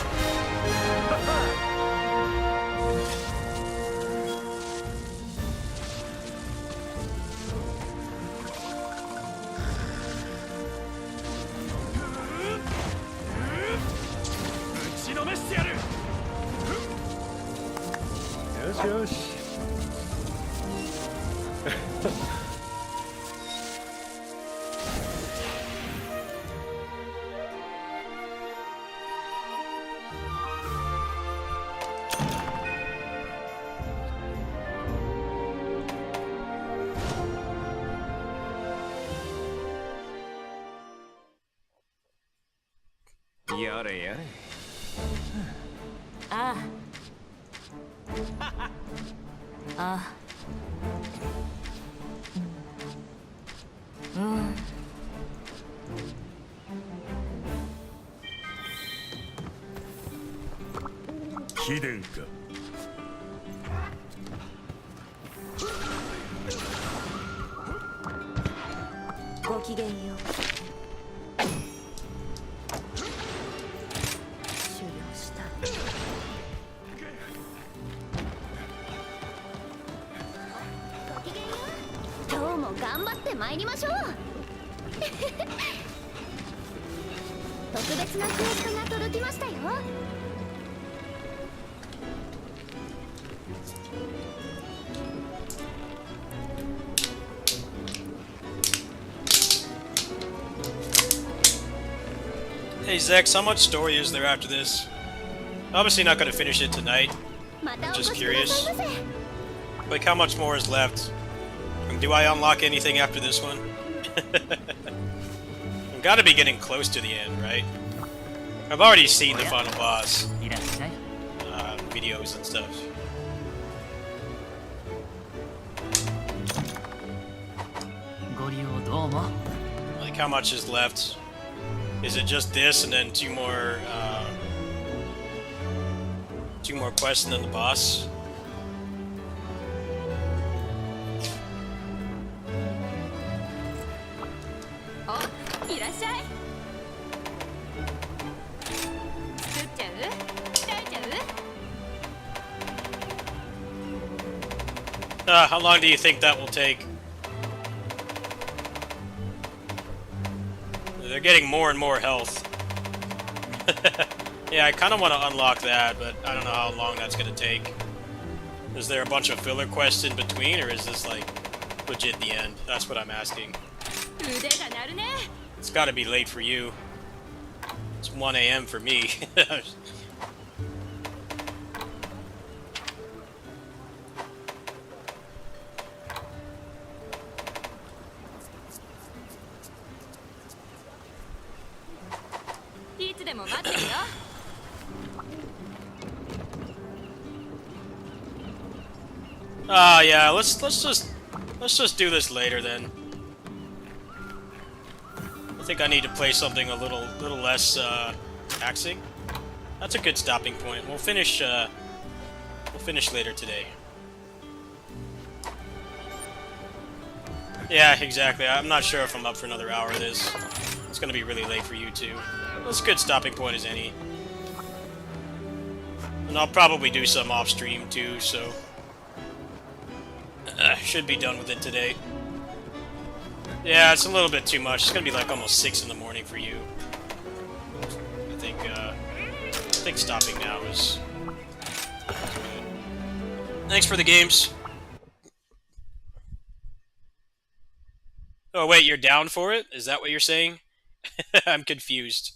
Yare yare. ああああうん貴殿か。ごきげんよう。終了した。頑張って参りましょう特別なクエストが届きましたよ Hey Zex, how much story is there after this? Obviously not going to finish it tonight. またお越 Just しくださ curious. いませ Like, how much more is left? Do I unlock anything after this one? I've got to be getting close to the end, right? I've already seen the final boss いらっしゃい videos and stuff. ご利用どうも Like, how much is left? Is it just this and then two more quests and then the boss? おいらっしゃい作っちゃう鍛えちゃう How long do you think that will take? They're getting more and more health. Yeah, I kind of want to unlock that, but I don't know how long that's going to take. Is there a bunch of filler quests in between, or is this, like, legit the end? That's what I'm asking. 腕が鳴るね It's got to be late for you. It's 1 a.m. for me. いつでも待ってるよ Yeah, let's just do this later then. I think I need to play something a little less taxing. That's a good stopping point. We'll finish later today. Yeah, exactly. I'm not sure if I'm up for another hour of this. It's gonna be really late for you too. That's a good stopping point as any. And I'll probably do some off stream too, so should be done with it today. Yeah, it's a little bit too much. It's gonna be like almost 6 in the morning for you. I think stopping now is good. Thanks for the games. Oh wait, you're down for it? Is that what you're saying? I'm confused.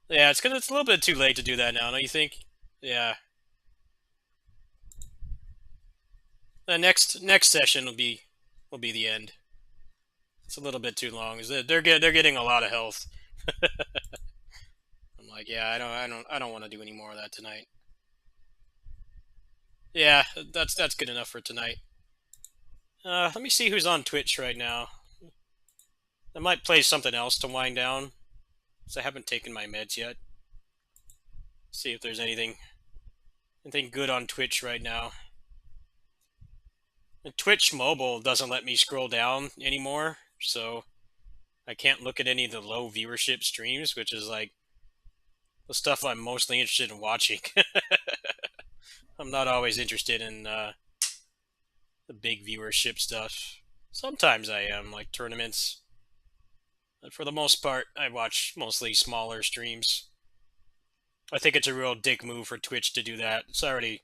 Yeah, it's a little bit too late to do that now, don't you think? Yeah. The next session will be the end. It's a little bit too long. They're getting a lot of health. I'm like, yeah, I don't want to do any more of that tonight. Yeah, that's good enough for tonight. Let me see who's on Twitch right now. I might play something else to wind down, because I haven't taken my meds yet. See if there's anything good on Twitch right now. And Twitch mobile doesn't let me scroll down anymore, so I can't look at any of the low viewership streams, which is like the stuff I'm mostly interested in watching. I'm not always interested in the big viewership stuff. Sometimes I am, like tournaments. But for the most part, I watch mostly smaller streams. I think it's a real dick move for Twitch to do that. It's already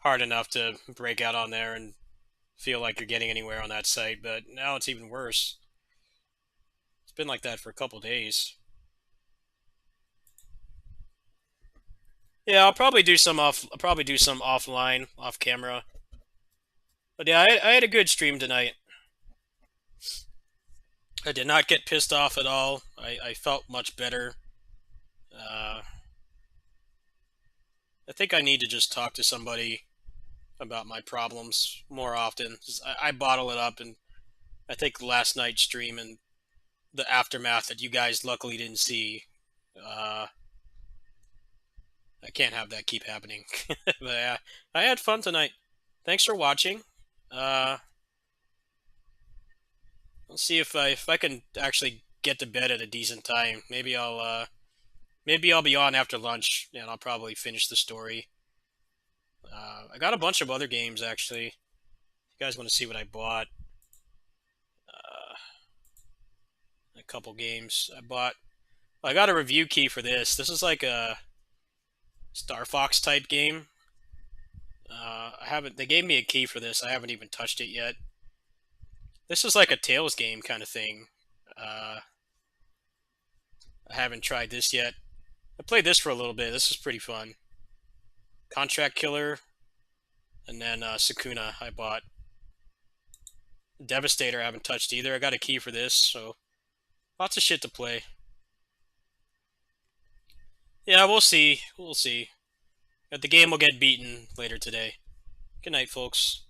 hard enough to break out on there and feel like you're getting anywhere on that site, but now it's even worse. It's been like that for a couple days. Yeah, I'll probably do some offline, off camera. But yeah, I had a good stream tonight. I did not get pissed off at all. I felt much better. I think I need to just talk to somebody about my problems more often. I bottle it up, and I think last night's stream and the aftermath that you guys luckily didn't see, I can't have that keep happening. But yeah, I had fun tonight. Thanks for watching. Let's see if I can actually get to bed at a decent time. Maybe I'll be on after lunch, and I'll probably finish the story. I got a bunch of other games actually You guys want to see what I bought? A couple games. I got a review key for this. This is like a Star Fox type game. I haven't. They gave me a key for this. I haven't even touched it yet. This is like a Tales game kind of thing. I haven't tried this yet. I played this for a little bit. This is pretty fun. Contract Killer, and then Sukuna I bought. Devastator I haven't touched either. I got a key for this, so lots of shit to play. Yeah, we'll see. We'll see. But the game will get beaten later today. Good night, folks.